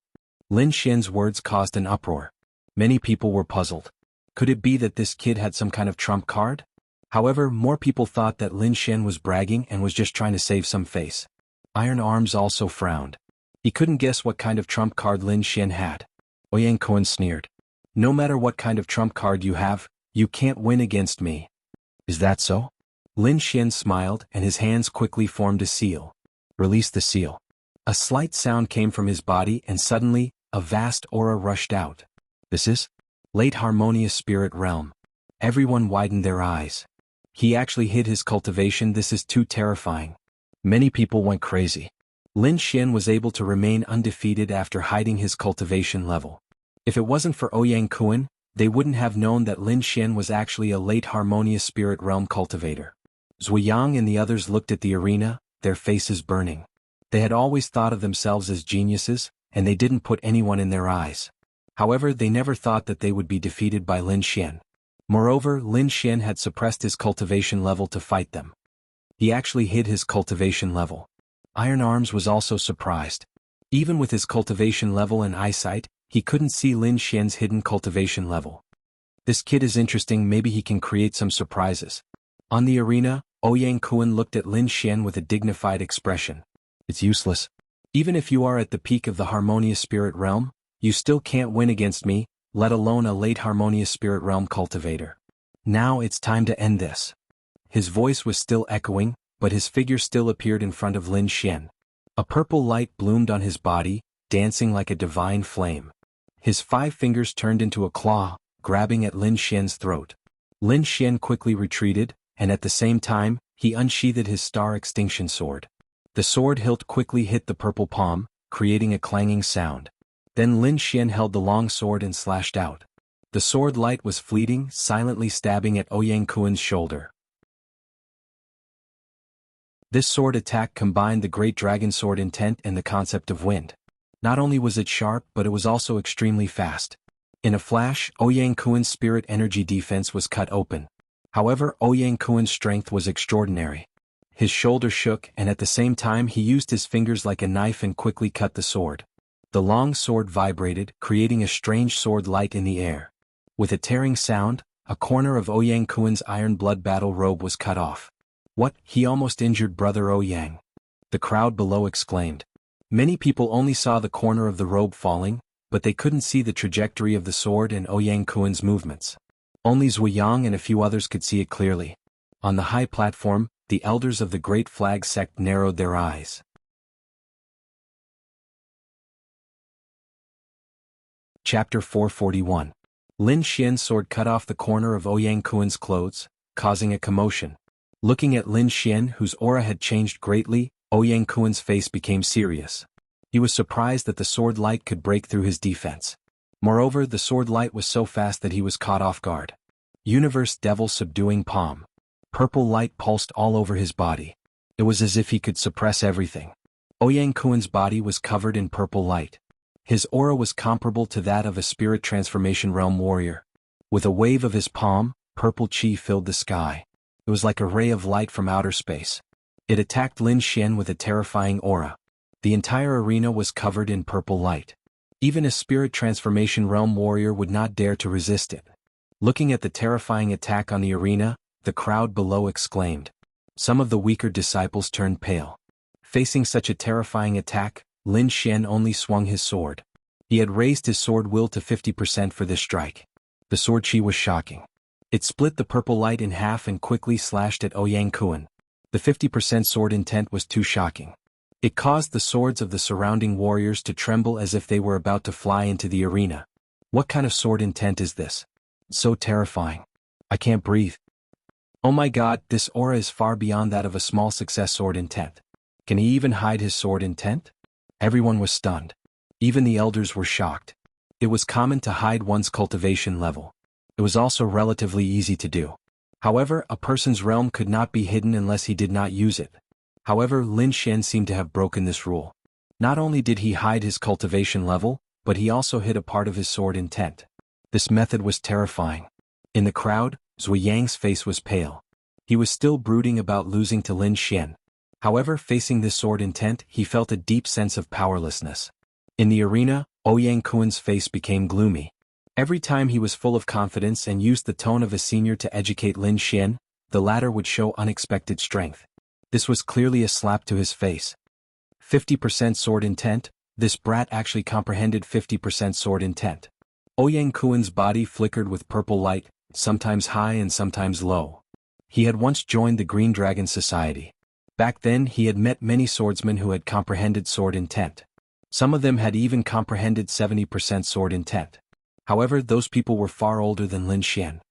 Lin Xian's words caused an uproar. Many people were puzzled. Could it be that this kid had some kind of trump card? However, more people thought that Lin Xian was bragging and was just trying to save some face. Iron Arms also frowned. He couldn't guess what kind of trump card Lin Xian had. Ouyang Kuan sneered. No matter what kind of trump card you have, you can't win against me. Is that so? Lin Xian smiled and his hands quickly formed a seal. Release the seal. A slight sound came from his body and suddenly, a vast aura rushed out. This is? Late Harmonious Spirit Realm. Everyone widened their eyes. He actually hid his cultivation. This is too terrifying. Many people went crazy. Lin Xian was able to remain undefeated after hiding his cultivation level. If it wasn't for Ouyang Kuan, they wouldn't have known that Lin Xian was actually a late Harmonious Spirit Realm cultivator. Zhuiyang and the others looked at the arena, their faces burning. They had always thought of themselves as geniuses, and they didn't put anyone in their eyes. However, they never thought that they would be defeated by Lin Xian. Moreover, Lin Xian had suppressed his cultivation level to fight them. He actually hid his cultivation level. Iron Arms was also surprised. Even with his cultivation level and eyesight, he couldn't see Lin Xian's hidden cultivation level. This kid is interesting, maybe he can create some surprises. On the arena, Ouyang Kuan looked at Lin Xian with a dignified expression. It's useless. Even if you are at the peak of the Harmonious Spirit Realm, you still can't win against me, let alone a late Harmonious Spirit Realm cultivator. Now it's time to end this. His voice was still echoing, but his figure still appeared in front of Lin Xian. A purple light bloomed on his body, dancing like a divine flame. His 5 fingers turned into a claw, grabbing at Lin Xian's throat. Lin Xian quickly retreated, and at the same time, he unsheathed his star extinction sword. The sword hilt quickly hit the purple palm, creating a clanging sound. Then Lin Xian held the long sword and slashed out. The sword light was fleeting, silently stabbing at Ouyang Kuan's shoulder. This sword attack combined the Great Dragon Sword intent and the concept of wind. Not only was it sharp, but it was also extremely fast. In a flash, Ouyang Kuan's spirit energy defense was cut open. However, Ouyang Kuan's strength was extraordinary. His shoulder shook, and at the same time he used his fingers like a knife and quickly cut the sword. The long sword vibrated, creating a strange sword light in the air. With a tearing sound, a corner of Ouyang Kuan's iron blood battle robe was cut off. What? He almost injured Brother Ouyang. The crowd below exclaimed. Many people only saw the corner of the robe falling, but they couldn't see the trajectory of the sword and Ouyang Kuan's movements. Only Zhuiyang and a few others could see it clearly. On the high platform, the elders of the Great Flag sect narrowed their eyes. Chapter 441. Lin Xian's sword cut off the corner of Ouyang Kuan's clothes, causing a commotion. Looking at Lin Xian, whose aura had changed greatly, Ouyang Kuan's face became serious. He was surprised that the sword light could break through his defense. Moreover, the sword light was so fast that he was caught off guard. Universe Devil subduing palm. Purple light pulsed all over his body. It was as if he could suppress everything. Ouyang Kuan's body was covered in purple light. His aura was comparable to that of a spirit transformation realm warrior. With a wave of his palm, purple chi filled the sky. It was like a ray of light from outer space. It attacked Lin Xian with a terrifying aura. The entire arena was covered in purple light. Even a spirit transformation realm warrior would not dare to resist it. Looking at the terrifying attack on the arena, the crowd below exclaimed. Some of the weaker disciples turned pale. Facing such a terrifying attack, Lin Xian only swung his sword. He had raised his sword will to 50% for this strike. The sword chi was shocking. It split the purple light in half and quickly slashed at Ouyang Kuan. The 50% sword intent was too shocking. It caused the swords of the surrounding warriors to tremble as if they were about to fly into the arena. What kind of sword intent is this? So terrifying. I can't breathe. Oh my god, this aura is far beyond that of a small success sword intent. Can he even hide his sword intent? Everyone was stunned. Even the elders were shocked. It was common to hide one's cultivation level. It was also relatively easy to do. However, a person's realm could not be hidden unless he did not use it. However, Lin Xian seemed to have broken this rule. Not only did he hide his cultivation level, but he also hid a part of his sword intent. This method was terrifying. In the crowd, Zui Yang's face was pale. He was still brooding about losing to Lin Xian. However, facing this sword intent, he felt a deep sense of powerlessness. In the arena, Ouyang Kuan's face became gloomy. Every time he was full of confidence and used the tone of a senior to educate Lin Xian, the latter would show unexpected strength. This was clearly a slap to his face. 50% sword intent, this brat actually comprehended 50% sword intent. Ouyang Kuan's body flickered with purple light, sometimes high and sometimes low. He had once joined the Green Dragon Society. Back then he had met many swordsmen who had comprehended sword intent. Some of them had even comprehended 70% sword intent. However, those people were far older than Lin Xian.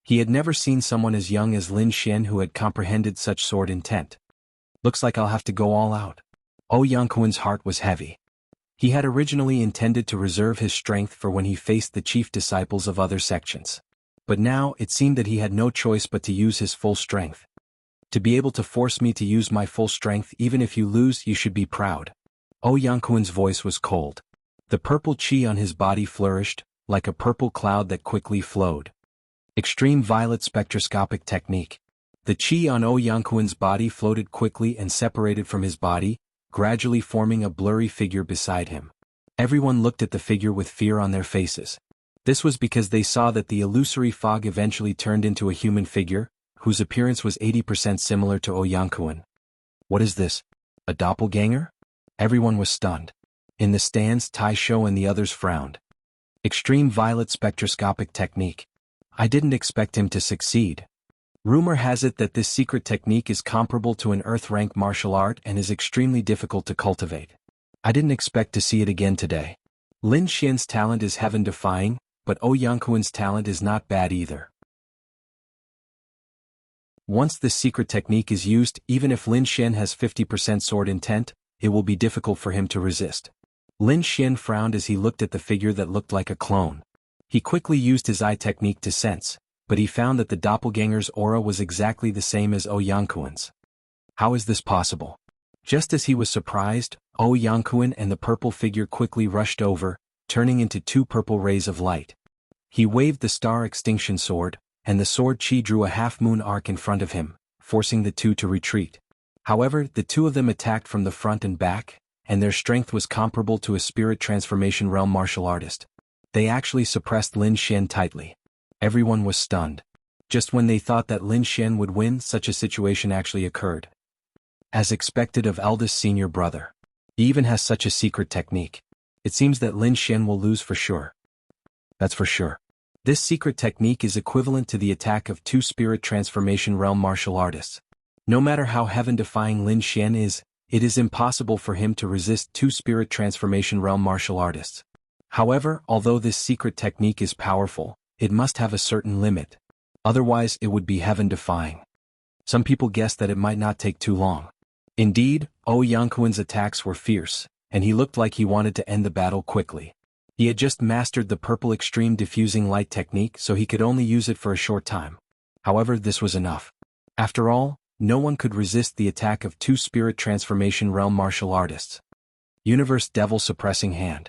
He had never seen someone as young as Lin Xian who had comprehended such sword intent. Looks like I'll have to go all out. Ouyang Kuan's heart was heavy. He had originally intended to reserve his strength for when he faced the chief disciples of other sections. But now it seemed that he had no choice but to use his full strength. To be able to force me to use my full strength even if you lose, you should be proud. Ouyang Kuan's voice was cold. The purple chi on his body flourished, like a purple cloud that quickly flowed. Extreme Violet Spectroscopic Technique. The chi on Ouyang Kuan's body floated quickly and separated from his body, gradually forming a blurry figure beside him. Everyone looked at the figure with fear on their faces. This was because they saw that the illusory fog eventually turned into a human figure, whose appearance was 80% similar to Ouyang Kuan. What is this? A doppelganger? Everyone was stunned. In the stands, Tai Shou and the others frowned. Extreme Violet Spectroscopic Technique. I didn't expect him to succeed. Rumor has it that this secret technique is comparable to an Earth-rank martial art and is extremely difficult to cultivate. I didn't expect to see it again today. Lin Xian's talent is heaven-defying, but Ouyang Kuan's talent is not bad either. Once this secret technique is used, even if Lin Xian has 50% sword intent, it will be difficult for him to resist. Lin Xian frowned as he looked at the figure that looked like a clone. He quickly used his eye technique to sense, but he found that the doppelganger's aura was exactly the same as Ouyang Kuan's. How is this possible? Just as he was surprised, Ouyang Kuan and the purple figure quickly rushed over, turning into two purple rays of light. He waved the Star Extinction Sword, and the sword chi drew a half-moon arc in front of him, forcing the two to retreat. However, the two of them attacked from the front and back, and their strength was comparable to a spirit transformation realm martial artist. They actually suppressed Lin Xian tightly. Everyone was stunned. Just when they thought that Lin Xian would win, such a situation actually occurred. As expected of eldest senior brother. He even has such a secret technique. It seems that Lin Xian will lose for sure. That's for sure. This secret technique is equivalent to the attack of two spirit transformation realm martial artists. No matter how heaven-defying Lin Xian is, it is impossible for him to resist two spirit transformation realm martial artists. However, although this secret technique is powerful, it must have a certain limit. Otherwise, it would be heaven-defying. Some people guessed that it might not take too long. Indeed, Ouyang Kuan's attacks were fierce, and he looked like he wanted to end the battle quickly. He had just mastered the purple extreme diffusing light technique, so he could only use it for a short time. However, this was enough. After all, no one could resist the attack of two spirit transformation realm martial artists. Universe Devil Suppressing Hand.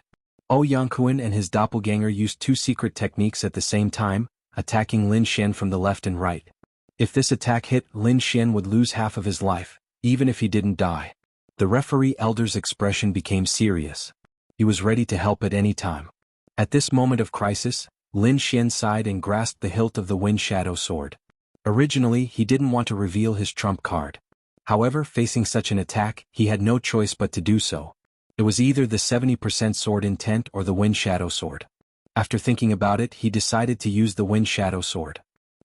Jianghu and his doppelganger used two secret techniques at the same time, attacking Lin Xian from the left and right. If this attack hit, Lin Xian would lose half of his life, even if he didn't die. The referee elder's expression became serious. He was ready to help at any time. At this moment of crisis, Lin Xian sighed and grasped the hilt of the Wind Shadow sword. Originally, he didn't want to reveal his trump card. However, facing such an attack, he had no choice but to do so. It was either the 70% sword intent or the Wind Shadow sword. After thinking about it, he decided to use the Wind Shadow sword.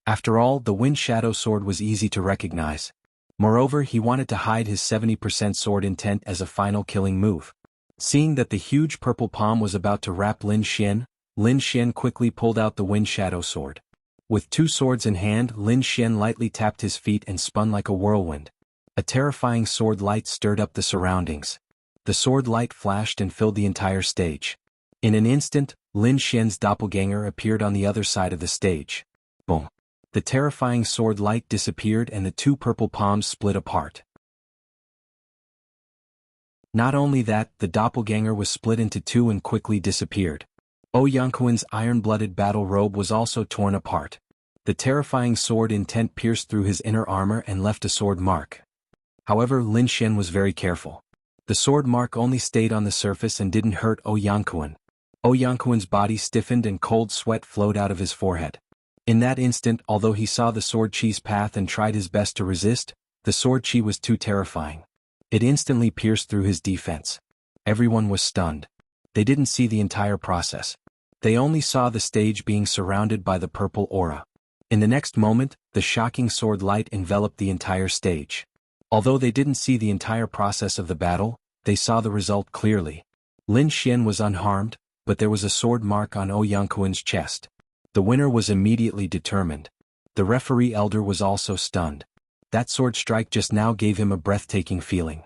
After all, the Wind Shadow sword was easy to recognize. Moreover, he wanted to hide his 70% sword intent as a final killing move. Seeing that the huge purple palm was about to wrap Lin Xian quickly pulled out the Wind Shadow sword. With two swords in hand, Lin Xian lightly tapped his feet and spun like a whirlwind. A terrifying sword light stirred up the surroundings. The sword light flashed and filled the entire stage. In an instant, Lin Xian's doppelganger appeared on the other side of the stage. Boom! The terrifying sword light disappeared and the two purple palms split apart. Not only that, the doppelganger was split into two and quickly disappeared. Jianghu's iron-blooded battle robe was also torn apart. The terrifying sword intent pierced through his inner armor and left a sword mark. However, Lin Xian was very careful. The sword mark only stayed on the surface and didn't hurt Jianghu. Jianghu's body stiffened and cold sweat flowed out of his forehead. In that instant, although he saw the sword chi's path and tried his best to resist, the sword chi was too terrifying. It instantly pierced through his defense. Everyone was stunned. They didn't see the entire process. They only saw the stage being surrounded by the purple aura. In the next moment, the shocking sword light enveloped the entire stage. Although they didn't see the entire process of the battle, they saw the result clearly. Lin Xian was unharmed, but there was a sword mark on Jianghu's chest. The winner was immediately determined. The referee elder was also stunned. That sword strike just now gave him a breathtaking feeling.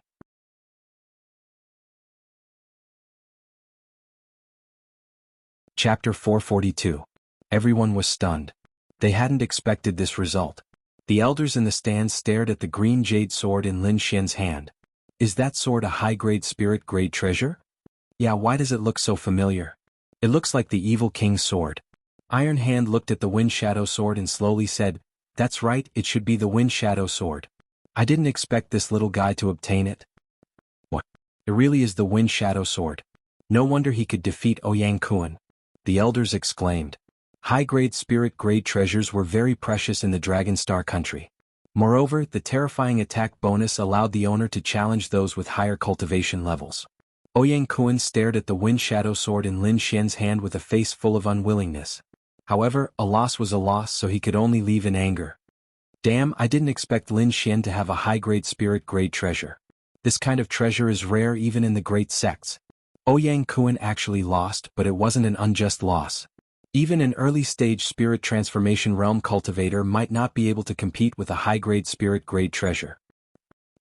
Chapter 442. Everyone was stunned. They hadn't expected this result. The elders in the stands stared at the green jade sword in Lin Xian's hand. Is that sword a high-grade spirit-grade treasure? Yeah, why does it look so familiar? It looks like the evil king's sword. Iron Hand looked at the Wind Shadow sword and slowly said, "That's right, it should be the Wind Shadow sword. I didn't expect this little guy to obtain it." What? It really is the Wind Shadow sword. No wonder he could defeat Jianghu. The elders exclaimed. High-grade spirit-grade treasures were very precious in the Dragon Star country. Moreover, the terrifying attack bonus allowed the owner to challenge those with higher cultivation levels. Jianghu stared at the Wind Shadow sword in Lin Xian's hand with a face full of unwillingness. However, a loss was a loss, so he could only leave in anger. Damn, I didn't expect Lin Xian to have a high-grade spirit-grade treasure. This kind of treasure is rare even in the great sects. Jianghu actually lost, but it wasn't an unjust loss. Even an early-stage spirit transformation realm cultivator might not be able to compete with a high-grade spirit-grade treasure.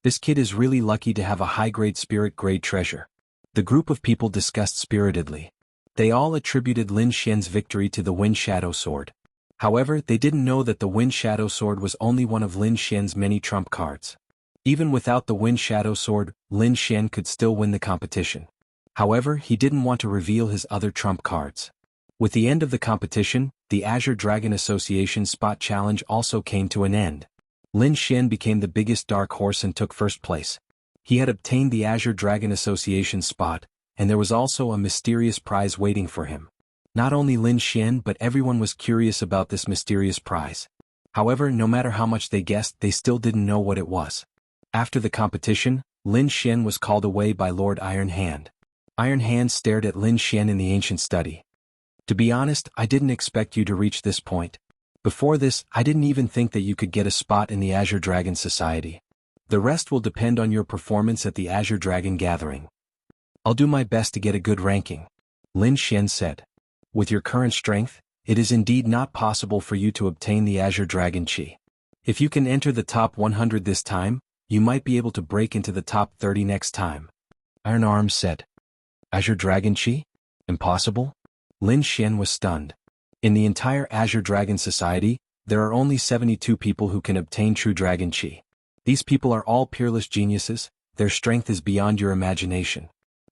This kid is really lucky to have a high-grade spirit-grade treasure. The group of people discussed spiritedly. They all attributed Lin Xian's victory to the Wind Shadow sword. However, they didn't know that the Wind Shadow sword was only one of Lin Xian's many trump cards. Even without the Wind Shadow sword, Lin Xian could still win the competition. However, he didn't want to reveal his other trump cards. With the end of the competition, the Azure Dragon Association Spot Challenge also came to an end. Lin Xian became the biggest dark horse and took first place. He had obtained the Azure Dragon Association spot, and there was also a mysterious prize waiting for him. Not only Lin Xian but everyone was curious about this mysterious prize. However, no matter how much they guessed, they still didn't know what it was. After the competition, Lin Xian was called away by Lord Iron Hand. Iron Hand stared at Lin Xian in the ancient study. To be honest, I didn't expect you to reach this point. Before this, I didn't even think that you could get a spot in the Azure Dragon Society. The rest will depend on your performance at the Azure Dragon Gathering. I'll do my best to get a good ranking, Lin Xian said. With your current strength, it is indeed not possible for you to obtain the Azure Dragon Chi. If you can enter the top 100 this time, you might be able to break into the top 30 next time. Iron Arms said. Azure Dragon Chi? Impossible? Lin Xian was stunned. In the entire Azure Dragon Society, there are only 72 people who can obtain true dragon chi. These people are all peerless geniuses, their strength is beyond your imagination.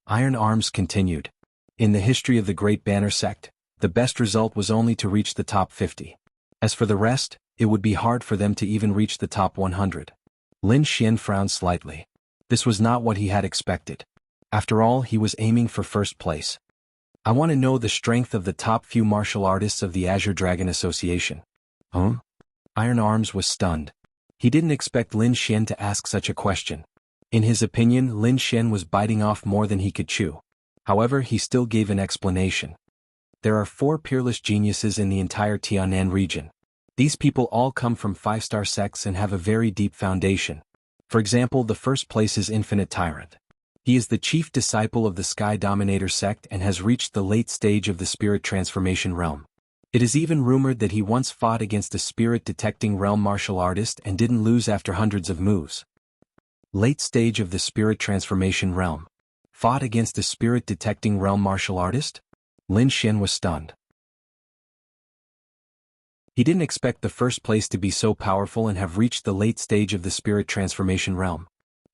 Iron Arms continued. In the history of the Great Banner Sect, the best result was only to reach the top 50. As for the rest, it would be hard for them to even reach the top 100. Lin Xian frowned slightly. This was not what he had expected. After all, he was aiming for first place. I want to know the strength of the top few martial artists of the Azure Dragon Association. Huh? Iron Arms was stunned. He didn't expect Lin Xian to ask such a question. In his opinion, Lin Xian was biting off more than he could chew. However, he still gave an explanation. There are 4 peerless geniuses in the entire Tianan region. These people all come from 5-star sects and have a very deep foundation. For example, the first place is Infinite Tyrant. He is the chief disciple of the Sky Dominator sect and has reached the late stage of the Spirit Transformation realm. It is even rumored that he once fought against a spirit-detecting realm martial artist and didn't lose after hundreds of moves. Late stage of the Spirit Transformation realm. Fought against a spirit-detecting realm martial artist? Lin Xian was stunned. He didn't expect the first place to be so powerful and have reached the late stage of the Spirit Transformation realm.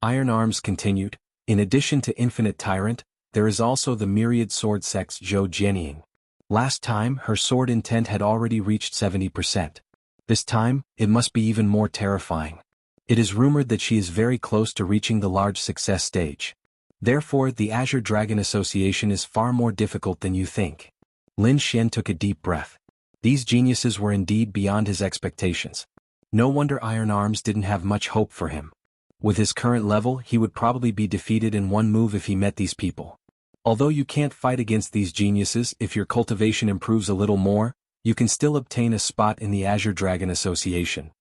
Iron Arms continued. In addition to Infinite Tyrant, there is also the myriad sword sects Zhou Jianying. Last time, her sword intent had already reached 70%. This time, it must be even more terrifying. It is rumored that she is very close to reaching the large success stage. Therefore, the Azure Dragon Association is far more difficult than you think. Lin Xian took a deep breath. These geniuses were indeed beyond his expectations. No wonder Iron Arms didn't have much hope for him. With his current level, he would probably be defeated in one move if he met these people. Although you can't fight against these geniuses, if your cultivation improves a little more, you can still obtain a spot in the Azure Dragon Association.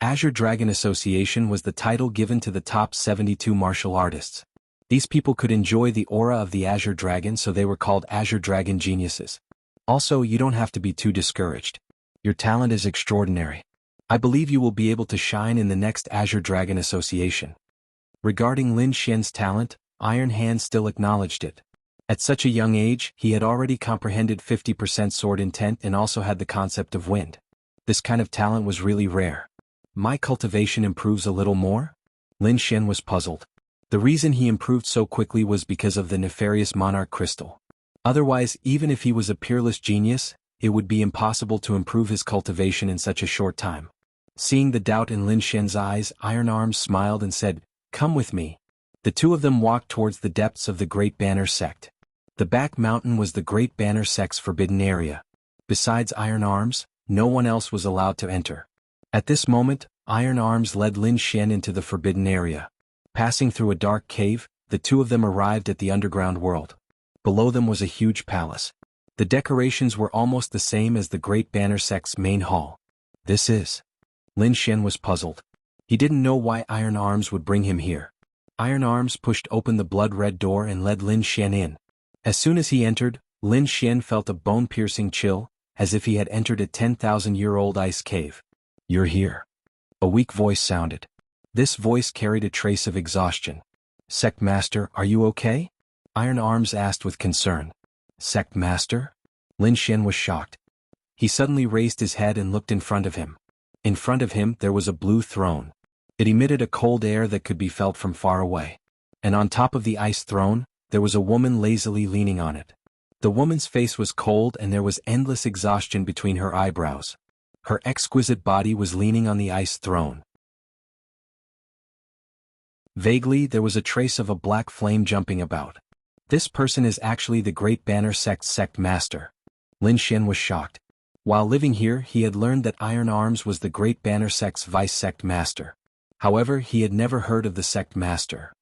Azure Dragon Association was the title given to the top 72 martial artists. These people could enjoy the aura of the Azure Dragon, so they were called Azure Dragon Geniuses. Also, you don't have to be too discouraged. Your talent is extraordinary. I believe you will be able to shine in the next Azure Dragon Association. Regarding Lin Xian's talent, Iron Hand still acknowledged it. At such a young age, he had already comprehended 50% sword intent and also had the concept of wind. This kind of talent was really rare. My cultivation improves a little more? Lin Xian was puzzled. The reason he improved so quickly was because of the nefarious monarch crystal. Otherwise, even if he was a peerless genius, it would be impossible to improve his cultivation in such a short time. Seeing the doubt in Lin Xian's eyes, Iron Arms smiled and said, "Come with me." The two of them walked towards the depths of the Great Banner Sect. The back mountain was the Great Banner Sect's forbidden area. Besides Iron Arms, no one else was allowed to enter. At this moment, Iron Arms led Lin Xian into the forbidden area. Passing through a dark cave, the two of them arrived at the underground world. Below them was a huge palace. The decorations were almost the same as the Great Banner Sect's main hall. This is... Lin Xian was puzzled. He didn't know why Iron Arms would bring him here. Iron Arms pushed open the blood-red door and led Lin Xian in. As soon as he entered, Lin Xian felt a bone-piercing chill, as if he had entered a 10,000-year-old ice cave. "You're here." A weak voice sounded. This voice carried a trace of exhaustion. "Sect Master, are you okay?" Iron Arms asked with concern. "Sect Master?" Lin Xian was shocked. He suddenly raised his head and looked in front of him. In front of him there was a blue throne. It emitted a cold air that could be felt from far away. And on top of the ice throne, there was a woman lazily leaning on it. The woman's face was cold and there was endless exhaustion between her eyebrows. Her exquisite body was leaning on the ice throne. Vaguely, there was a trace of a black flame jumping about. This person is actually the Great Banner Sect's Sect Master. Lin Xian was shocked. While living here, he had learned that Iron Arms was the Great Banner Sect's Vice Sect Master. However, he had never heard of the Sect Master.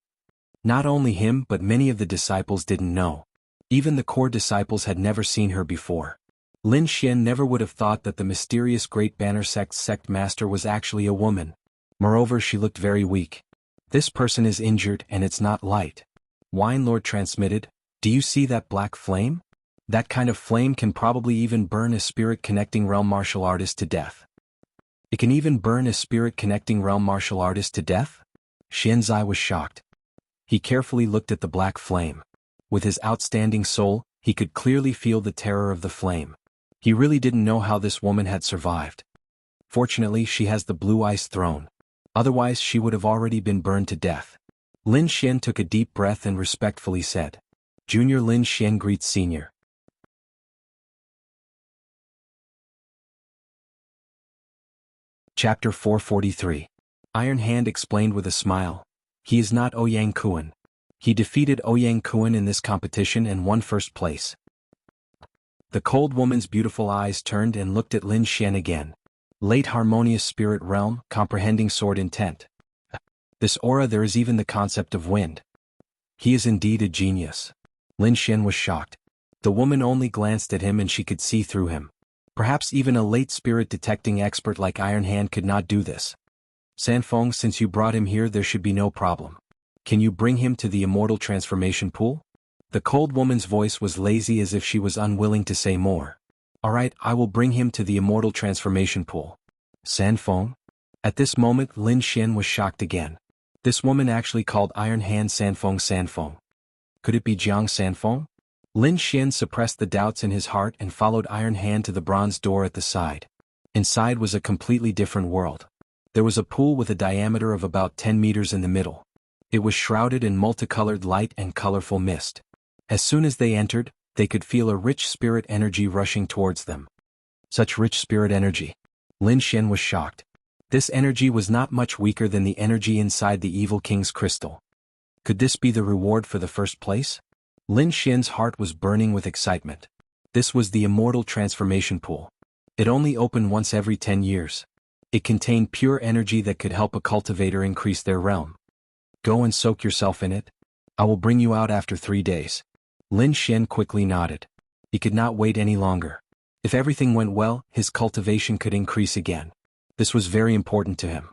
Not only him but many of the disciples didn't know. Even the core disciples had never seen her before. Lin Xian never would have thought that the mysterious Great Banner Sect's Sect Master was actually a woman. Moreover, she looked very weak. "This person is injured and it's not light." Wine Lord transmitted, "Do you see that black flame? That kind of flame can probably even burn a spirit-connecting realm martial artist to death." "It can even burn a spirit-connecting realm martial artist to death?" Xianzai was shocked. He carefully looked at the black flame. With his outstanding soul, He could clearly feel the terror of the flame. He really didn't know how this woman had survived. Fortunately, she has the blue ice throne. Otherwise, she would have already been burned to death. Lin Xian took a deep breath and respectfully said, "Junior Lin Xian greets Senior." Chapter 443. Iron Hand explained with a smile. He is not Ouyang Kuan. He defeated Ouyang Kuan in this competition and won first place. The cold woman's beautiful eyes turned and looked at Lin Xian again. Late harmonious spirit realm, comprehending sword intent. This aura, there is even the concept of wind. He is indeed a genius. Lin Xian was shocked. The woman only glanced at him and she could see through him. Perhaps even a late spirit detecting expert like Iron Hand could not do this. Sanfeng, since you brought him here, there should be no problem. Can you bring him to the immortal transformation pool? The cold woman's voice was lazy, as if she was unwilling to say more. All right, I will bring him to the immortal transformation pool. Sanfeng? At this moment, Lin Xian was shocked again. This woman actually called Iron Hand Sanfeng Sanfeng. Could it be Jiang Sanfeng? Lin Xian suppressed the doubts in his heart and followed Iron Hand to the bronze door at the side. Inside was a completely different world. There was a pool with a diameter of about 10 meters in the middle. It was shrouded in multicolored light and colorful mist. As soon as they entered, they could feel a rich spirit energy rushing towards them. Such rich spirit energy. Lin Xian was shocked. This energy was not much weaker than the energy inside the Evil King's crystal. Could this be the reward for the first place? Lin Xian's heart was burning with excitement. This was the immortal transformation pool. It only opened once every 10 years. It contained pure energy that could help a cultivator increase their realm. Go and soak yourself in it. I will bring you out after 3 days. Lin Xian quickly nodded. He could not wait any longer. If everything went well, his cultivation could increase again. This was very important to him.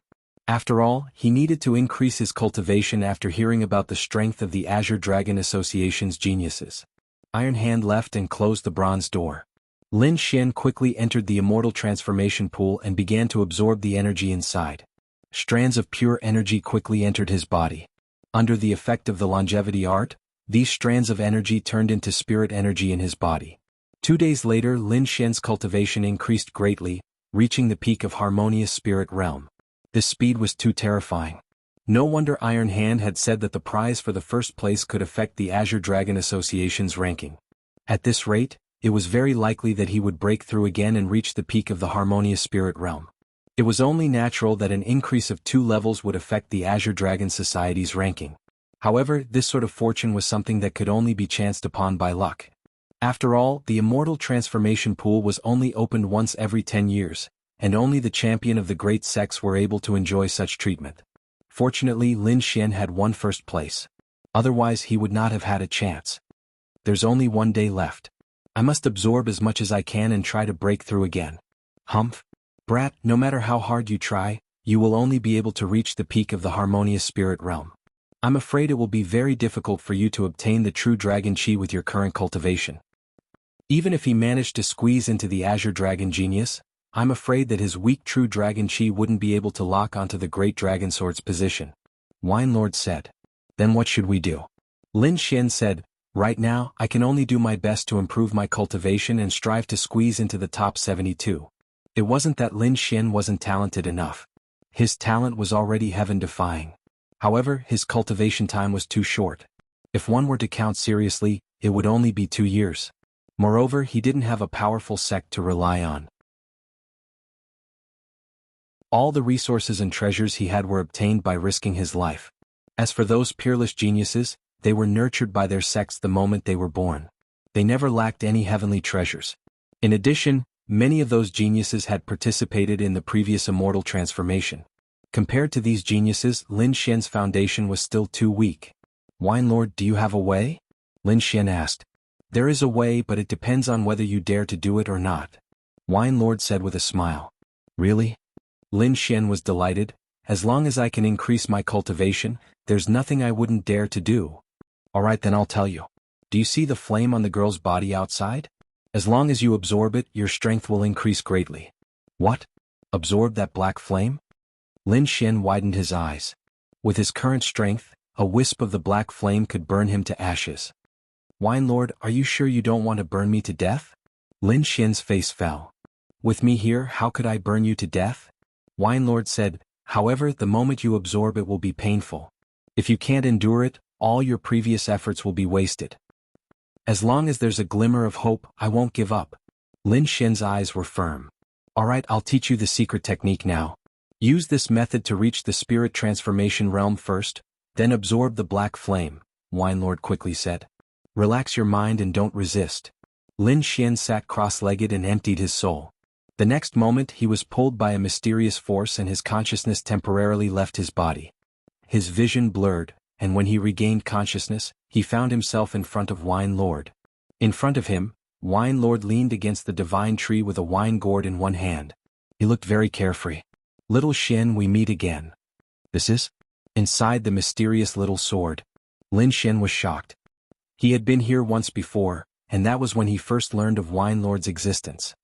After all, he needed to increase his cultivation after hearing about the strength of the Azure Dragon Association's geniuses. Iron Hand left and closed the bronze door. Lin Xian quickly entered the immortal transformation pool and began to absorb the energy inside. Strands of pure energy quickly entered his body. Under the effect of the longevity art, these strands of energy turned into spirit energy in his body. 2 days later, Lin Xian's cultivation increased greatly, reaching the peak of harmonious spirit realm. This speed was too terrifying. No wonder Iron Hand had said that the prize for the first place could affect the Azure Dragon Association's ranking. At this rate, it was very likely that he would break through again and reach the peak of the harmonious spirit realm. It was only natural that an increase of 2 levels would affect the Azure Dragon Society's ranking. However, this sort of fortune was something that could only be chanced upon by luck. After all, the immortal transformation pool was only opened once every 10 years, and only the champion of the great sects were able to enjoy such treatment. Fortunately, Lin Xian had won first place. Otherwise, he would not have had a chance. There's only 1 day left. I must absorb as much as I can and try to break through again. Humph. Brat, no matter how hard you try, you will only be able to reach the peak of the harmonious spirit realm. I'm afraid it will be very difficult for you to obtain the true dragon chi with your current cultivation. Even if he managed to squeeze into the Azure Dragon Genius, I'm afraid that his weak true dragon chi wouldn't be able to lock onto the great dragon sword's position. Wine Lord said. Then what should we do? Lin Xian said, right now, I can only do my best to improve my cultivation and strive to squeeze into the top 72. It wasn't that Lin Xian wasn't talented enough. His talent was already heaven-defying. However, his cultivation time was too short. If one were to count seriously, it would only be 2 years. Moreover, he didn't have a powerful sect to rely on. All the resources and treasures he had were obtained by risking his life. As for those peerless geniuses, they were nurtured by their sects the moment they were born. They never lacked any heavenly treasures. In addition, many of those geniuses had participated in the previous immortal transformation. Compared to these geniuses, Lin Xian's foundation was still too weak. Wine Lord, do you have a way? Lin Xian asked. There is a way, but it depends on whether you dare to do it or not. Wine Lord said with a smile. Really? Lin Xian was delighted. As long as I can increase my cultivation, there's nothing I wouldn't dare to do. Alright, then I'll tell you. Do you see the flame on the girl's body outside? As long as you absorb it, your strength will increase greatly. What? Absorb that black flame? Lin Xian widened his eyes. With his current strength, a wisp of the black flame could burn him to ashes. Wine Lord, are you sure you don't want to burn me to death? Lin Xian's face fell. With me here, how could I burn you to death? Wine Lord said, however, the moment you absorb it will be painful. If you can't endure it, all your previous efforts will be wasted. As long as there's a glimmer of hope, I won't give up. Lin Xian's eyes were firm. Alright, I'll teach you the secret technique now. Use this method to reach the spirit transformation realm first, then absorb the black flame, Wine Lord quickly said. Relax your mind and don't resist. Lin Xian sat cross-legged and emptied his soul. The next moment he was pulled by a mysterious force and his consciousness temporarily left his body. His vision blurred, and when he regained consciousness, he found himself in front of Wine Lord. In front of him, Wine Lord leaned against the divine tree with a wine gourd in one hand. He looked very carefree. Little Xian, we meet again. This is? Inside the mysterious little sword. Lin Xian was shocked. He had been here once before, and that was when he first learned of Wine Lord's existence.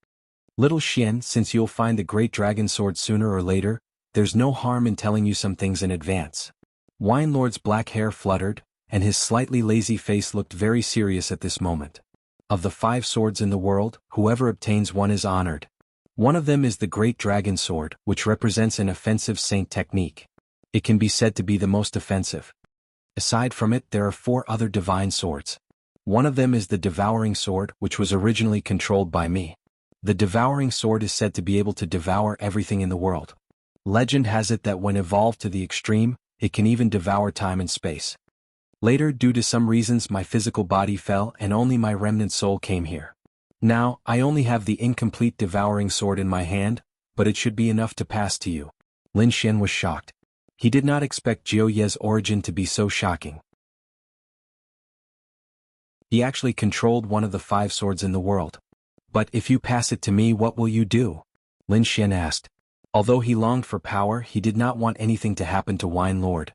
Little Xian, since you'll find the great dragon sword sooner or later, there's no harm in telling you some things in advance. Wine Lord's black hair fluttered, and his slightly lazy face looked very serious at this moment. Of the 5 swords in the world, whoever obtains one is honored. One of them is the Great Dragon Sword, which represents an offensive saint technique. It can be said to be the most offensive. Aside from it, there are 4 other divine swords. One of them is the Devouring Sword, which was originally controlled by me. The Devouring Sword is said to be able to devour everything in the world. Legend has it that when evolved to the extreme, it can even devour time and space. Later, due to some reasons, my physical body fell and only my remnant soul came here. Now, I only have the incomplete Devouring Sword in my hand, but it should be enough to pass to you. Lin Xian was shocked. He did not expect Jiu Ye's origin to be so shocking. He actually controlled one of the 5 swords in the world. But if you pass it to me, what will you do? Lin Xian asked. Although he longed for power, he did not want anything to happen to Wine Lord.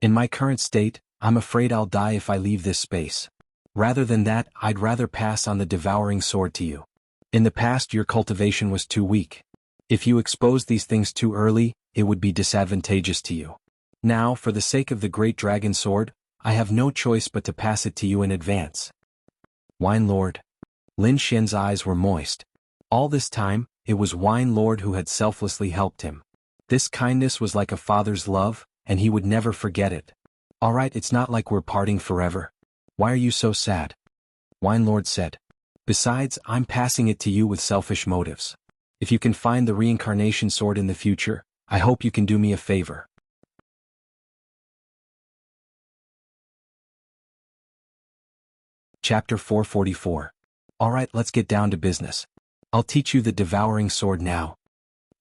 In my current state, I'm afraid I'll die if I leave this space. Rather than that, I'd rather pass on the Devouring Sword to you. In the past, your cultivation was too weak. If you exposed these things too early, it would be disadvantageous to you. Now, for the sake of the Great Dragon Sword, I have no choice but to pass it to you in advance. Wine Lord. Lin Xian's eyes were moist. All this time, it was Wine Lord who had selflessly helped him. This kindness was like a father's love, and he would never forget it. Alright, it's not like we're parting forever. Why are you so sad? Wine Lord said. Besides, I'm passing it to you with selfish motives. If you can find the reincarnation sword in the future, I hope you can do me a favor. Chapter 444. Alright, let's get down to business. I'll teach you the Devouring Sword now.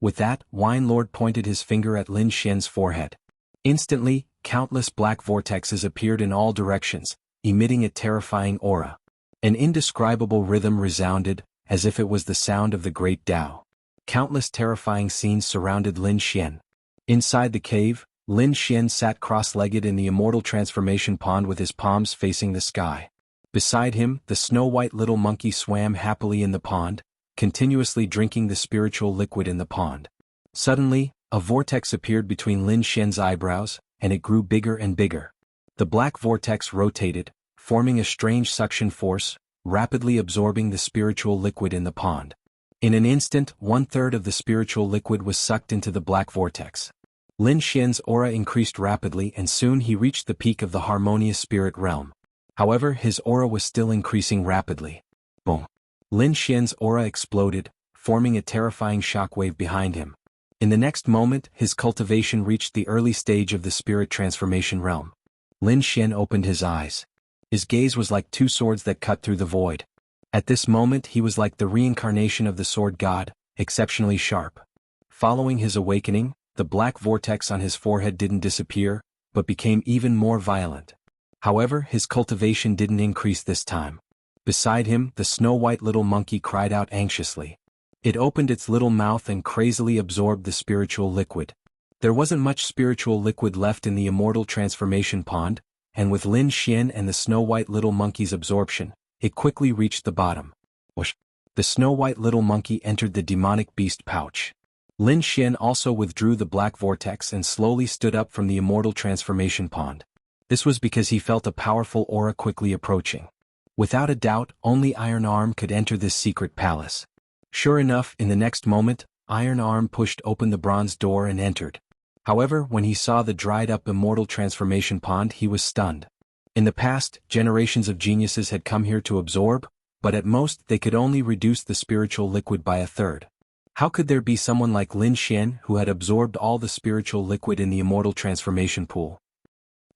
With that, Wine Lord pointed his finger at Lin Xian's forehead. Instantly, countless black vortexes appeared in all directions, emitting a terrifying aura. An indescribable rhythm resounded, as if it was the sound of the great Tao. Countless terrifying scenes surrounded Lin Xian. Inside the cave, Lin Xian sat cross-legged in the immortal transformation pond with his palms facing the sky. Beside him, the snow-white little monkey swam happily in the pond, continuously drinking the spiritual liquid in the pond. Suddenly, a vortex appeared between Lin Xian's eyebrows, and it grew bigger and bigger. The black vortex rotated, forming a strange suction force, rapidly absorbing the spiritual liquid in the pond. In an instant, 1/3 of the spiritual liquid was sucked into the black vortex. Lin Xian's aura increased rapidly and soon he reached the peak of the harmonious spirit realm. However, his aura was still increasing rapidly. Boom! Lin Xian's aura exploded, forming a terrifying shockwave behind him. In the next moment, his cultivation reached the early stage of the spirit transformation realm. Lin Xian opened his eyes. His gaze was like 2 swords that cut through the void. At this moment he was like the reincarnation of the sword god, exceptionally sharp. Following his awakening, the black vortex on his forehead didn't disappear, but became even more violent. However, his cultivation didn't increase this time. Beside him, the snow-white little monkey cried out anxiously. It opened its little mouth and crazily absorbed the spiritual liquid. There wasn't much spiritual liquid left in the immortal transformation pond, and with Lin Xian and the snow-white little monkey's absorption, it quickly reached the bottom. Whoosh! The snow-white little monkey entered the demonic beast pouch. Lin Xian also withdrew the black vortex and slowly stood up from the immortal transformation pond. This was because he felt a powerful aura quickly approaching. Without a doubt, only Iron Arm could enter this secret palace. Sure enough, in the next moment, Iron Arm pushed open the bronze door and entered. However, when he saw the dried-up immortal transformation pond, he was stunned. In the past, generations of geniuses had come here to absorb, but at most they could only reduce the spiritual liquid by a third. How could there be someone like Lin Xian who had absorbed all the spiritual liquid in the immortal transformation pool?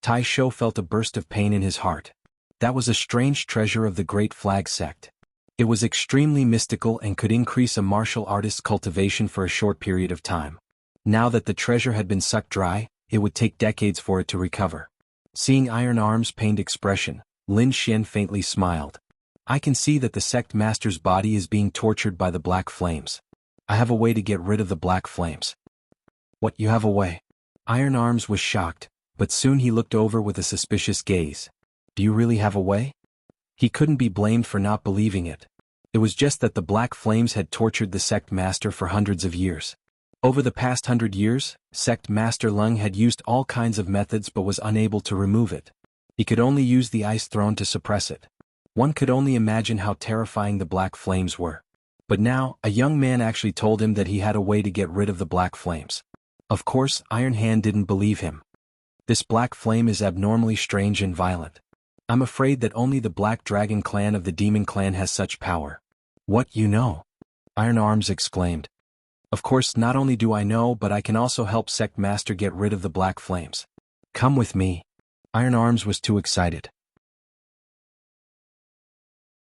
Tai Shou felt a burst of pain in his heart. That was a strange treasure of the Great Flag sect. It was extremely mystical and could increase a martial artist's cultivation for a short period of time. Now that the treasure had been sucked dry, it would take decades for it to recover. Seeing Iron Arm's pained expression, Lin Xian faintly smiled. I can see that the sect master's body is being tortured by the black flames. I have a way to get rid of the black flames. What, you have a way? Iron Arms was shocked, but soon he looked over with a suspicious gaze. Do you really have a way? He couldn't be blamed for not believing it. It was just that the black flames had tortured the sect master for hundreds of years. Over the past 100 years, Sect Master Lung had used all kinds of methods but was unable to remove it. He could only use the ice throne to suppress it. One could only imagine how terrifying the black flames were. But now, a young man actually told him that he had a way to get rid of the black flames. Of course, Iron Hand didn't believe him. This black flame is abnormally strange and violent. I'm afraid that only the Black Dragon clan of the Demon Clan has such power. What, you know? Iron Arms exclaimed. Of course, not only do I know, but I can also help Sect Master get rid of the black flames. Come with me. Iron Arms was too excited.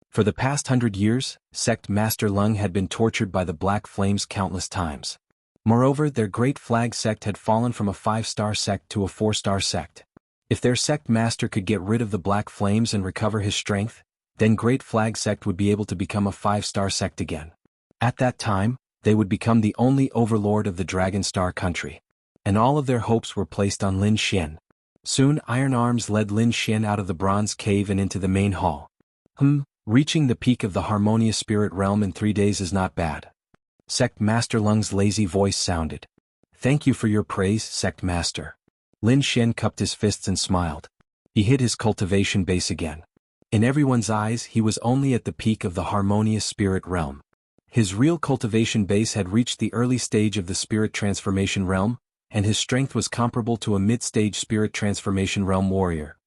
For the past 100 years, Sect Master Lung had been tortured by the black flames countless times. Moreover, their Great Flag sect had fallen from a 5-star sect to a 4-star sect. If their sect master could get rid of the black flames and recover his strength, then Great Flag sect would be able to become a 5-star sect again. At that time, they would become the only overlord of the Dragon Star country. And all of their hopes were placed on Lin Xian. Soon Iron Arms led Lin Xian out of the bronze cave and into the main hall. Reaching the peak of the harmonious spirit realm in 3 days is not bad. Sect Master Lung's lazy voice sounded. Thank you for your praise, Sect Master. Lin Xian cupped his fists and smiled. He hit his cultivation base again. In everyone's eyes, he was only at the peak of the harmonious spirit realm. His real cultivation base had reached the early stage of the spirit transformation realm, and his strength was comparable to a mid-stage spirit transformation realm warrior.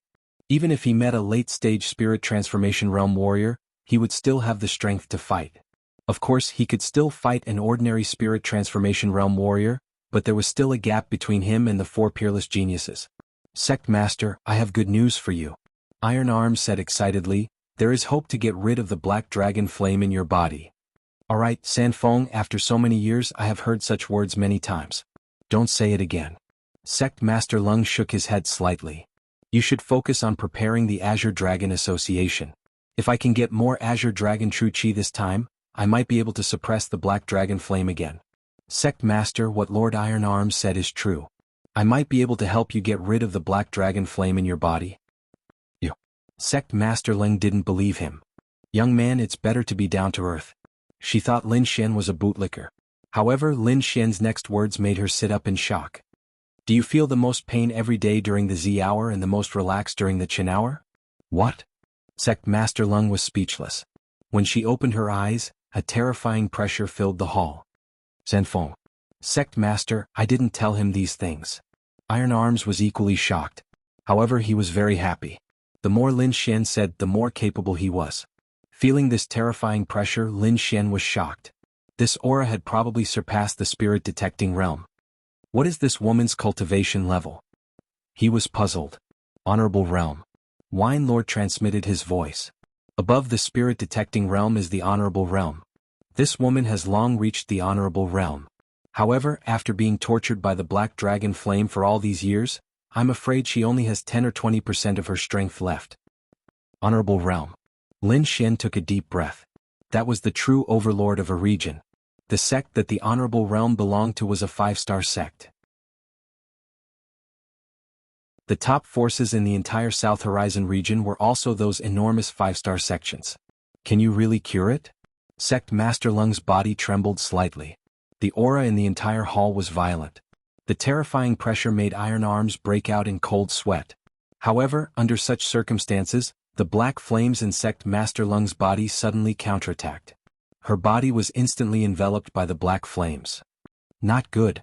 Even if he met a late-stage spirit transformation realm warrior, he would still have the strength to fight. Of course, he could still fight an ordinary spirit transformation realm warrior, but there was still a gap between him and the 4 peerless geniuses. Sect Master, I have good news for you. Iron Arms said excitedly, there is hope to get rid of the black dragon flame in your body. Alright, Sanfeng, after so many years I have heard such words many times. Don't say it again. Sect Master Lung shook his head slightly. You should focus on preparing the Azure Dragon Association. If I can get more Azure Dragon True Chi this time, I might be able to suppress the black dragon flame again. Sect Master, what Lord Iron Arms said is true. I might be able to help you get rid of the black dragon flame in your body. You. Sect Master Ling didn't believe him. Young man, it's better to be down to earth. She thought Lin Xian was a bootlicker. However, Lin Xian's next words made her sit up in shock. Do you feel the most pain every day during the Z hour and the most relaxed during the Qin hour? What? Sect Master Lung was speechless. When she opened her eyes, a terrifying pressure filled the hall. Sanfeng. Sect Master, I didn't tell him these things. Iron Arms was equally shocked. However, he was very happy. The more Lin Xian said, the more capable he was. Feeling this terrifying pressure, Lin Xian was shocked. This aura had probably surpassed the spirit detecting realm. What is this woman's cultivation level? He was puzzled. Honorable realm. Wine Lord transmitted his voice. Above the spirit detecting realm is the honorable realm. This woman has long reached the honorable realm. However, after being tortured by the black dragon flame for all these years, I'm afraid she only has 10 or 20% of her strength left. Honorable realm. Lin Xian took a deep breath. That was the true overlord of a region. The sect that the honorable realm belonged to was a 5-star sect. The top forces in the entire South Horizon region were also those enormous 5-star sections. Can you really cure it? Sect Master Lung's body trembled slightly. The aura in the entire hall was violent. The terrifying pressure made Iron Arms break out in cold sweat. However, under such circumstances, The black flames in Sect Master Lung's body suddenly counterattacked. Her body was instantly enveloped by the black flames. Not good.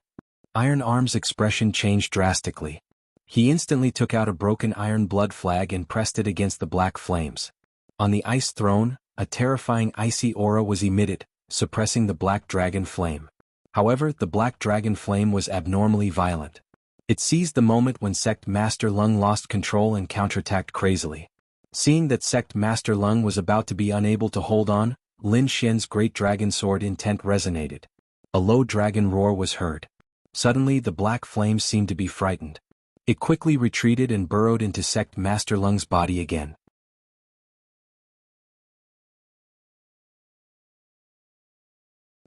Iron Arm's expression changed drastically. He instantly took out a broken iron blood flag and pressed it against the black flames. On the ice throne, a terrifying icy aura was emitted, suppressing the black dragon flame. However, the black dragon flame was abnormally violent. It seized the moment when Sect Master Lung lost control and counterattacked crazily. Seeing that Sect Master Lung was about to be unable to hold on, Lin Xian's great dragon sword intent resonated. A low dragon roar was heard. Suddenly the black flames seemed to be frightened. It quickly retreated and burrowed into Sect Master Lung's body again.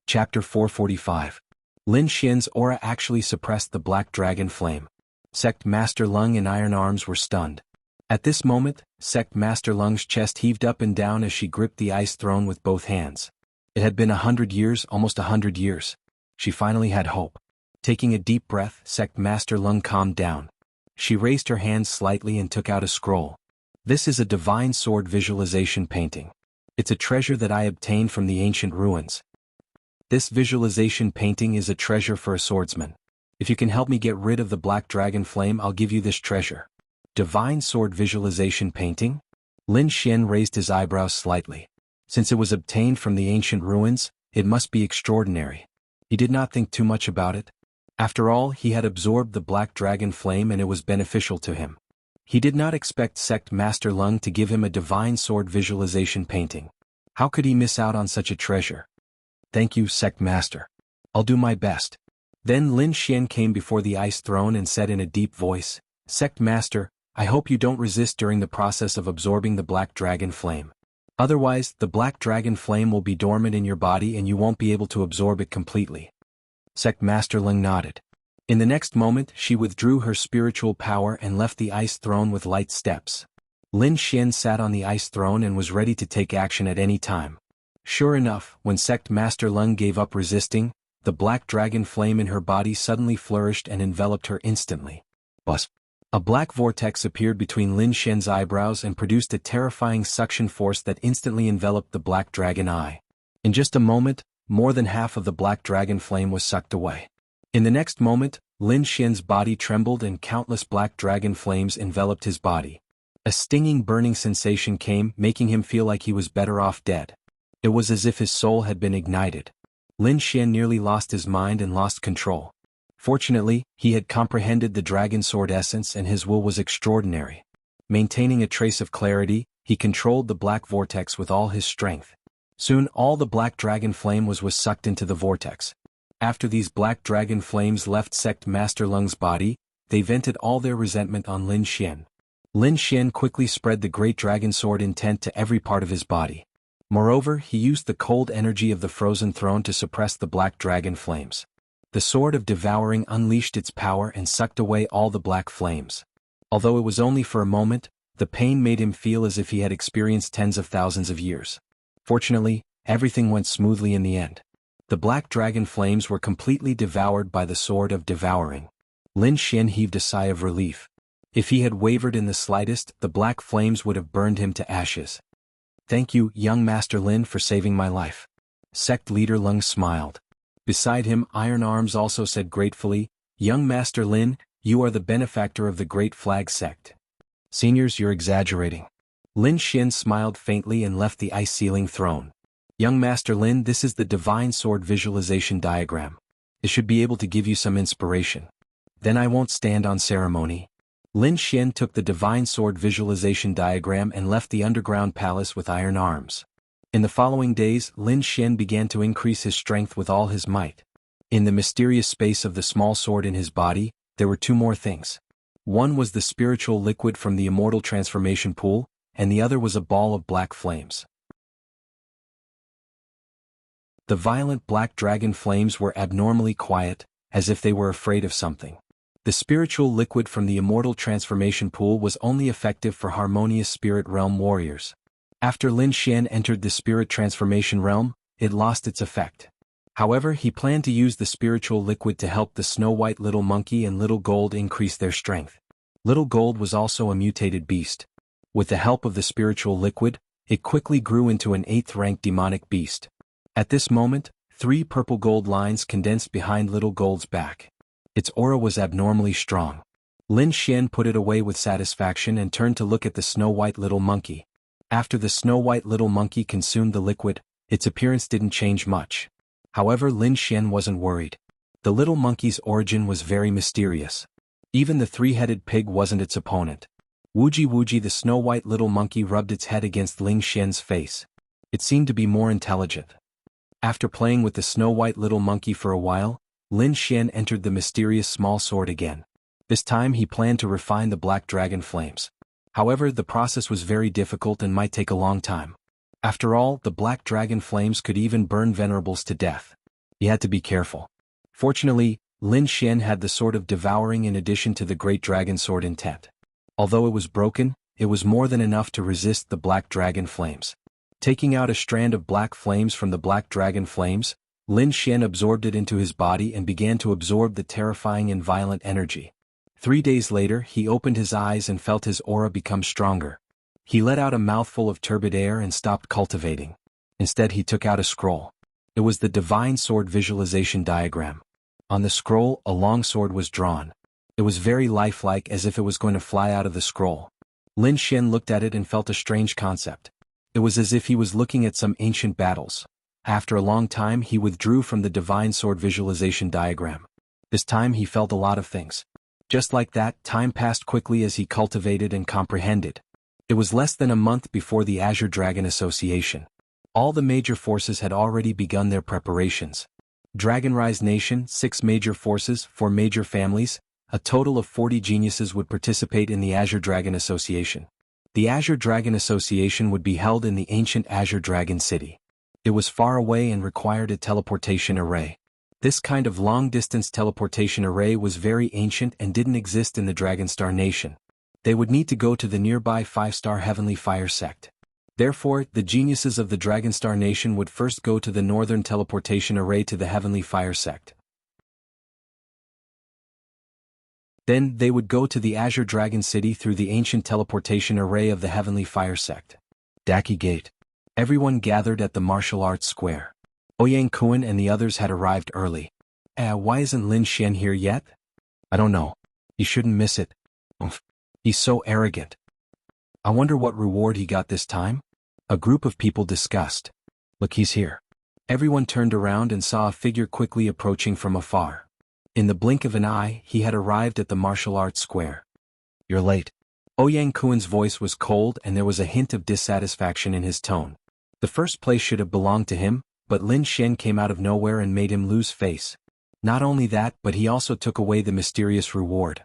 Chapter 445. Lin Xian's aura actually suppressed the black dragon flame. Sect Master Lung and Iron Arms were stunned. At this moment, Sect Master Lung's chest heaved up and down as she gripped the ice throne with both hands. It had been 100 years, almost 100 years. She finally had hope. Taking a deep breath, Sect Master Lung calmed down. She raised her hands slightly and took out a scroll. This is a divine sword visualization painting. It's a treasure that I obtained from the ancient ruins. This visualization painting is a treasure for a swordsman. If you can help me get rid of the black dragon flame, I'll give you this treasure. Divine sword visualization painting? Lin Xian raised his eyebrows slightly. Since it was obtained from the ancient ruins, it must be extraordinary. He did not think too much about it. After all, he had absorbed the black dragon flame and it was beneficial to him. He did not expect Sect Master Lung to give him a divine sword visualization painting. How could he miss out on such a treasure? Thank you, Sect Master. I'll do my best. Then Lin Xian came before the ice throne and said in a deep voice, Sect Master, I hope you don't resist during the process of absorbing the black dragon flame. Otherwise, the black dragon flame will be dormant in your body and you won't be able to absorb it completely. Sect Master Lung nodded. In the next moment, she withdrew her spiritual power and left the ice throne with light steps. Lin Xian sat on the ice throne and was ready to take action at any time. Sure enough, when Sect Master Lung gave up resisting, the black dragon flame in her body suddenly flourished and enveloped her instantly. Buzz. A black vortex appeared between Lin Xian's eyebrows and produced a terrifying suction force that instantly enveloped the black dragon eye. In just a moment, more than half of the black dragon flame was sucked away. In the next moment, Lin Xian's body trembled and countless black dragon flames enveloped his body. A stinging burning sensation came, making him feel like he was better off dead. It was as if his soul had been ignited. Lin Xian nearly lost his mind and lost control. Fortunately, he had comprehended the dragon sword essence and his will was extraordinary. Maintaining a trace of clarity, he controlled the black vortex with all his strength. Soon all the black dragon flame was sucked into the vortex. After these black dragon flames left Sect Master Lung's body, they vented all their resentment on Lin Xian. Lin Xian quickly spread the great dragon sword intent to every part of his body. Moreover, he used the cold energy of the frozen throne to suppress the black dragon flames. The sword of devouring unleashed its power and sucked away all the black flames. Although it was only for a moment, the pain made him feel as if he had experienced tens of thousands of years. Fortunately, everything went smoothly in the end. The black dragon flames were completely devoured by the sword of devouring. Lin Xian heaved a sigh of relief. If he had wavered in the slightest, the black flames would have burned him to ashes. Thank you, young Master Lin, for saving my life. Sect Leader Lung smiled. Beside him, Iron Arms also said gratefully, Young Master Lin, you are the benefactor of the Great Flag Sect. Seniors, you're exaggerating. Lin Xian smiled faintly and left the ice-sealing throne. Young Master Lin, this is the Divine Sword Visualization Diagram. It should be able to give you some inspiration. Then I won't stand on ceremony. Lin Xian took the Divine Sword Visualization Diagram and left the underground palace with Iron Arms. In the following days, Lin Xian began to increase his strength with all his might. In the mysterious space of the small sword in his body, there were two more things. One was the spiritual liquid from the immortal transformation pool, and the other was a ball of black flames. The violent black dragon flames were abnormally quiet, as if they were afraid of something. The spiritual liquid from the immortal transformation pool was only effective for harmonious spirit realm warriors. After Lin Xian entered the spirit transformation realm, it lost its effect. However, he planned to use the spiritual liquid to help the Snow-White Little Monkey and Little Gold increase their strength. Little Gold was also a mutated beast. With the help of the spiritual liquid, it quickly grew into an 8th-rank demonic beast. At this moment, 3 purple gold lines condensed behind Little Gold's back. Its aura was abnormally strong. Lin Xian put it away with satisfaction and turned to look at the snow-white little monkey. After the snow-white little monkey consumed the liquid, its appearance didn't change much. However, Lin Xian wasn't worried. The little monkey's origin was very mysterious. Even the 3-headed pig wasn't its opponent. Wuji the snow-white little monkey rubbed its head against Lin Xian's face. It seemed to be more intelligent. After playing with the snow-white little monkey for a while, Lin Xian entered the mysterious small sword again. This time he planned to refine the black dragon flames. However, the process was very difficult and might take a long time. After all, the black dragon flames could even burn venerables to death. He had to be careful. Fortunately, Lin Xian had the sword of devouring in addition to the great dragon sword intent. Although it was broken, it was more than enough to resist the black dragon flames. Taking out a strand of black flames from the black dragon flames, Lin Xian absorbed it into his body and began to absorb the terrifying and violent energy. 3 days later, he opened his eyes and felt his aura become stronger. He let out a mouthful of turbid air and stopped cultivating. Instead, he took out a scroll. It was the Divine Sword Visualization Diagram. On the scroll, a long sword was drawn. It was very lifelike, as if it was going to fly out of the scroll. Lin Xian looked at it and felt a strange concept. It was as if he was looking at some ancient battles. After a long time, he withdrew from the Divine Sword Visualization Diagram. This time he felt a lot of things. Just like that, time passed quickly as he cultivated and comprehended. It was less than a month before the Azure Dragon Association. All the major forces had already begun their preparations. Dragonrise Nation, 6 major forces, 4 major families, a total of 40 geniuses would participate in the Azure Dragon Association. The Azure Dragon Association would be held in the ancient Azure Dragon City. It was far away and required a teleportation array. This kind of long-distance teleportation array was very ancient and didn't exist in the Dragonstar Nation. They would need to go to the nearby 5-star Heavenly Fire Sect. Therefore, the geniuses of the Dragonstar Nation would first go to the northern teleportation array to the Heavenly Fire Sect. Then, they would go to the Azure Dragon City through the ancient teleportation array of the Heavenly Fire Sect. Daki Gate. Everyone gathered at the martial arts square. Ouyang Kuan and the others had arrived early. Why isn't Lin Xian here yet? I don't know. He shouldn't miss it. Oof. He's so arrogant. I wonder what reward he got this time? A group of people discussed. Look, he's here. Everyone turned around and saw a figure quickly approaching from afar. In the blink of an eye, he had arrived at the martial arts square. You're late. Ouyang Kuan's voice was cold and there was a hint of dissatisfaction in his tone. The first place should have belonged to him, but Lin Xian came out of nowhere and made him lose face. Not only that, but he also took away the mysterious reward.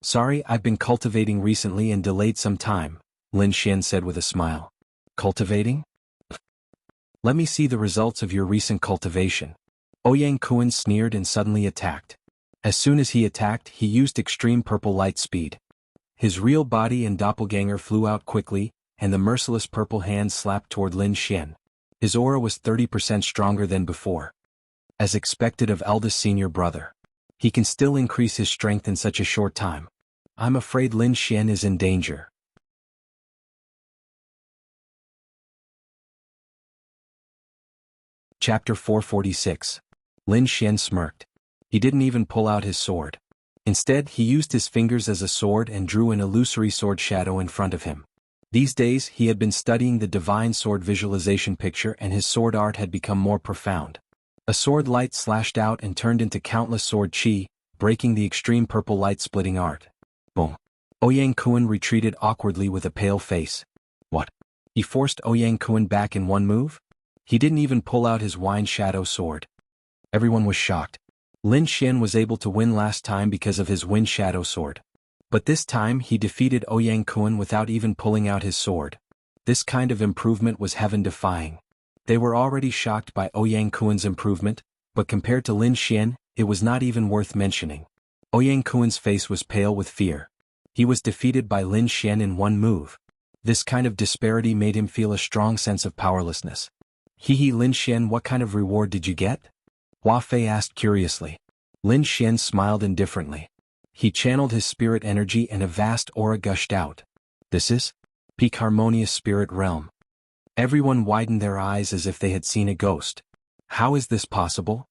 Sorry, I've been cultivating recently and delayed some time, Lin Xian said with a smile. Cultivating? Let me see the results of your recent cultivation. Ouyang Kuan sneered and suddenly attacked. As soon as he attacked, he used extreme purple light speed. His real body and doppelganger flew out quickly, and the merciless purple hand slapped toward Lin Xian. His aura was 30% stronger than before. As expected of eldest senior brother. He can still increase his strength in such a short time. I'm afraid Lin Xian is in danger. Chapter 446. Lin Xian smirked. He didn't even pull out his sword. Instead, he used his fingers as a sword and drew an illusory sword shadow in front of him. These days, he had been studying the Divine Sword Visualization picture and his sword art had become more profound. A sword light slashed out and turned into countless sword chi, breaking the extreme purple light-splitting art. Boom. Ouyang Kuan retreated awkwardly with a pale face. What? He forced Ouyang Kuan back in one move? He didn't even pull out his wine shadow sword. Everyone was shocked. Lin Xian was able to win last time because of his wind shadow sword. But this time he defeated Ouyang Kuan without even pulling out his sword. This kind of improvement was heaven-defying. They were already shocked by Ouyang Kuan's improvement, but compared to Lin Xian, it was not even worth mentioning. Ouyang Kuan's face was pale with fear. He was defeated by Lin Xian in one move. This kind of disparity made him feel a strong sense of powerlessness. Hee Lin Xian, what kind of reward did you get? Hua Fei asked curiously. Lin Xian smiled indifferently. He channeled his spirit energy and a vast aura gushed out. This is? Peak Harmonious Spirit Realm. Everyone widened their eyes as if they had seen a ghost. How is this possible?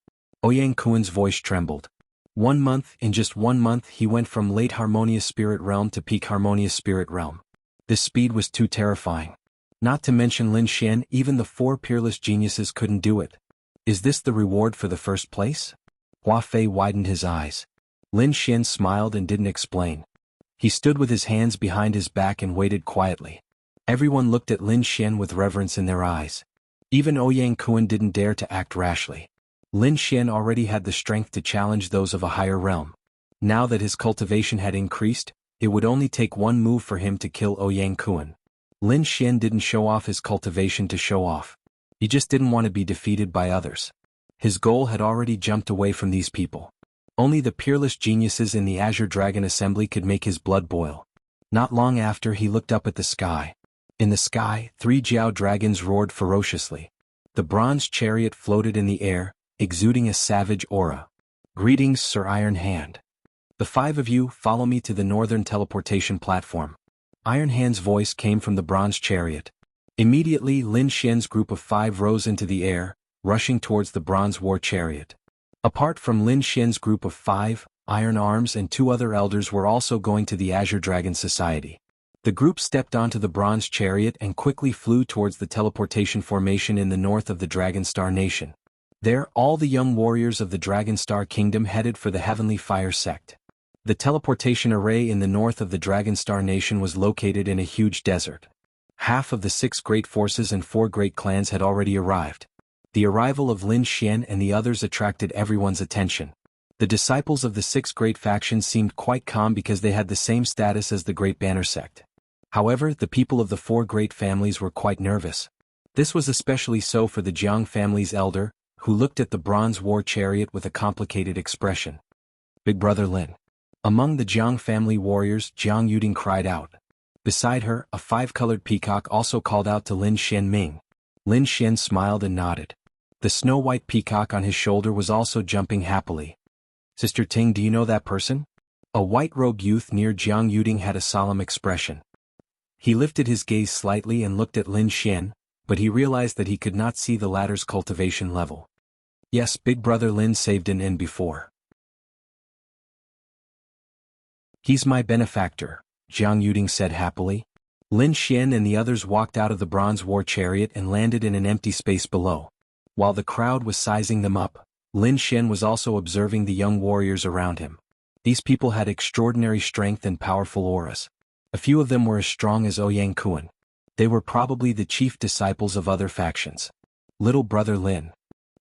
Ouyang Kuan's voice trembled. 1 month, in just 1 month he went from late Harmonious Spirit Realm to Peak Harmonious Spirit Realm. This speed was too terrifying. Not to mention Lin Xian, even the 4 peerless geniuses couldn't do it. Is this the reward for the first place? Hua Fei widened his eyes. Lin Xian smiled and didn't explain. He stood with his hands behind his back and waited quietly. Everyone looked at Lin Xian with reverence in their eyes. Even Ouyang Kuan didn't dare to act rashly. Lin Xian already had the strength to challenge those of a higher realm. Now that his cultivation had increased, it would only take 1 move for him to kill Ouyang Kuan. Lin Xian didn't show off his cultivation to show off. He just didn't want to be defeated by others. His goal had already jumped away from these people. Only the peerless geniuses in the Azure Dragon Assembly could make his blood boil. Not long after he looked up at the sky. In the sky, 3 Jiao dragons roared ferociously. The bronze chariot floated in the air, exuding a savage aura. Greetings, Sir Iron Hand. The 5 of you follow me to the northern teleportation platform. Iron Hand's voice came from the bronze chariot. Immediately Lin Xian's group of 5 rose into the air, rushing towards the bronze war chariot. Apart from Lin Xian's group of 5, Iron Arms and 2 other elders were also going to the Azure Dragon Society. The group stepped onto the bronze chariot and quickly flew towards the teleportation formation in the north of the Dragonstar Nation. There, all the young warriors of the Dragonstar Kingdom headed for the Heavenly Fire Sect. The teleportation array in the north of the Dragonstar Nation was located in a huge desert. Half of the 6 great forces and 4 great clans had already arrived. The arrival of Lin Xian and the others attracted everyone's attention. The disciples of the 6 great factions seemed quite calm because they had the same status as the Great Banner Sect. However, the people of the 4 great families were quite nervous. This was especially so for the Jiang family's elder, who looked at the bronze war chariot with a complicated expression. Big Brother Lin. Among the Jiang family warriors, Jiang Yuding cried out. Beside her, a 5-colored peacock also called out to Lin Xianming. Lin Xian smiled and nodded. The snow-white peacock on his shoulder was also jumping happily. Sister Ting, do you know that person? A white-robed youth near Jiang Yuding had a solemn expression. He lifted his gaze slightly and looked at Lin Xian, but he realized that he could not see the latter's cultivation level. Yes, Big Brother Lin saved an inn before. He's my benefactor, Jiang Yuding said happily. Lin Xian and the others walked out of the bronze war chariot and landed in an empty space below. While the crowd was sizing them up, Lin Xian was also observing the young warriors around him. These people had extraordinary strength and powerful auras. A few of them were as strong as Ouyang Kuan. They were probably the chief disciples of other factions. Little Brother Lin.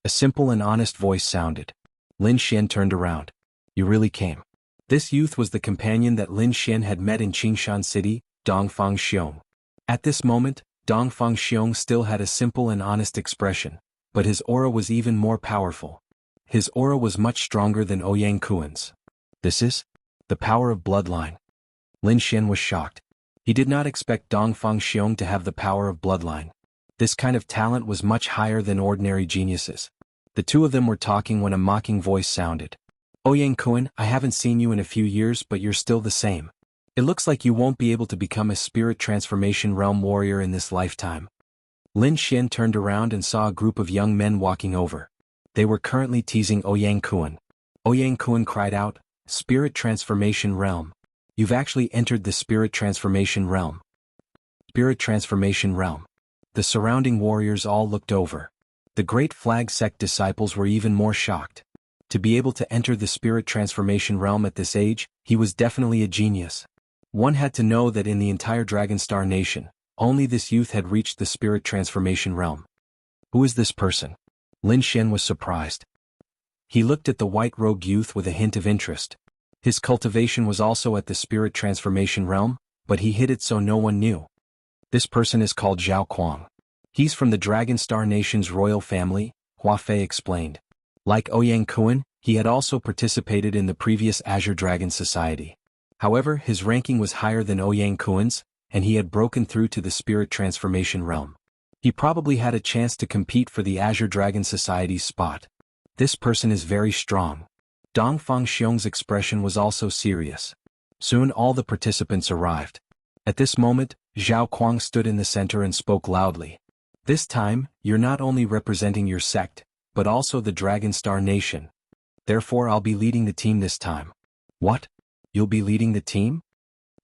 A simple and honest voice sounded. Lin Xian turned around. You really came. This youth was the companion that Lin Xian had met in Qingshan City, Dongfang Xiong. At this moment, Dongfang Xiong still had a simple and honest expression, but his aura was even more powerful. His aura was much stronger than Ouyang Kuan's. This is the power of bloodline. Lin Xian was shocked. He did not expect Dongfang Xiong to have the power of bloodline. This kind of talent was much higher than ordinary geniuses. The 2 of them were talking when a mocking voice sounded. Ouyang Kuan, I haven't seen you in a few years, but you're still the same. It looks like you won't be able to become a spirit transformation realm warrior in this lifetime. Lin Xian turned around and saw a group of young men walking over. They were currently teasing Ouyang Kuan. Ouyang Kuan cried out, Spirit Transformation Realm. You've actually entered the Spirit Transformation Realm. Spirit Transformation Realm. The surrounding warriors all looked over. The Great Flag Sect disciples were even more shocked. To be able to enter the Spirit Transformation Realm at this age, he was definitely a genius. One had to know that in the entire Dragonstar Nation, only this youth had reached the Spirit Transformation Realm. Who is this person? Lin Xian was surprised. He looked at the white-robed youth with a hint of interest. His cultivation was also at the Spirit Transformation Realm, but he hid it so no one knew. This person is called Zhao Kuang. He's from the Dragonstar Nation's royal family, Hua Fei explained. Like Ouyang Kuan, he had also participated in the previous Azure Dragon Society. However, his ranking was higher than Ouyang Kuan's, and he had broken through to the Spirit Transformation Realm. He probably had a chance to compete for the Azure Dragon Society's spot. This person is very strong. Dongfang Xiong's expression was also serious. Soon all the participants arrived. At this moment, Zhao Kuang stood in the center and spoke loudly. This time, you're not only representing your sect, but also the Dragon Star Nation. Therefore I'll be leading the team this time. What? You'll be leading the team?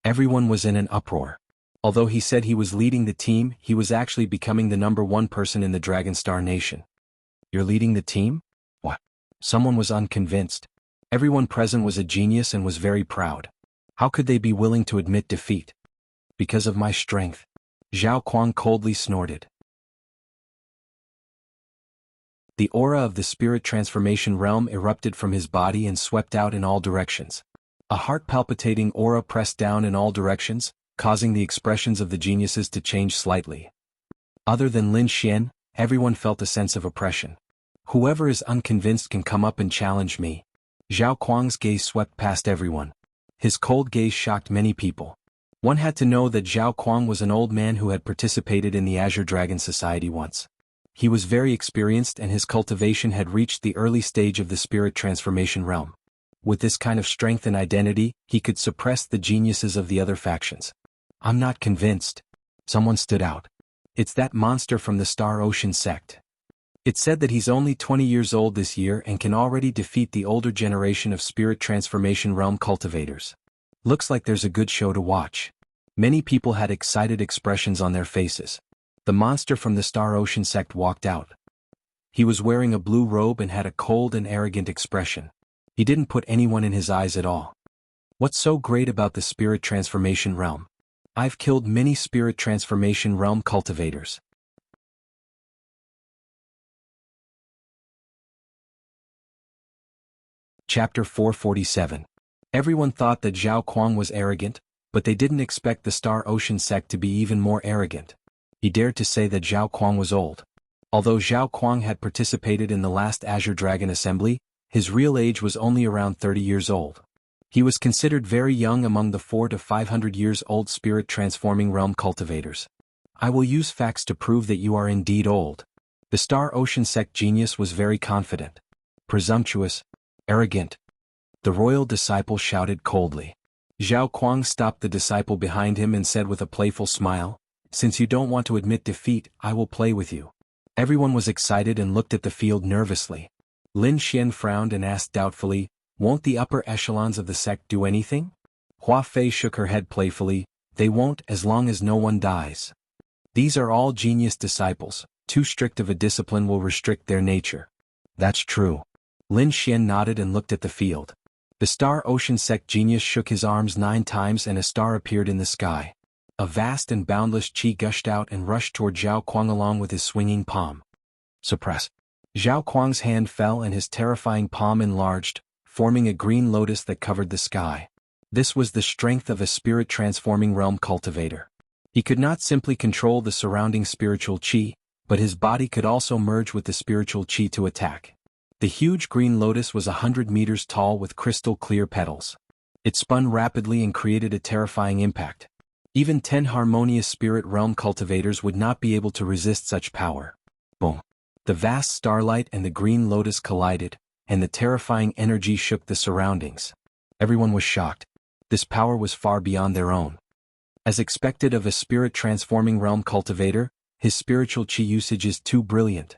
Everyone was in an uproar. Although he said he was leading the team, he was actually becoming the #1 person in the Dragon Star Nation. You're leading the team? What? Someone was unconvinced. Everyone present was a genius and was very proud. How could they be willing to admit defeat? Because of my strength. Zhao Kuang coldly snorted. The aura of the spirit transformation realm erupted from his body and swept out in all directions. A heart-palpitating aura pressed down in all directions, causing the expressions of the geniuses to change slightly. Other than Lin Xian, everyone felt a sense of oppression. Whoever is unconvinced can come up and challenge me. Zhao Kuang's gaze swept past everyone. His cold gaze shocked many people. One had to know that Zhao Kuang was an old man who had participated in the Azure Dragon Society once. He was very experienced and his cultivation had reached the early stage of the spirit transformation realm. With this kind of strength and identity, he could suppress the geniuses of the other factions. I'm not convinced. Someone stood out. It's that monster from the Star Ocean sect. It said that he's only 20 years old this year and can already defeat the older generation of spirit transformation realm cultivators. Looks like there's a good show to watch. Many people had excited expressions on their faces. The monster from the Star Ocean sect walked out. He was wearing a blue robe and had a cold and arrogant expression. He didn't put anyone in his eyes at all. What's so great about the spirit transformation realm? I've killed many spirit transformation realm cultivators. Chapter 447. Everyone thought that Zhao Kuang was arrogant, but they didn't expect the Star Ocean sect to be even more arrogant. He dared to say that Zhao Kuang was old. Although Zhao Kuang had participated in the last Azure Dragon Assembly, his real age was only around 30 years old. He was considered very young among the 400 to 500 years old spirit transforming realm cultivators. I will use facts to prove that you are indeed old. The Star Ocean sect genius was very confident. Presumptuous. Arrogant. The royal disciple shouted coldly. Zhao Kuang stopped the disciple behind him and said with a playful smile, "Since you don't want to admit defeat, I will play with you." Everyone was excited and looked at the field nervously. Lin Xian frowned and asked doubtfully, "Won't the upper echelons of the sect do anything?" Hua Fei shook her head playfully, "They won't as long as no one dies. These are all genius disciples, too strict of a discipline will restrict their nature." That's true. Lin Xian nodded and looked at the field. The Star Ocean sect genius shook his arms 9 times and a star appeared in the sky. A vast and boundless qi gushed out and rushed toward Zhao Kuang along with his swinging palm. Suppress. Zhao Kuang's hand fell and his terrifying palm enlarged, forming a green lotus that covered the sky. This was the strength of a spirit-transforming realm cultivator. He could not simply control the surrounding spiritual qi, but his body could also merge with the spiritual qi to attack. The huge green lotus was 100 meters tall with crystal-clear petals. It spun rapidly and created a terrifying impact. Even 10 harmonious spirit realm cultivators would not be able to resist such power. Boom. The vast starlight and the green lotus collided, and the terrifying energy shook the surroundings. Everyone was shocked. This power was far beyond their own. As expected of a spirit-transforming realm cultivator, his spiritual qi usage is too brilliant.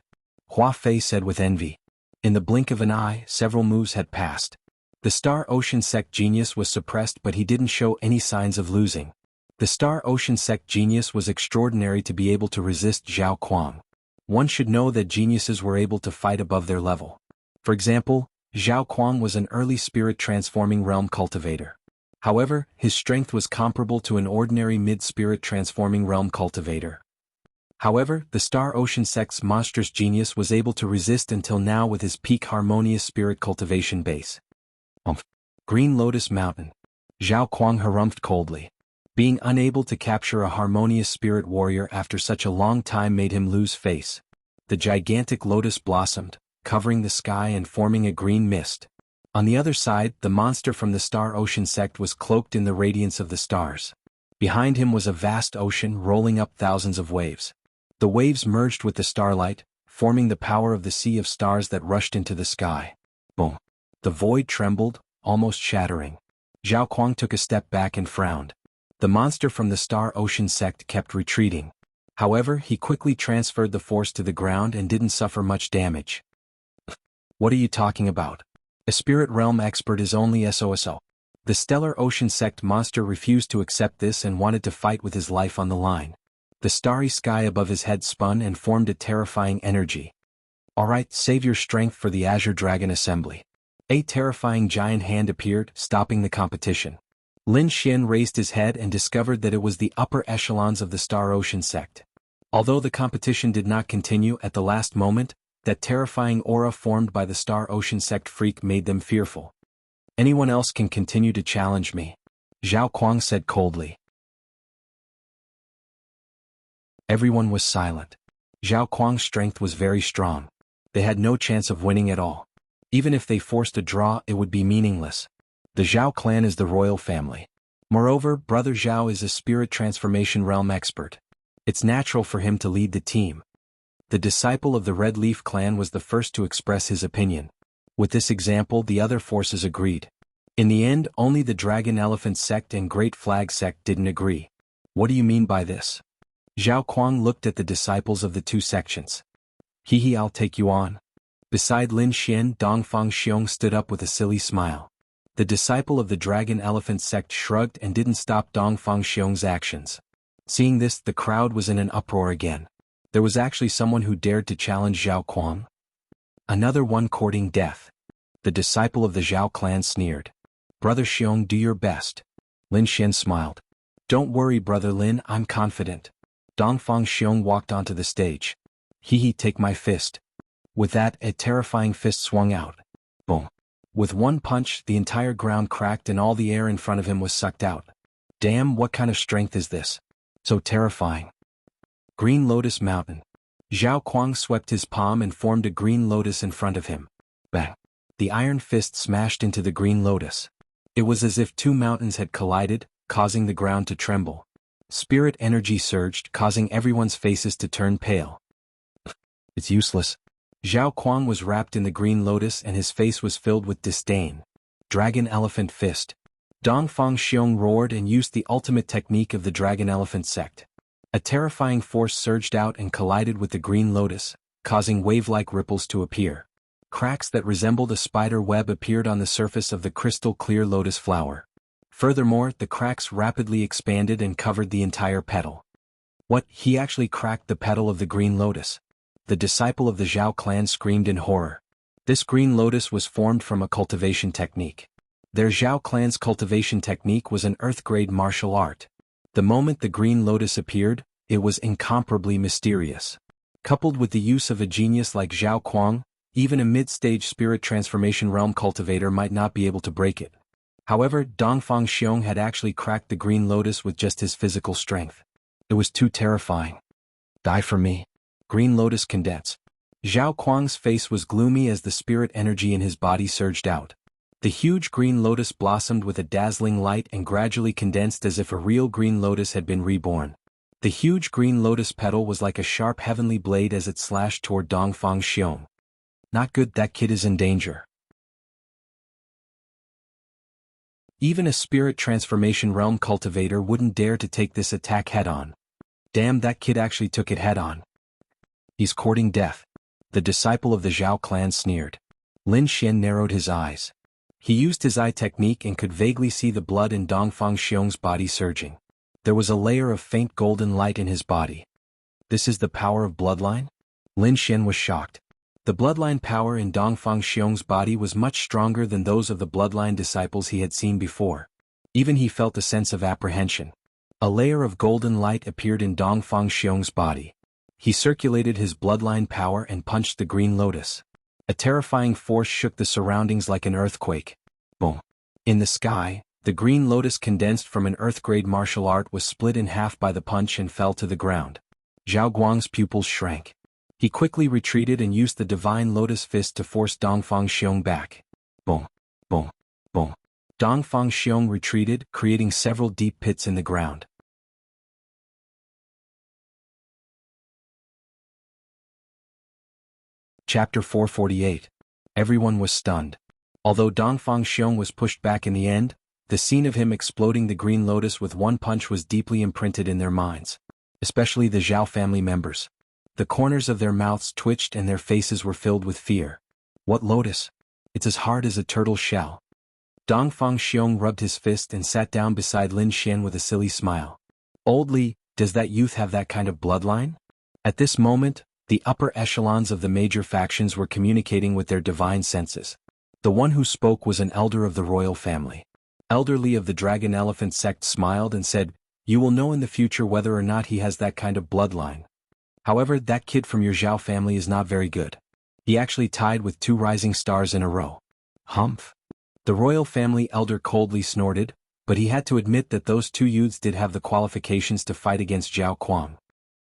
Hua Fei said with envy. In the blink of an eye, several moves had passed. The Star Ocean sect genius was suppressed but he didn't show any signs of losing. The Star Ocean sect genius was extraordinary to be able to resist Zhao Kuang. One should know that geniuses were able to fight above their level. For example, Zhao Kuang was an early spirit-transforming realm cultivator. However, his strength was comparable to an ordinary mid-spirit transforming realm cultivator. However, the Star Ocean sect's monstrous genius was able to resist until now with his peak harmonious spirit cultivation base. Green Lotus Mountain. Zhao Kuang harumphed coldly. Being unable to capture a harmonious spirit warrior after such a long time made him lose face. The gigantic lotus blossomed, covering the sky and forming a green mist. On the other side, the monster from the Star Ocean sect was cloaked in the radiance of the stars. Behind him was a vast ocean rolling up thousands of waves. The waves merged with the starlight, forming the power of the sea of stars that rushed into the sky. Boom. The void trembled, almost shattering. Zhao Kuang took a step back and frowned. The monster from the Star Ocean sect kept retreating. However, he quickly transferred the force to the ground and didn't suffer much damage. What are you talking about? A spirit realm expert is only SOSO. The Stellar Ocean sect monster refused to accept this and wanted to fight with his life on the line. The starry sky above his head spun and formed a terrifying energy. Alright, save your strength for the Azure Dragon Assembly. A terrifying giant hand appeared, stopping the competition. Lin Xian raised his head and discovered that it was the upper echelons of the Star Ocean sect. Although the competition did not continue at the last moment, that terrifying aura formed by the Star Ocean sect freak made them fearful. Anyone else can continue to challenge me, Zhao Kuang said coldly. Everyone was silent. Zhao Kuang's strength was very strong. They had no chance of winning at all. Even if they forced a draw, it would be meaningless. The Zhao clan is the royal family. Moreover, Brother Zhao is a spirit transformation realm expert. It's natural for him to lead the team. The disciple of the Red Leaf clan was the first to express his opinion. With this example, the other forces agreed. In the end, only the Dragon Elephant sect and Great Flag sect didn't agree. What do you mean by this? Zhao Kuang looked at the disciples of the two sections. I'll take you on. Beside Lin Xian, Dongfang Xiong stood up with a silly smile. The disciple of the Dragon Elephant sect shrugged and didn't stop Dongfang Xiong's actions. Seeing this, the crowd was in an uproar again. There was actually someone who dared to challenge Zhao Kuang. Another one courting death. The disciple of the Zhao clan sneered. Brother Xiong, do your best. Lin Xian smiled. Don't worry, Brother Lin, I'm confident. Dongfang Xiong walked onto the stage. Take my fist. With that, a terrifying fist swung out. Boom. With one punch, the entire ground cracked and all the air in front of him was sucked out. Damn, what kind of strength is this? So terrifying. Green Lotus Mountain. Zhao Kuang swept his palm and formed a green lotus in front of him. Bang. The iron fist smashed into the green lotus. It was as if two mountains had collided, causing the ground to tremble. Spirit energy surged, causing everyone's faces to turn pale. It's useless. Zhao Kuang was wrapped in the green lotus and his face was filled with disdain. Dragon Elephant Fist. Dongfang Xiong roared and used the ultimate technique of the Dragon Elephant sect. A terrifying force surged out and collided with the green lotus, causing wave-like ripples to appear. Cracks that resembled a spider web appeared on the surface of the crystal-clear lotus flower. Furthermore, the cracks rapidly expanded and covered the entire petal. What? He actually cracked the petal of the green lotus. The disciple of the Zhao clan screamed in horror. This green lotus was formed from a cultivation technique. Their Zhao clan's cultivation technique was an earth-grade martial art. The moment the green lotus appeared, it was incomparably mysterious. Coupled with the use of a genius like Zhao Kuang, even a mid-stage spirit transformation realm cultivator might not be able to break it. However, Dongfang Xiong had actually cracked the green lotus with just his physical strength. It was too terrifying. Die for me. Green lotus condense. Zhao Kuang's face was gloomy as the spirit energy in his body surged out. The huge green lotus blossomed with a dazzling light and gradually condensed as if a real green lotus had been reborn. The huge green lotus petal was like a sharp heavenly blade as it slashed toward Dongfang Xiong. Not good, that kid is in danger. Even a spirit transformation realm cultivator wouldn't dare to take this attack head-on. Damn, that kid actually took it head-on. He's courting death. The disciple of the Zhao clan sneered. Lin Xian narrowed his eyes. He used his eye technique and could vaguely see the blood in Dongfang Xiong's body surging. There was a layer of faint golden light in his body. This is the power of bloodline? Lin Xian was shocked. The bloodline power in Dongfang Xiong's body was much stronger than those of the bloodline disciples he had seen before. Even he felt a sense of apprehension. A layer of golden light appeared in Dongfang Xiong's body. He circulated his bloodline power and punched the green lotus. A terrifying force shook the surroundings like an earthquake. Boom. In the sky, the green lotus condensed from an earth-grade martial art was split in half by the punch and fell to the ground. Zhao Guang's pupils shrank. He quickly retreated and used the divine lotus fist to force Dongfang Xiong back. Boom. Boom. Boom. Dongfang Xiong retreated, creating several deep pits in the ground. Chapter 448. Everyone was stunned. Although Dongfang Xiong was pushed back in the end, The scene of him exploding the green lotus with one punch was deeply imprinted in their minds, especially the Zhao family members. The corners of their mouths twitched and their faces were filled with fear. What lotus? It's as hard as a turtle's shell. Dongfang Xiong rubbed his fist and sat down beside Lin Xian with a silly smile. Old Li, does that youth have that kind of bloodline? At this moment, the upper echelons of the major factions were communicating with their divine senses. The one who spoke was an elder of the royal family. Elder Li of the Dragon Elephant sect smiled and said, "You will know in the future whether or not he has that kind of bloodline. However, that kid from your Zhao family is not very good. He actually tied with 2 rising stars in a row." Humph. The royal family elder coldly snorted, but he had to admit that those 2 youths did have the qualifications to fight against Zhao Kuang.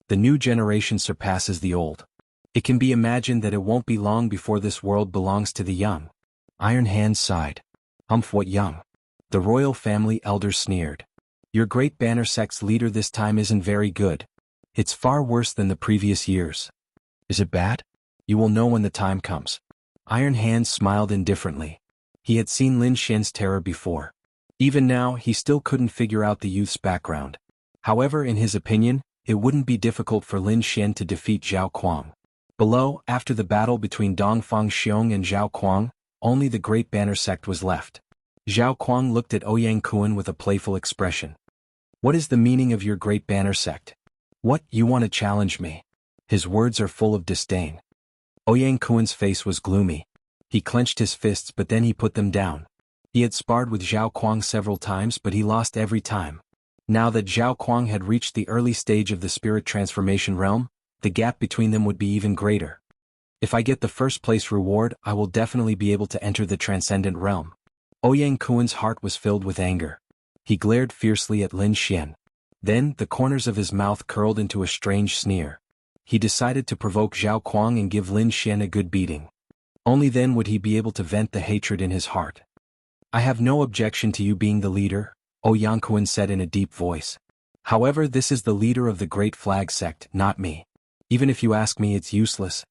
The new generation surpasses the old. It can be imagined that it won't be long before this world belongs to the young. Iron Hand sighed. Humph, what young? The royal family elder sneered. Your great banner sect's leader this time isn't very good. It's far worse than the previous years. Is it bad? You will know when the time comes. Iron Hand smiled indifferently. He had seen Lin Xian's terror before. Even now, he still couldn't figure out the youth's background. However, in his opinion, it wouldn't be difficult for Lin Xian to defeat Zhao Kuang. Below, after the battle between Dongfang Xiong and Zhao Kuang, only the Great Banner sect was left. Zhao Kuang looked at Ouyang Kuan with a playful expression. What is the meaning of your Great Banner sect? What, you want to challenge me? His words are full of disdain. Ouyang Kuan's face was gloomy. He clenched his fists but then he put them down. He had sparred with Zhao Kuang several times but he lost every time. Now that Zhao Kuang had reached the early stage of the spirit transformation realm, the gap between them would be even greater. If I get the first place reward, I will definitely be able to enter the transcendent realm. Ouyang Kuan's heart was filled with anger. He glared fiercely at Lin Xian. Then, the corners of his mouth curled into a strange sneer. He decided to provoke Zhao Kuang and give Lin Xian a good beating. Only then would he be able to vent the hatred in his heart. I have no objection to you being the leader, Ouyang Kuan said in a deep voice. However, this is the leader of the Great Flag sect, not me. Even if you ask me, it's useless.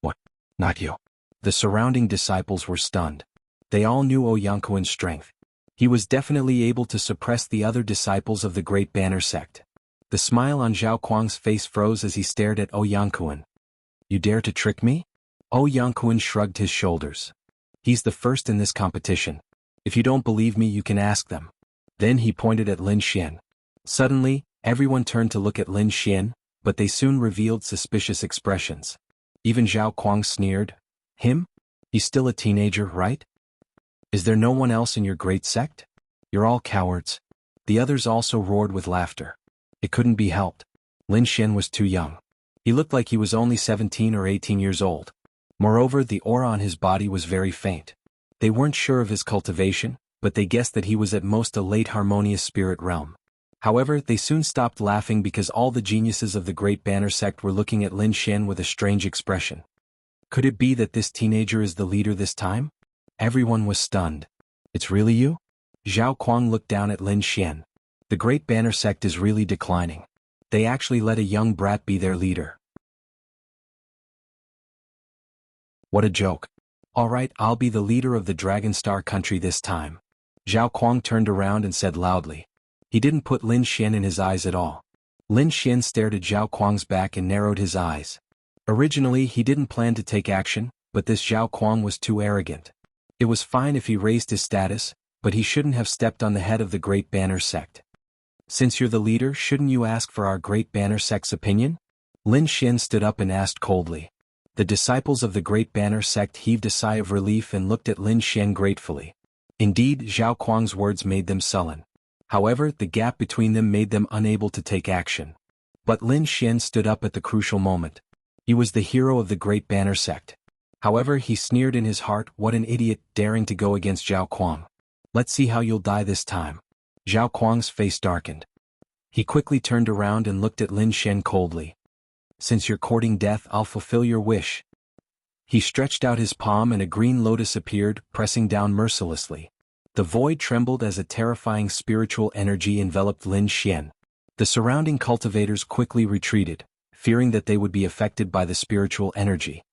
What? Not you? The surrounding disciples were stunned. They all knew Ouyang Kuan's strength. He was definitely able to suppress the other disciples of the Great Banner sect. The smile on Zhao Kuang's face froze as he stared at Ouyang Kuan. You dare to trick me? Ouyang Kuan shrugged his shoulders. He's the first in this competition. If you don't believe me, you can ask them. Then he pointed at Lin Xian. Suddenly, everyone turned to look at Lin Xian, but they soon revealed suspicious expressions. Even Zhao Kuang sneered. Him? He's still a teenager, right? Is there no one else in your great sect? You're all cowards. The others also roared with laughter. It couldn't be helped. Lin Xian was too young. He looked like he was only 17 or 18 years old. Moreover, the aura on his body was very faint. They weren't sure of his cultivation, but they guessed that he was at most a late harmonious spirit realm. However, they soon stopped laughing because all the geniuses of the Great Banner sect were looking at Lin Xian with a strange expression. Could it be that this teenager is the leader this time? Everyone was stunned. It's really you? Zhao Kuang looked down at Lin Xian. The Great Banner sect is really declining. They actually let a young brat be their leader. What a joke. Alright, I'll be the leader of the Dragon Star country this time. Zhao Kuang turned around and said loudly. He didn't put Lin Xian in his eyes at all. Lin Xian stared at Zhao Kuang's back and narrowed his eyes. Originally, he didn't plan to take action, but this Zhao Kuang was too arrogant. It was fine if he raised his status, but he shouldn't have stepped on the head of the Great Banner sect. Since you're the leader, shouldn't you ask for our Great Banner sect's opinion? Lin Xian stood up and asked coldly. The disciples of the Great Banner sect heaved a sigh of relief and looked at Lin Xian gratefully. Indeed, Zhao Kuang's words made them sullen. However, the gap between them made them unable to take action. But Lin Xian stood up at the crucial moment. He was the hero of the Great Banner sect. However, he sneered in his heart, what an idiot, daring to go against Zhao Kuang. Let's see how you'll die this time. Zhao Kuang's face darkened. He quickly turned around and looked at Lin Xian coldly. Since you're courting death, I'll fulfill your wish. He stretched out his palm and a green lotus appeared, pressing down mercilessly. The void trembled as a terrifying spiritual energy enveloped Lin Xian. The surrounding cultivators quickly retreated, fearing that they would be affected by the spiritual energy.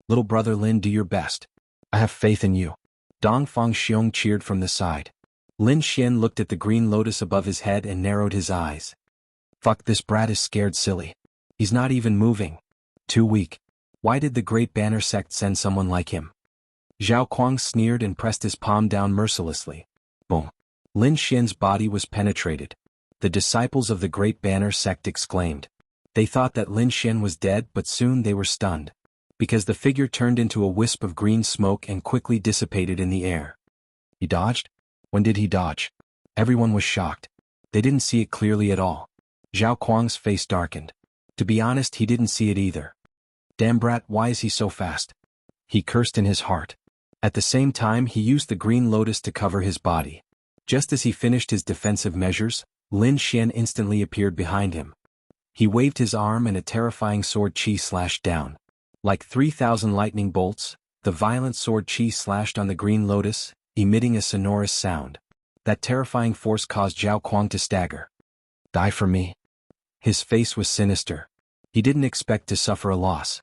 Little brother Lin, do your best. I have faith in you. Dongfang Xiong cheered from the side. Lin Xian looked at the green lotus above his head and narrowed his eyes. Fuck, this brat is scared silly. He's not even moving. Too weak. Why did the Great Banner sect send someone like him? Zhao Kuang sneered and pressed his palm down mercilessly. Boom. Lin Xian's body was penetrated. The disciples of the Great Banner sect exclaimed. They thought that Lin Xian was dead, but soon they were stunned. Because the figure turned into a wisp of green smoke and quickly dissipated in the air. He dodged? When did he dodge? Everyone was shocked. They didn't see it clearly at all. Zhao Kuang's face darkened. To be honest, he didn't see it either. Damn brat, why is he so fast? He cursed in his heart. At the same time, he used the green lotus to cover his body. Just as he finished his defensive measures, Lin Xian instantly appeared behind him. He waved his arm and a terrifying sword chi slashed down. Like 3,000 lightning bolts, the violent sword chi slashed on the green lotus, emitting a sonorous sound. That terrifying force caused Zhao Kuang to stagger. Die for me. His face was sinister. He didn't expect to suffer a loss.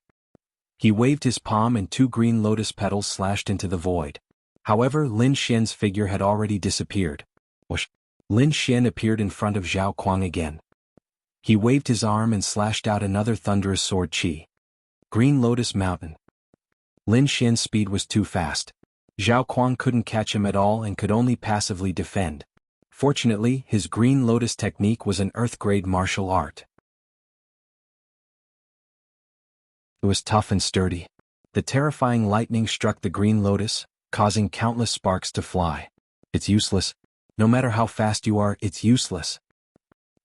He waved his palm and 2 green lotus petals slashed into the void. However, Lin Xian's figure had already disappeared. Whoosh! Lin Xian appeared in front of Zhao Kuang again. He waved his arm and slashed out another thunderous sword chi. Green Lotus Mountain. Lin Xian's speed was too fast. Zhao Kuang couldn't catch him at all and could only passively defend. Fortunately, his Green Lotus technique was an Earth-grade martial art. It was tough and sturdy. The terrifying lightning struck the Green Lotus, causing countless sparks to fly. It's useless. No matter how fast you are, it's useless.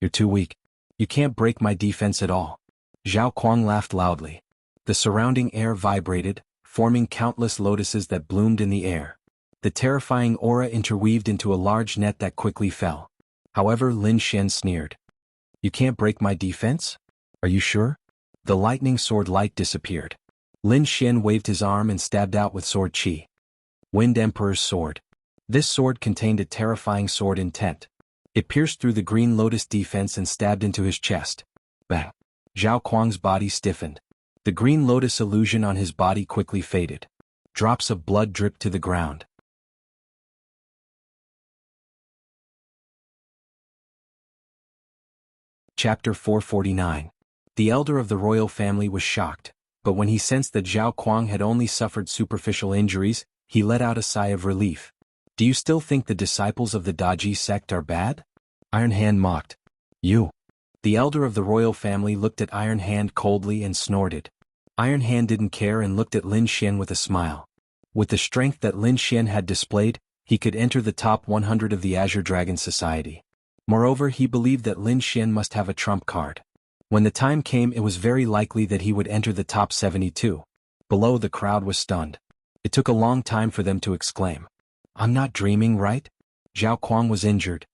You're too weak. You can't break my defense at all. Zhao Kuang laughed loudly. The surrounding air vibrated, forming countless lotuses that bloomed in the air. The terrifying aura interweaved into a large net that quickly fell. However, Lin Xian sneered. You can't break my defense? Are you sure? The lightning sword light disappeared. Lin Xian waved his arm and stabbed out with sword chi. Wind Emperor's sword. This sword contained a terrifying sword intent. It pierced through the Green Lotus defense and stabbed into his chest. Bang! Zhao Kuang's body stiffened. The Green Lotus illusion on his body quickly faded. Drops of blood dripped to the ground. Chapter 449. The elder of the royal family was shocked, but when he sensed that Zhao Kuang had only suffered superficial injuries, he let out a sigh of relief. Do you still think the disciples of the Daji sect are bad? Iron Hand mocked. You. The elder of the royal family looked at Iron Hand coldly and snorted. Iron Hand didn't care and looked at Lin Xian with a smile. With the strength that Lin Xian had displayed, he could enter the top 100 of the Azure Dragon Society. Moreover, he believed that Lin Xian must have a trump card. When the time came, it was very likely that he would enter the top 72. Below, the crowd was stunned. It took a long time for them to exclaim. I'm not dreaming, right? Zhao Kuang was injured.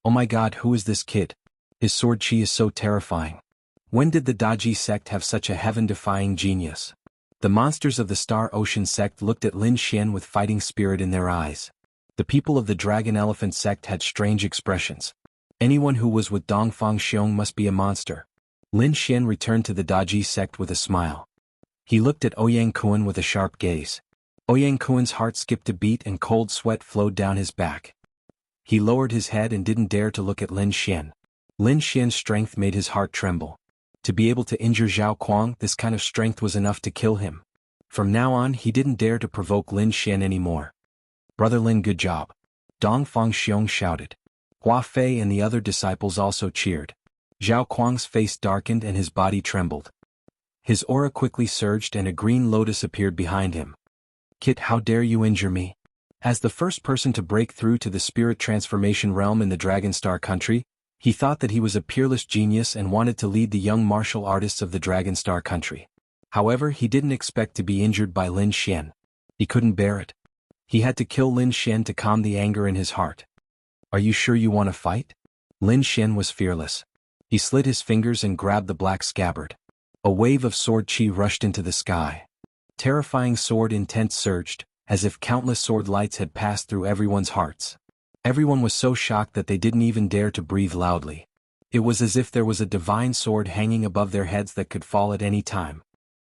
Oh my god, who is this kid? His sword chi is so terrifying. When did the Daji sect have such a heaven-defying genius? The monsters of the Star Ocean sect looked at Lin Xian with fighting spirit in their eyes. The people of the Dragon Elephant sect had strange expressions. Anyone who was with Dongfang Xiong must be a monster. Lin Xian returned to the Daji sect with a smile. He looked at Ouyang Kuan with a sharp gaze. Ouyang Kuan's heart skipped a beat and cold sweat flowed down his back. He lowered his head and didn't dare to look at Lin Xian. Lin Xian's strength made his heart tremble. To be able to injure Zhao Kuang, this kind of strength was enough to kill him. From now on, he didn't dare to provoke Lin Xian anymore. Brother Lin, good job. Dongfang Xiong shouted. Hua Fei and the other disciples also cheered. Zhao Kuang's face darkened and his body trembled. His aura quickly surged and a green lotus appeared behind him. Kit, how dare you injure me? As the first person to break through to the spirit transformation realm in the Dragon Star country, he thought that he was a peerless genius and wanted to lead the young martial artists of the Dragon Star country. However, he didn't expect to be injured by Lin Xian. He couldn't bear it. He had to kill Lin Xian to calm the anger in his heart. Are you sure you want to fight? Lin Xian was fearless. He slid his fingers and grabbed the black scabbard. A wave of sword chi rushed into the sky. Terrifying sword intent surged, as if countless sword lights had passed through everyone's hearts. Everyone was so shocked that they didn't even dare to breathe loudly. It was as if there was a divine sword hanging above their heads that could fall at any time.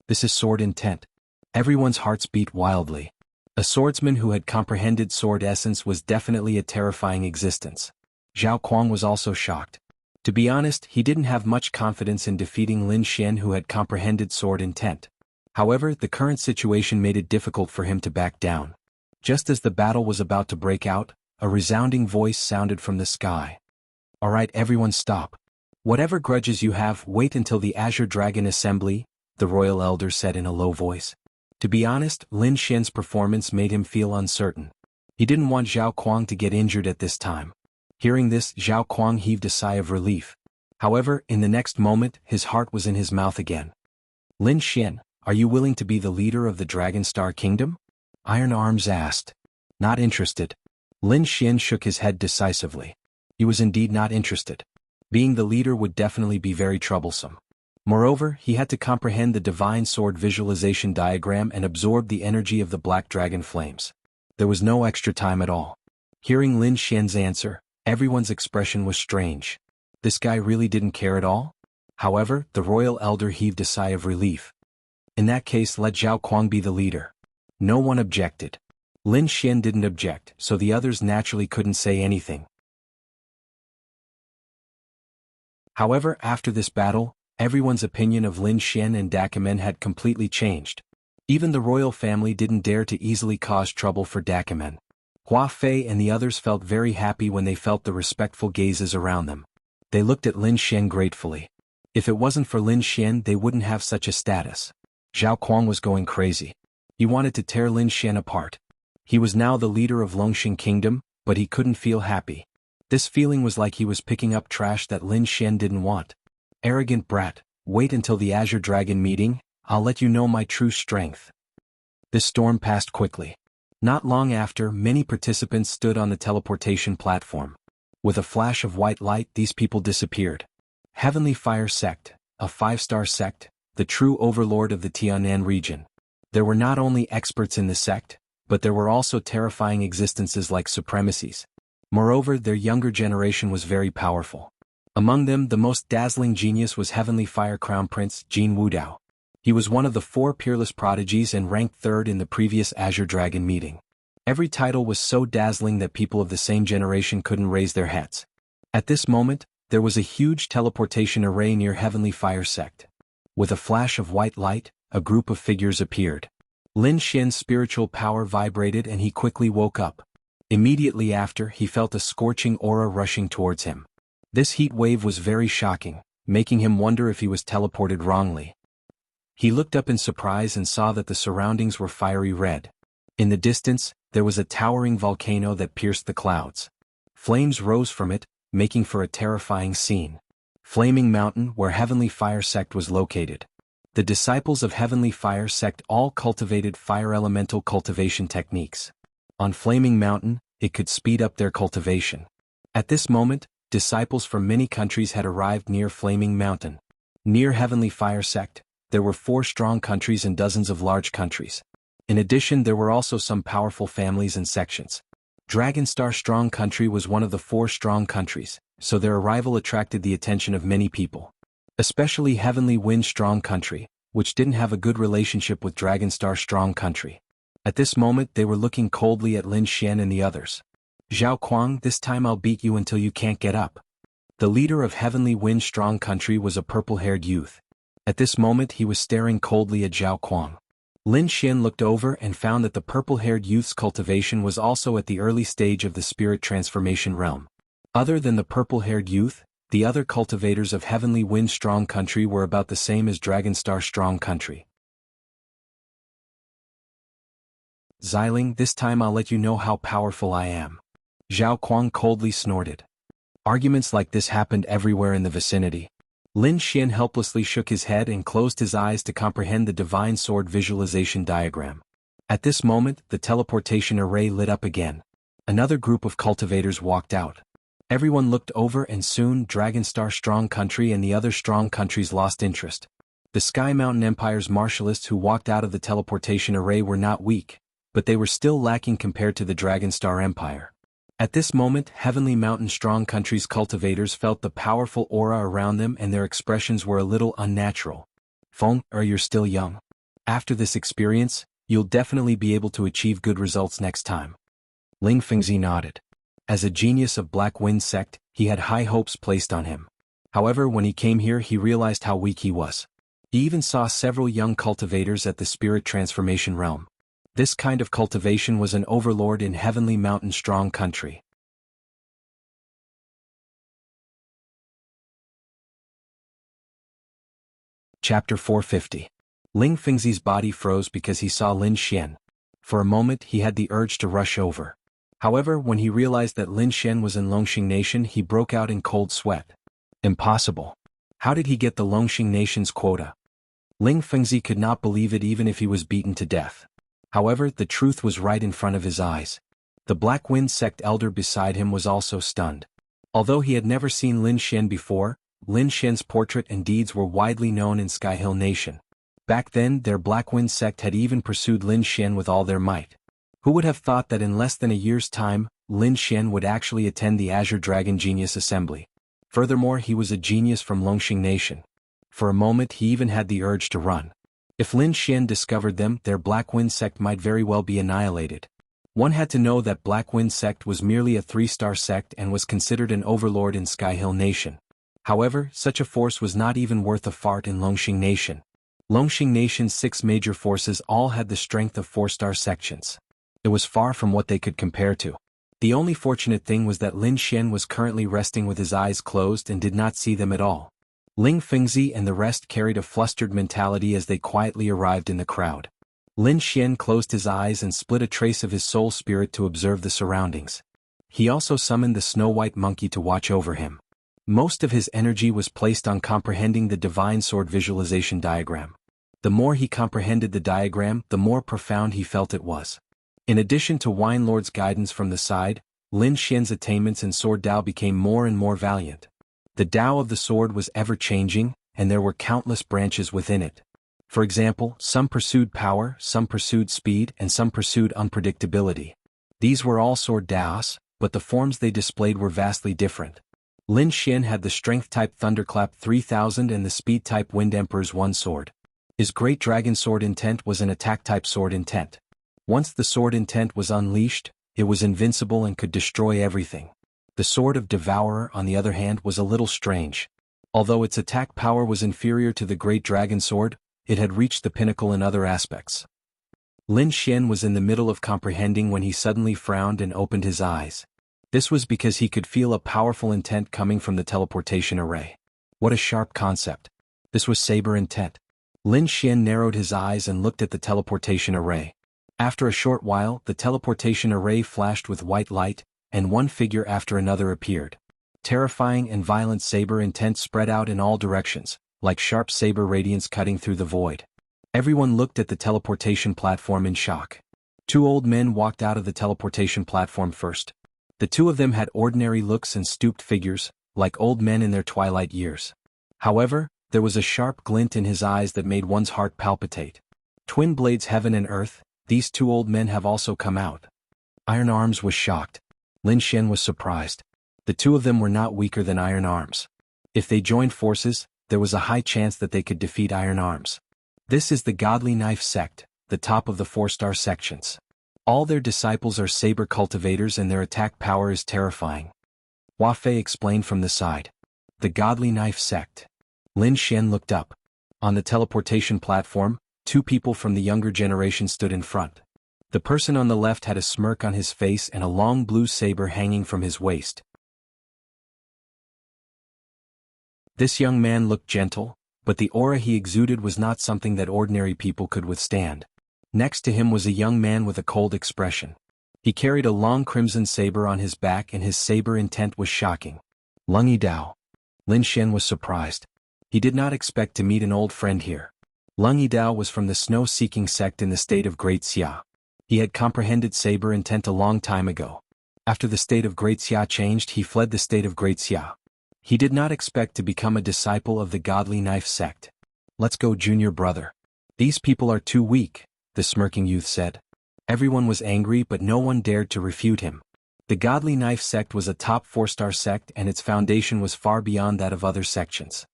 This is sword intent. Everyone's hearts beat wildly. A swordsman who had comprehended sword essence was definitely a terrifying existence. Zhao Kuang was also shocked. To be honest, he didn't have much confidence in defeating Lin Xian, who had comprehended sword intent. However, the current situation made it difficult for him to back down. Just as the battle was about to break out, a resounding voice sounded from the sky. "Alright, everyone, stop. Whatever grudges you have, wait until the Azure Dragon Assembly," the royal elder said in a low voice. To be honest, Lin Xian's performance made him feel uncertain. He didn't want Zhao Kuang to get injured at this time. Hearing this, Zhao Kuang heaved a sigh of relief. However, in the next moment, his heart was in his mouth again. "Lin Xian, are you willing to be the leader of the Dragon Star Kingdom?" Iron Arms asked. "Not interested." Lin Xian shook his head decisively. He was indeed not interested. Being the leader would definitely be very troublesome. Moreover, he had to comprehend the divine sword visualization diagram and absorb the energy of the black dragon flames. There was no extra time at all. Hearing Lin Xian's answer, everyone's expression was strange. This guy really didn't care at all? However, the royal elder heaved a sigh of relief. In that case, let Zhao Kuang be the leader. No one objected. Lin Xian didn't object, so the others naturally couldn't say anything. However, after this battle, everyone's opinion of Lin Xian and Dakemen had completely changed. Even the royal family didn't dare to easily cause trouble for Dakemen. Hua Fei and the others felt very happy when they felt the respectful gazes around them. They looked at Lin Xian gratefully. If it wasn't for Lin Xian, they wouldn't have such a status. Zhao Kuang was going crazy. He wanted to tear Lin Xian apart. He was now the leader of Longxing Kingdom, but he couldn't feel happy. This feeling was like he was picking up trash that Lin Xian didn't want. "Arrogant brat, wait until the Azure Dragon meeting, I'll let you know my true strength." This storm passed quickly. Not long after, many participants stood on the teleportation platform. With a flash of white light, these people disappeared. Heavenly Fire Sect, a 5-star sect, the true overlord of the Tianan region. There were not only experts in the sect, but there were also terrifying existences like supremacies. Moreover, their younger generation was very powerful. Among them, the most dazzling genius was Heavenly Fire Crown Prince Jin Wudao. He was one of the 4 peerless prodigies and ranked 3rd in the previous Azure Dragon meeting. Every title was so dazzling that people of the same generation couldn't raise their heads. At this moment, there was a huge teleportation array near Heavenly Fire Sect. With a flash of white light, a group of figures appeared. Lin Xian's spiritual power vibrated and he quickly woke up. Immediately after, he felt a scorching aura rushing towards him. This heat wave was very shocking, making him wonder if he was teleported wrongly. He looked up in surprise and saw that the surroundings were fiery red. In the distance, there was a towering volcano that pierced the clouds. Flames rose from it, making for a terrifying scene. Flaming Mountain, where Heavenly Fire Sect was located. The disciples of Heavenly Fire Sect all cultivated fire elemental cultivation techniques. On Flaming Mountain, it could speed up their cultivation. At this moment, disciples from many countries had arrived near Flaming Mountain. Near Heavenly Fire Sect, there were 4 strong countries and dozens of large countries. In addition, there were also some powerful families and sections. Dragon Star Strong Country was one of the 4 strong countries, so their arrival attracted the attention of many people. Especially Heavenly Wind Strong Country, which didn't have a good relationship with Dragon Star Strong Country. At this moment, they were looking coldly at Lin Xian and the others. "Zhao Kuang, this time I'll beat you until you can't get up." The leader of Heavenly Wind Strong Country was a purple-haired youth. At this moment, he was staring coldly at Zhao Kuang. Lin Xian looked over and found that the purple-haired youth's cultivation was also at the early stage of the spirit transformation realm. Other than the purple-haired youth, the other cultivators of Heavenly Wind Strong Country were about the same as Dragon Star Strong Country. "Xiling, this time I'll let you know how powerful I am." Zhao Kuang coldly snorted. Arguments like this happened everywhere in the vicinity. Lin Xian helplessly shook his head and closed his eyes to comprehend the divine sword visualization diagram. At this moment, the teleportation array lit up again. Another group of cultivators walked out. Everyone looked over and soon Dragon Star Strong Country and the other strong countries lost interest. The Sky Mountain Empire's martialists who walked out of the teleportation array were not weak, but they were still lacking compared to the Dragon Star Empire. At this moment, Heavenly Mountain Strong Country's cultivators felt the powerful aura around them and their expressions were a little unnatural. "Feng, you're still young." After this experience, You'll definitely be able to achieve good results next time. Ling Fengzi nodded. As a genius of Black Wind sect, he had high hopes placed on him. However, when he came here he realized how weak he was. He even saw several young cultivators at the spirit transformation realm. This kind of cultivation was an overlord in heavenly mountain strong country. Chapter 450. Ling Fengzi's body froze because he saw Lin Xian. For a moment he had the urge to rush over. However, when he realized that Lin Xian was in Longxing Nation he broke out in cold sweat. Impossible. How did he get the Longxing Nation's quota? Ling Fengzi could not believe it even if he was beaten to death. However, the truth was right in front of his eyes. The Black Wind sect elder beside him was also stunned. Although he had never seen Lin Xian before, Lin Xian's portrait and deeds were widely known in Sky Hill Nation. Back then, their Black Wind sect had even pursued Lin Xian with all their might. Who would have thought that in less than a year's time, Lin Xian would actually attend the Azure Dragon Genius Assembly? Furthermore, he was a genius from Longxing Nation. For a moment he even had the urge to run. If Lin Xian discovered them, their Black Wind sect might very well be annihilated. One had to know that Black Wind sect was merely a 3-star sect and was considered an overlord in Sky Hill Nation. However, such a force was not even worth a fart in Longxing Nation. Longxing Nation's 6 major forces all had the strength of 4-star sections. It was far from what they could compare to. The only fortunate thing was that Lin Xian was currently resting with his eyes closed and did not see them at all. Ling Fengzi and the rest carried a flustered mentality as they quietly arrived in the crowd. Lin Xian closed his eyes and split a trace of his soul spirit to observe the surroundings. He also summoned the Snow-White Monkey to watch over him. Most of his energy was placed on comprehending the Divine Sword visualization diagram. The more he comprehended the diagram, the more profound he felt it was. In addition to Wine Lord's guidance from the side, Lin Xian's attainments in Sword Dao became more and more valiant. The Dao of the sword was ever-changing, and there were countless branches within it. For example, some pursued power, some pursued speed, and some pursued unpredictability. These were all Sword Daos, but the forms they displayed were vastly different. Lin Xian had the Strength-type Thunderclap 3000 and the Speed-type Wind Emperor's 1 sword. His Great Dragon Sword Intent was an Attack-type Sword Intent. Once the Sword Intent was unleashed, it was invincible and could destroy everything. The Sword of Devourer, on the other hand, was a little strange. Although its attack power was inferior to the Great Dragon Sword, it had reached the pinnacle in other aspects. Lin Xian was in the middle of comprehending when he suddenly frowned and opened his eyes. This was because he could feel a powerful intent coming from the teleportation array. What a sharp concept. This was Saber Intent. Lin Xian narrowed his eyes and looked at the teleportation array. After a short while, the teleportation array flashed with white light, and one figure after another appeared. Terrifying and violent Saber Intent spread out in all directions, like sharp saber radiance cutting through the void. Everyone looked at the teleportation platform in shock. 2 old men walked out of the teleportation platform first. The 2 of them had ordinary looks and stooped figures, like old men in their twilight years. However, there was a sharp glint in his eyes that made one's heart palpitate. Twin blades heaven and earth, these 2 old men have also come out. Iron Arms was shocked. Lin Xian was surprised. The 2 of them were not weaker than Iron Arms. If they joined forces, there was a high chance that they could defeat Iron Arms. This is the Godly Knife sect, the top of the 4-star sections. All their disciples are saber cultivators and their attack power is terrifying. Hua Fei explained from the side. The Godly Knife sect. Lin Xian looked up. On the teleportation platform, 2 people from the younger generation stood in front. The person on the left had a smirk on his face and a long blue saber hanging from his waist. This young man looked gentle, but the aura he exuded was not something that ordinary people could withstand. Next to him was a young man with a cold expression. He carried a long crimson saber on his back and his saber intent was shocking. Lung Yidao. Lin Xian was surprised. He did not expect to meet an old friend here. Lung Yidao was from the snow-seeking sect in the state of Great Xia. He had comprehended saber intent a long time ago. After the state of Great Xia changed, he fled the state of Great Xia. He did not expect to become a disciple of the Godly Knife sect. Let's go, junior brother. These people are too weak, the smirking youth said. Everyone was angry but no one dared to refute him. The Godly Knife sect was a top 4-star sect and its foundation was far beyond that of other sections.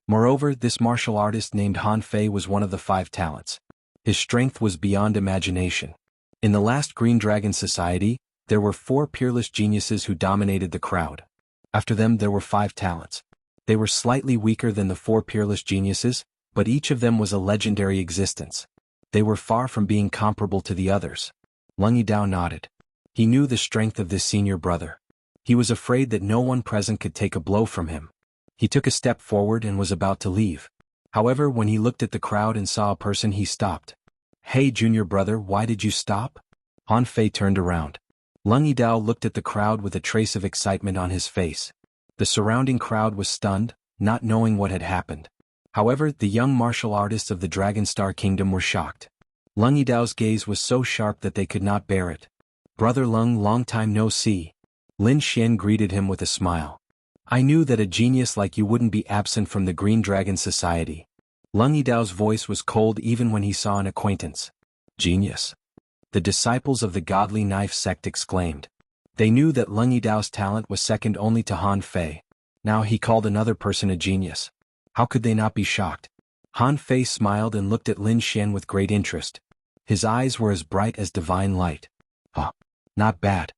Moreover, this martial artist named Han Fei was one of the 5 talents. His strength was beyond imagination. In the last Green Dragon Society, there were 4 peerless geniuses who dominated the crowd. After them there were 5 talents. They were slightly weaker than the 4 peerless geniuses, but each of them was a legendary existence. They were far from being comparable to the others. Lung Yidao nodded. He knew the strength of this senior brother. He was afraid that no one present could take a blow from him. He took a step forward and was about to leave. However, when he looked at the crowd and saw a person, he stopped. "Hey, junior brother, why did you stop?" Han Fei turned around. Lung Yidao looked at the crowd with a trace of excitement on his face. The surrounding crowd was stunned, not knowing what had happened. However, the young martial artists of the Dragon Star Kingdom were shocked. Lung Yidao's gaze was so sharp that they could not bear it. "Brother Lung, long time no see." Lin Xian greeted him with a smile. "I knew that a genius like you wouldn't be absent from the Green Dragon Society." Lung Yidao's voice was cold even when he saw an acquaintance. "Genius?" The disciples of the Godly Knife sect exclaimed. They knew that Lung Yidao's talent was second only to Han Fei. Now he called another person a genius. How could they not be shocked? Han Fei smiled and looked at Lin Xian with great interest. His eyes were as bright as divine light. Not bad.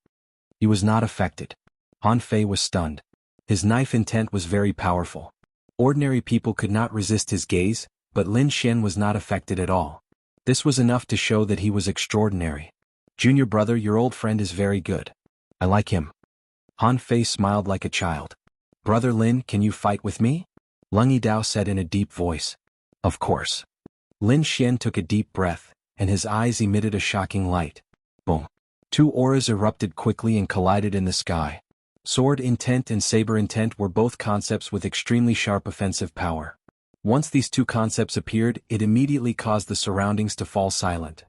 He was not affected. Han Fei was stunned. His knife intent was very powerful. Ordinary people could not resist his gaze, but Lin Xian was not affected at all. This was enough to show that he was extraordinary. "Junior brother, your old friend is very good. I like him." Han Fei smiled like a child. "Brother Lin, can you fight with me?" Lung Yidao said in a deep voice. "Of course." Lin Xian took a deep breath, and his eyes emitted a shocking light. Boom. 2 auras erupted quickly and collided in the sky. Sword intent and saber intent were both concepts with extremely sharp offensive power. Once these 2 concepts appeared, it immediately caused the surroundings to fall silent.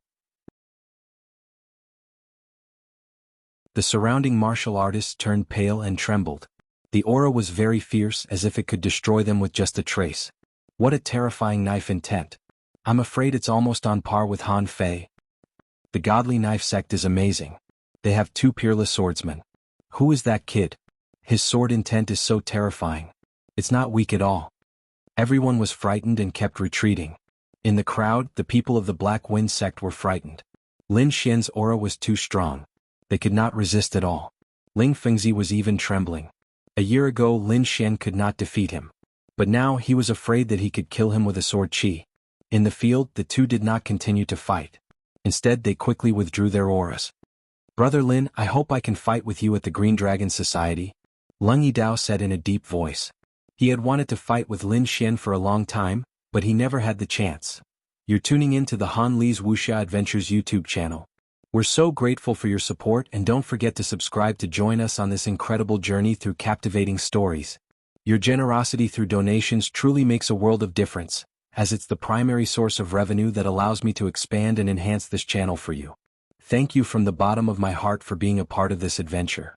The surrounding martial artists turned pale and trembled. The aura was very fierce, as if it could destroy them with just a trace. What a terrifying knife intent. I'm afraid it's almost on par with Han Fei. The Godly Knife sect is amazing. They have 2 peerless swordsmen. Who is that kid? His sword intent is so terrifying. It's not weak at all. Everyone was frightened and kept retreating. In the crowd, the people of the Black Wind sect were frightened. Lin Xian's aura was too strong. They could not resist at all. Ling Fengzi was even trembling. A year ago Lin Xian could not defeat him. But now he was afraid that he could kill him with a sword qi. In the field, the 2 did not continue to fight. Instead, they quickly withdrew their auras. "Brother Lin, I hope I can fight with you at the Green Dragon Society," Lung Yidao said in a deep voice. He had wanted to fight with Lin Xian for a long time, but he never had the chance. You're tuning in to the Han Li's Wuxia Adventures YouTube channel. We're so grateful for your support, and don't forget to subscribe to join us on this incredible journey through captivating stories. Your generosity through donations truly makes a world of difference, as it's the primary source of revenue that allows me to expand and enhance this channel for you. Thank you from the bottom of my heart for being a part of this adventure.